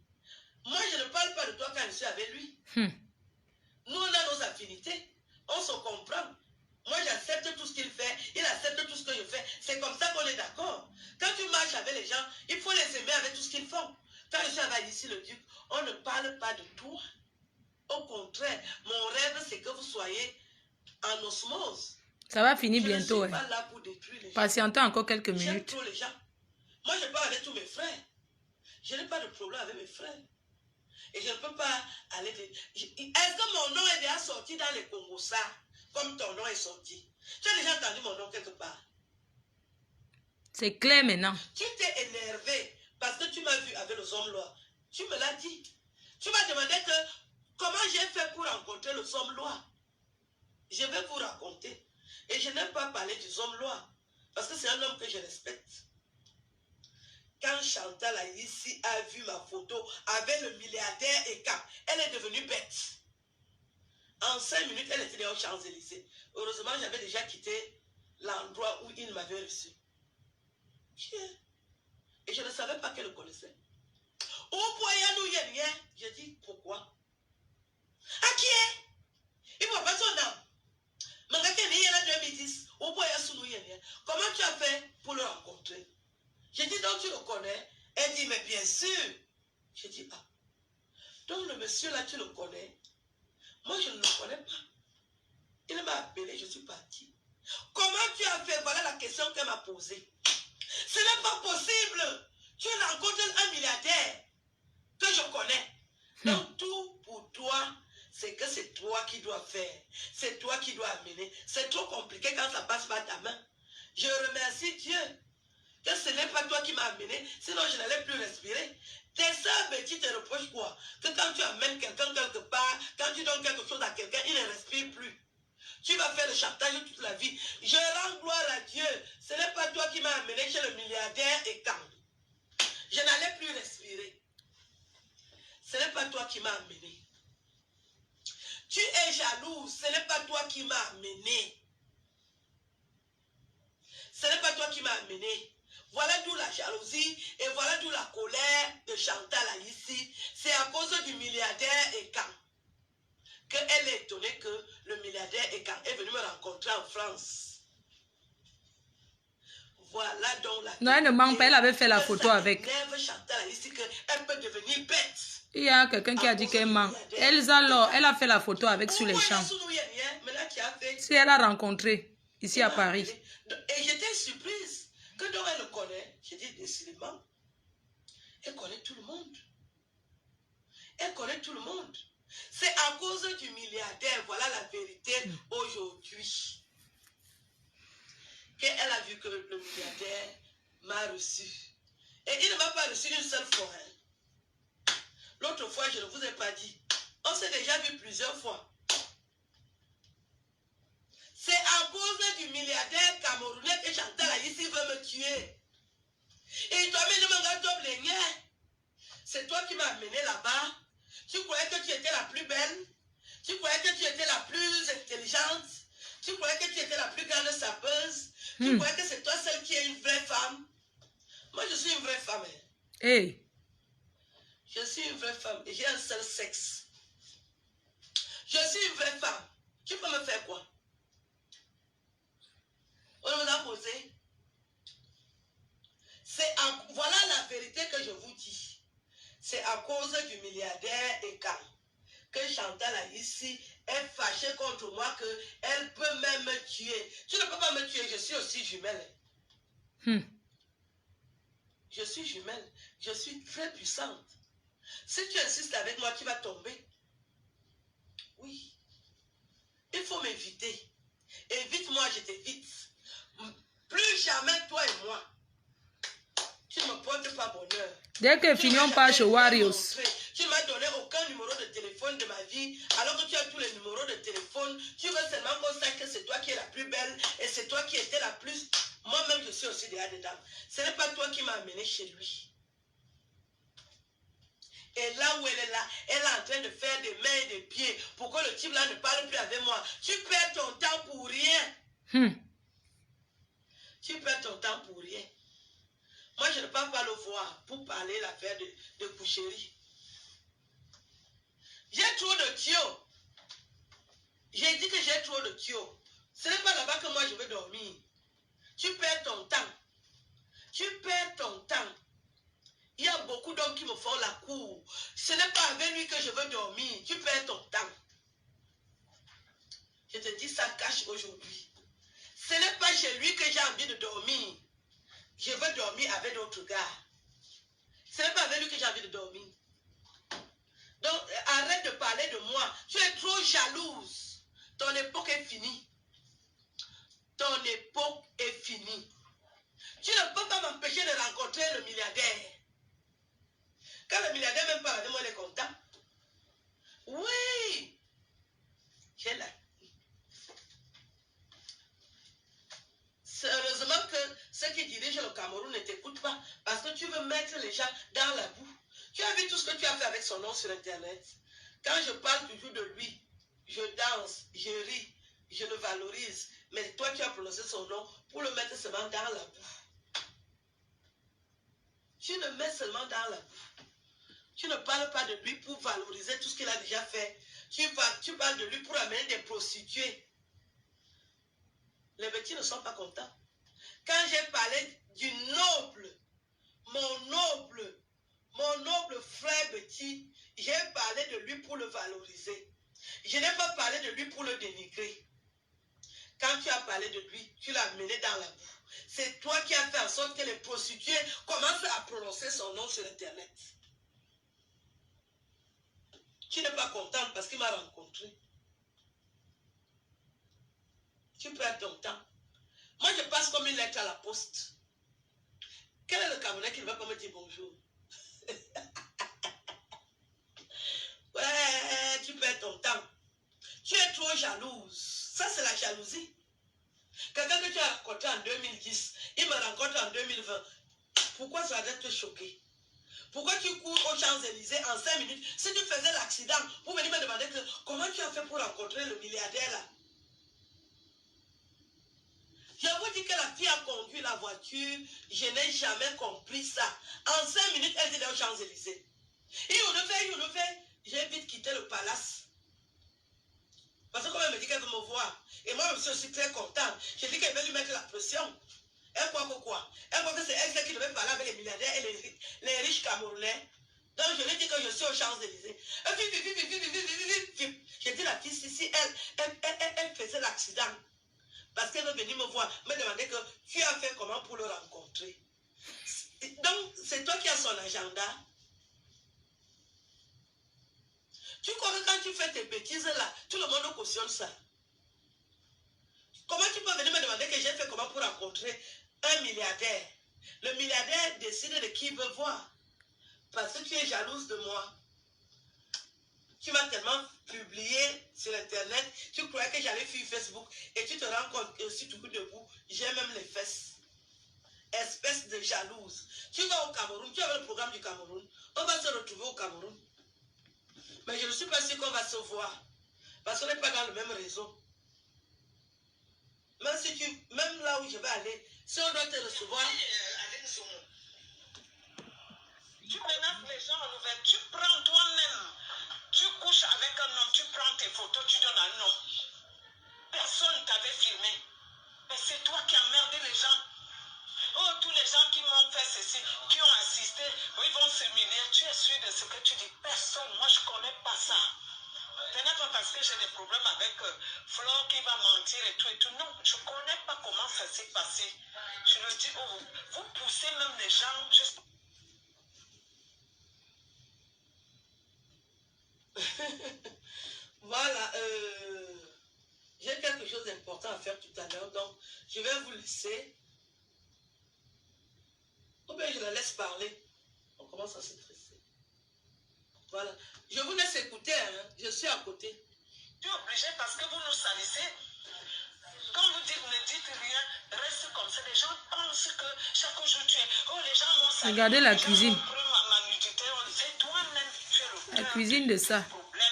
Moi, je ne parle pas de toi quand je suis avec lui. Nous, on a nos affinités. On se comprend. Moi, j'accepte tout ce qu'il fait. Il accepte tout ce que je fais. C'est comme ça qu'on est d'accord. Quand tu marches avec les gens, il faut les aimer avec tout ce qu'ils font. Quand je suis avec Aïssi le Duc, on ne parle pas de toi. Au contraire, mon rêve, c'est que vous soyez en osmose. Ça va finir Je ne bientôt. suis pas là pour détruire les gens. Patientez encore quelques J'aime minutes. trop les gens. Moi, je parle avec tous mes frères. Je n'ai pas de problème avec mes frères. Et je ne peux pas aller... Est-ce que mon nom est déjà sorti dans les Congos, ça, comme ton nom est sorti? Tu as déjà entendu mon nom quelque part? C'est clair maintenant. Tu t'es énervé parce que tu m'as vu avec les hommes loi. Tu me l'as dit. Tu m'as demandé que comment j'ai fait pour rencontrer les hommes loi. Je vais vous raconter. Et je n'aime pas parler des hommes loi parce que c'est un homme que je respecte. Quand Chantal ici a vu ma photo avec le milliardaire et Cap, elle est devenue bête. En 5 minutes, elle était aux Champs-Élysées. Heureusement, j'avais déjà quitté l'endroit où il m'avait reçu. Et je ne savais pas qu'elle le connaissait. Je dis, pourquoi? À qui est? Il ne voit pas son nom. Comment tu as fait pour le rencontrer? J'ai dit, donc tu le connais? Elle dit, mais bien sûr. J'ai dit, ah. Donc le monsieur là, tu le connais? Moi, je ne le connais pas. Il m'a appelé, je suis parti. Comment tu as fait? Voilà la question qu'elle m'a posée. Ce n'est pas possible. Tu rencontres un milliardaire que je connais. Donc tout pour toi, c'est que c'est toi qui dois faire. C'est toi qui dois amener. C'est trop compliqué quand ça passe par ta main. Je remercie Dieu que ce n'est pas toi qui m'as amené, sinon je n'allais plus respirer. Tes soeurs petites te reprochent quoi? Que quand tu amènes quelqu'un quelque part, quand tu donnes quelque chose à quelqu'un, il ne respire plus. Tu vas faire le chantage toute la vie. Je rends gloire à Dieu. Ce n'est pas toi qui m'as amené chez le milliardaire et quand je n'allais plus respirer. Ce n'est pas toi qui m'as amené. Tu es jaloux. Ce n'est pas toi qui m'as amené. Ce n'est pas toi qui m'as amené. Voilà d'où la jalousie et voilà d'où la colère de Chantal ici. C'est à cause du milliardaire et quand qu'elle est étonnée que le milliardaire et quand est venu me rencontrer en France. Voilà donc la... Non, elle ne manque pas. Elle avait fait la photo avec. Chantal ici qu'elle peut devenir bête. Il y a quelqu'un qui a dit qu'elle manque. Elsa, alors, elle a fait la photo avec sur les champs. Si elle a rencontré ici à Paris. Et j'étais surprise que donc elle le connaît. J'ai dit décidément, elle connaît tout le monde. Elle connaît tout le monde. C'est à cause du milliardaire, voilà la vérité aujourd'hui, qu'elle a vu que le milliardaire m'a reçu. Et il ne m'a pas reçu une seule fois. Hein. L'autre fois, je ne vous ai pas dit. On s'est déjà vu plusieurs fois. C'est à cause du milliardaire camerounais que Chantal ici veut me tuer. Et toi, c'est toi qui m'as amené là-bas. Tu croyais que tu étais la plus belle. Tu croyais que tu étais la plus intelligente. Tu croyais que tu étais la plus grande sapeuse. Tu croyais que c'est toi celle qui est une vraie femme. Moi, je suis une vraie femme. Hein. Hey. Je suis une vraie femme et j'ai un seul sexe. Je suis une vraie femme. Tu peux me faire quoi? On nous a posé. Voilà la vérité que je vous dis. C'est à cause du milliardaire et que Chantal ici est fâchée contre moi qu'elle peut même me tuer. Tu ne peux pas me tuer, je suis aussi jumelle. Je suis jumelle. Je suis très puissante. Si tu insistes avec moi, tu vas tomber. Oui. Il faut m'éviter. Évite-moi, je t'évite. Plus jamais toi et moi. Tu ne me portes pas bonheur. Dès que finissons par chez Warriors. Tu ne m'as donné aucun numéro de téléphone de ma vie, alors que tu as tous les numéros de téléphone. Tu veux seulement qu'on sache que c'est toi qui es la plus belle et c'est toi qui étais la plus... Moi-même, je suis aussi derrière dedans. Ce n'est pas toi qui m'as amené chez lui. Et là où elle est là, elle est en train de faire des mains et des pieds pour que le type là ne parle plus avec moi. Tu perds ton temps pour rien. Tu perds ton temps pour rien. Moi, je ne peux pas le voir pour parler l'affaire de coucherie. J'ai trop de tuyaux. J'ai dit que j'ai trop de tuyaux. Ce n'est pas là-bas que moi je veux dormir. Tu perds ton temps. Tu perds ton temps. Il y a beaucoup d'hommes qui me font la cour. Ce n'est pas avec lui que je veux dormir. Tu perds ton temps. Je te dis ça cache aujourd'hui. Ce n'est pas chez lui que j'ai envie de dormir. Je veux dormir avec d'autres gars. Ce n'est pas avec lui que j'ai envie de dormir. Donc, arrête de parler de moi. Tu es trop jalouse. Ton époque est finie. Ton époque est finie. Tu ne peux pas m'empêcher de rencontrer le milliardaire. Quand le milliardaire même parle de moi, il est content. Oui. J'ai la... Heureusement que ceux qui dirigent le Cameroun ne t'écoutent pas parce que tu veux mettre les gens dans la boue. Tu as vu tout ce que tu as fait avec son nom sur Internet. Quand je parle toujours de lui, je danse, je ris, je le valorise. Mais toi, tu as prononcé son nom pour le mettre seulement dans la boue. Tu le mets seulement dans la boue. Tu ne parles pas de lui pour valoriser tout ce qu'il a déjà fait. Tu parles de lui pour amener des prostituées. Les petits ne sont pas contents. Quand j'ai parlé du noble, mon noble frère petit, j'ai parlé de lui pour le valoriser. Je n'ai pas parlé de lui pour le dénigrer. Quand tu as parlé de lui, tu l'as mené dans la boue. C'est toi qui as fait en sorte que les prostituées commencent à prononcer son nom sur Internet. Tu n'es pas contente parce qu'il m'a rencontré. Tu perds ton temps. Moi, je passe comme une lettre à la poste. Quel est le Camerounais qui ne va pas me dire bonjour? Ouais, tu perds ton temps. Tu es trop jalouse. Ça, c'est la jalousie. Quelqu'un que tu as rencontré en 2010, il me rencontre en 2020. Pourquoi ça doit te choquer? Pourquoi tu cours aux Champs-Élysées en 5 minutes? Si tu faisais l'accident, vous venez me demander comment tu as fait pour rencontrer le milliardaire là? Je vous dis que la fille a conduit la voiture, je n'ai jamais compris ça. En 5 minutes, elle était aux Champs-Élysées. Et on le fait, j'ai vite quitté le palace. Parce que comme elle me dit qu'elle veut me voir, et moi je suis très contente, j'ai dit qu'elle veut lui mettre la pression. Elle croit que quoi? Elle croit que c'est elle qui devait parler avec les milliardaires et les riches Camerounais. Donc je lui dis que je suis aux Champs-Élysées. J'ai dit la fille, si elle faisait l'accident, parce qu'elle veut venir me voir, me demander que tu as fait comment pour le rencontrer. Donc c'est toi qui as son agenda. Tu crois que quand tu fais tes bêtises là, tout le monde cautionne ça? Comment tu peux venir me demander que j'ai fait comment pour rencontrer un milliardaire? Le milliardaire décide de qui il veut voir. Parce que tu es jalouse de moi. Tu m'as tellement publié sur Internet, tu croyais que j'allais sur Facebook et tu te rends compte que si tu coups debout, j'ai même les fesses. Espèce de jalouse. Tu vas au Cameroun, tu as le programme du Cameroun. On va se retrouver au Cameroun. Mais je ne suis pas sûre qu'on va se voir. Parce qu'on n'est pas dans le même réseau. Même là où je vais aller, si on doit te recevoir. Tu menaces les gens en ouvert. Tu prends toi-même. Tu couches avec un homme, tu prends tes photos, tu donnes à un homme. Personne ne t'avait filmé. Mais c'est toi qui as merdé les gens. Oh, tous les gens qui m'ont fait ceci, qui ont assisté, ils vont s'humilier. Tu es sûr de ce que tu dis? Personne. Moi, je ne connais pas ça. Ce n'est pas parce que j'ai des problèmes avec Flore qui va mentir et tout. Non, je ne connais pas comment ça s'est passé. Je le dis, oh, vous poussez même les gens juste. Voilà, j'ai quelque chose d'important à faire tout à l'heure, donc je vais vous laisser. Ou bien je la laisse parler. On commence à se stresser. Voilà. Je vous laisse écouter, hein. Je suis à côté. Tu es obligé parce que vous nous salissez. Quand vous dites ne dites rien, reste comme ça. Les gens pensent que chaque jour tu es. Oh, les gens m'ont salé. Regardez la cuisine. Ma nudité, c'est toi-même tu es l'auteur. La cuisine de ça. Problème.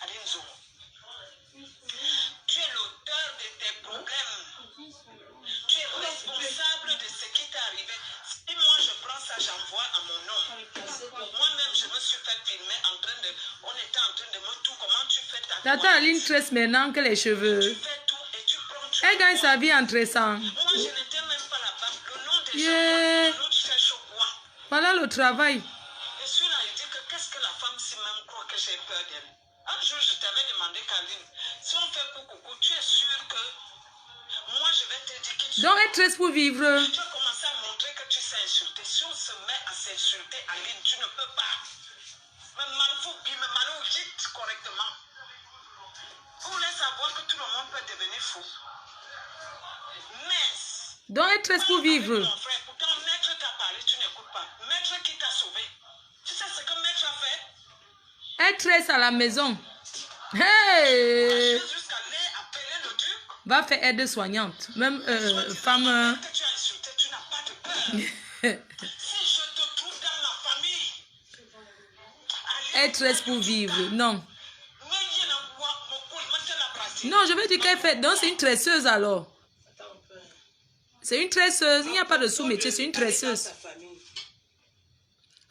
Alinzo. Tu es l'auteur de tes problèmes. Tu es responsable de ce qui t'est arrivé. Si moi je prends ça, j'envoie à mon nom. Moi-même, je me suis fait filmer en train de. On était en train de me tout. Comment tu fais ta. Tata Aline tresse maintenant que les cheveux. Tu fais tout et tu prends. Elle gagne sa vie en tressant. Moi, je n'étais même pas là-bas. Le nom des Yeah. gens, le nom de ces chocs. Voilà le travail. Et celui-là, il dit que qu'est-ce que la femme si même croit que j'ai peur d'elle. Un jour, je t'avais demandé, Kaline, si on fait coucou, tu es sûr que Moi, je vais te dire que tu... Donc, être triste pour vivre. Tu as commencé à montrer que tu sais insulter. Si on se met à s'insulter en ligne, tu ne peux pas. Mais Malfou, mais Malou, dites correctement. Vous voulez savoir que tout le monde peut devenir fou. Mais... Donc, être triste pour vivre. Mon frère, pourtant, maître t'a parlé, tu n'écoutes pas. Maître qui t'a sauvé. Tu sais ce que maître a fait? Être triste à la maison. Hey! Jusqu'à aller appeler le duc. Va faire aide soignante. Même femme... Que tu as insulté, tu n'as pas de peur. Si je te trouve dans ma famille... Être triste pour vivre. Non. Non, je veux dire qu'elle fait... Donc, c'est une tresseuse alors. C'est une tresseuse. Il n'y a pas de sous-métier, c'est une tresseuse.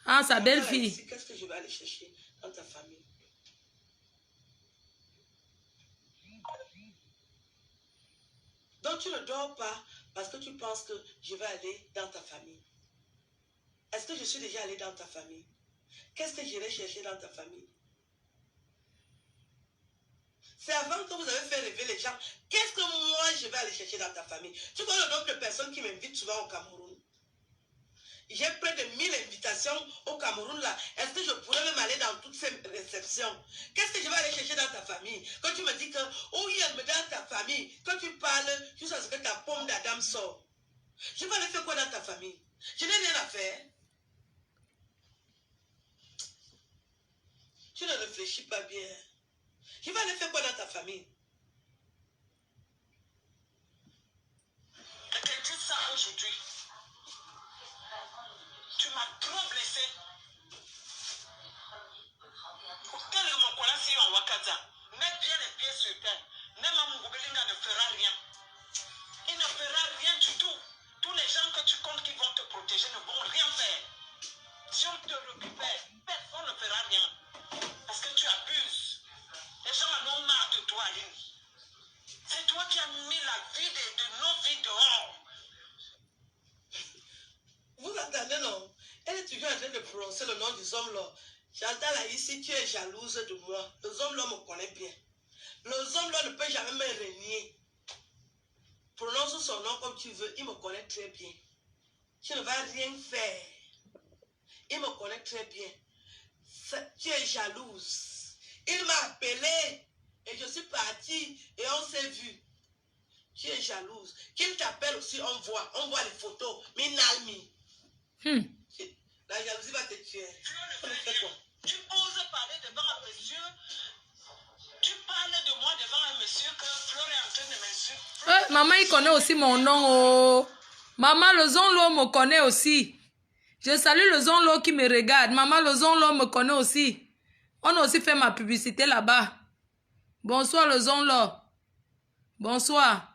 Ah, sa belle-fille. Qu'est-ce que je vais aller chercher dans ta famille? Donc tu ne dors pas parce que tu penses que je vais aller dans ta famille. Est-ce que je suis déjà allé dans ta famille? Qu'est-ce que j'irai chercher dans ta famille? C'est avant que vous avez fait rêver les gens. Qu'est-ce que moi je vais aller chercher dans ta famille? Tu connais le nombre de personnes qui m'invitent souvent au Cameroun? J'ai près de 1000 invitations au Cameroun là. Est-ce que je pourrais même aller dans toutes ces réceptions? Qu'est-ce que je vais aller chercher dans ta famille? Quand tu me dis que, oh oui, elle me donne ta famille. Quand tu parles jusqu'à ce que ta pomme d'Adam sort. Je vais aller faire quoi dans ta famille? Je n'ai rien à faire. Tu ne réfléchis pas bien. Je vais aller faire quoi dans ta famille? Je te dis ça aujourd'hui. Tu m'as trop blessé. Quel est mon collègue si on Wakaza? Mets bien les pieds sur terre. Même à Moubelinga ne fera rien. Il ne fera rien du tout. Tous les gens que tu comptes qui vont te protéger ne vont rien faire. Si on te récupère, personne ne fera rien. Parce que tu abuses. Les gens en ont marre de toi, Aline. C'est toi qui as mis la vie de nos vies dehors. Vous attendez, non? Elle est toujours en train de prononcer le nom des hommes là. J'entends là ici, tu es jalouse de moi. Les hommes là me connaissent bien. Les hommes là ne peuvent jamais me renier. Prononce son nom comme tu veux, il me connaît très bien. Tu ne vas rien faire. Il me connaît très bien. Tu es jalouse. Il m'a appelé et je suis partie et on s'est vu. Tu es jalouse. Qu'il t'appelle aussi, on voit les photos. Minalmi. La jalousie va te tuer. Tu ne fais quoi? Tu oses parler devant un monsieur. Tu parles de moi devant un monsieur que Fleur est en train de m'insulter. Maman, il connaît aussi mon nom. Oh. Maman, le Zonlo me connaît aussi. Je salue le Zonlo qui me regarde. Maman, le Zonlo me connaît aussi. On a aussi fait ma publicité là-bas. Bonsoir, le Zonlo. Bonsoir.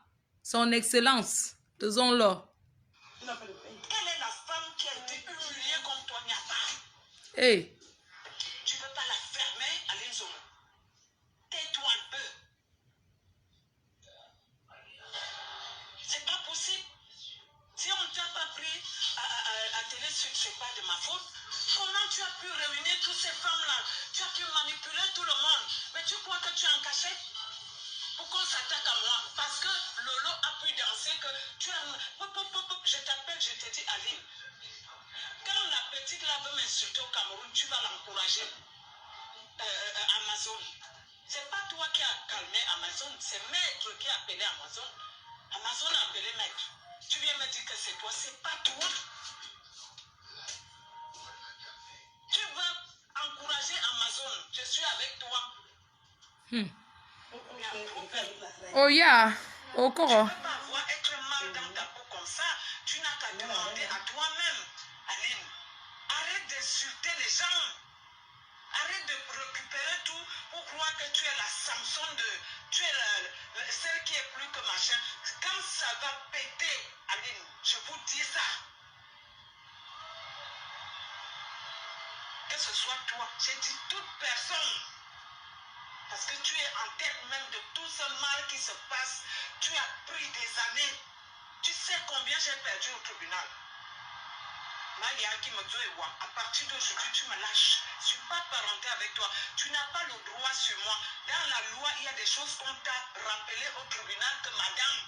Son Excellence, le Zonlo. Quelle est la femme qui a été humiliée comme toi, Nyapa? Hey. Tu ne peux pas la fermer à l'Inzomo. Tais-toi un peu. C'est pas possible. Si on ne t'a pas pris à Télé Sud, c'est pas de ma faute. Comment tu as pu réunir toutes ces femmes-là? Tu as pu manipuler tout le monde. Mais tu crois que tu es en cachette? Pourquoi on s'attaque à moi? Parce que Lolo a pu danser que tu as... Je t'appelle, je te dis Aline. Quand la petite là veut m'insulter au Cameroun, tu vas l'encourager. Amazon. C'est pas toi qui as calmé Amazon, c'est Maître qui a appelé Amazon. Amazon a appelé Maître. Tu viens me dire que c'est toi, c'est pas toi. Tu vas encourager Amazon. Je suis avec toi. Oh yeah. Oh, Tu ne peux pas avoir être mal dans ta peau comme ça. Tu n'as qu'à demander à toi-même, Aline. Arrête d'insulter les gens. Arrête de récupérer tout pour croire que tu es la Samson de... Tu es celle qui est plus que machin. Quand ça va péter, Aline, je vous dis ça. Que ce soit toi, j'ai dit toute personne. Parce que tu es en tête même de tout ce mal qui se passe. Tu as pris des années. Tu sais combien j'ai perdu au tribunal. À partir d'aujourd'hui, tu me lâches. Je ne suis pas parenté avec toi. Tu n'as pas le droit sur moi. Dans la loi, il y a des choses qu'on t'a rappelé au tribunal que madame,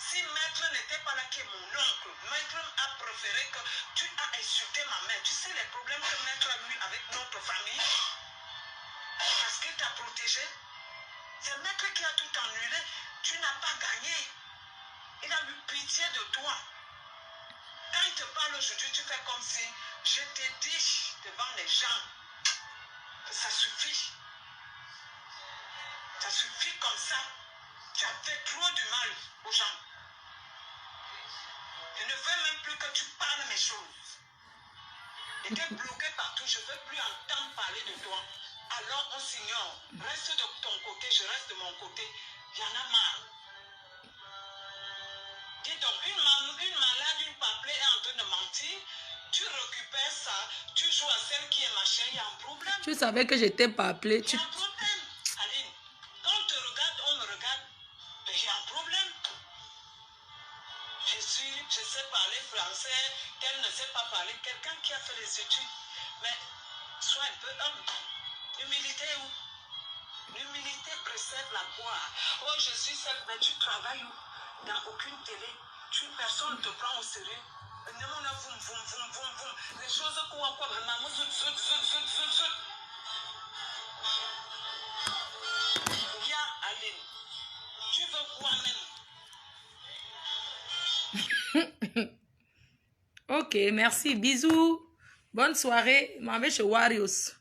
Si maître n'était pas là, qui est mon oncle, maître a préféré que tu as insulté ma mère. Tu sais les problèmes que maître a eu avec notre famille parce qu'il t'a protégé. C'est maître qui a tout annulé. Tu n'as pas gagné. Il a eu pitié de toi. Quand il te parle aujourd'hui, tu fais comme si je t'ai dit devant les gens que ça suffit. Ça suffit comme ça. Tu as fait trop du mal aux gens. Je ne veux même plus que tu parles mes choses. J'étais bloqué partout, je ne veux plus entendre parler de toi. Alors on s'ignore. Reste de ton côté, je reste de mon côté. Il y en a marre. Dis donc, une malade, une paplée est en train de mentir. Tu récupères ça, tu joues à celle qui est machin, il y a un problème. Tu savais que j'étais pas appelée. Il y a un problème, Aline. Quand on te regarde, on me regarde. Mais il y a un problème. Je sais parler français, tel ne sait pas parler. Quelqu'un qui a fait les études. Mais sois un peu homme. Humilité où? L'humilité précède la gloire. Oh, je suis seule, mais tu travailles où? Dans aucune télé. Personne ne te prend au sérieux. Les choses quoi, maman, viens, Aline. Tu veux quoi même? Ok, merci. Bisous. Bonne soirée. Je m'en vais chez Warriors.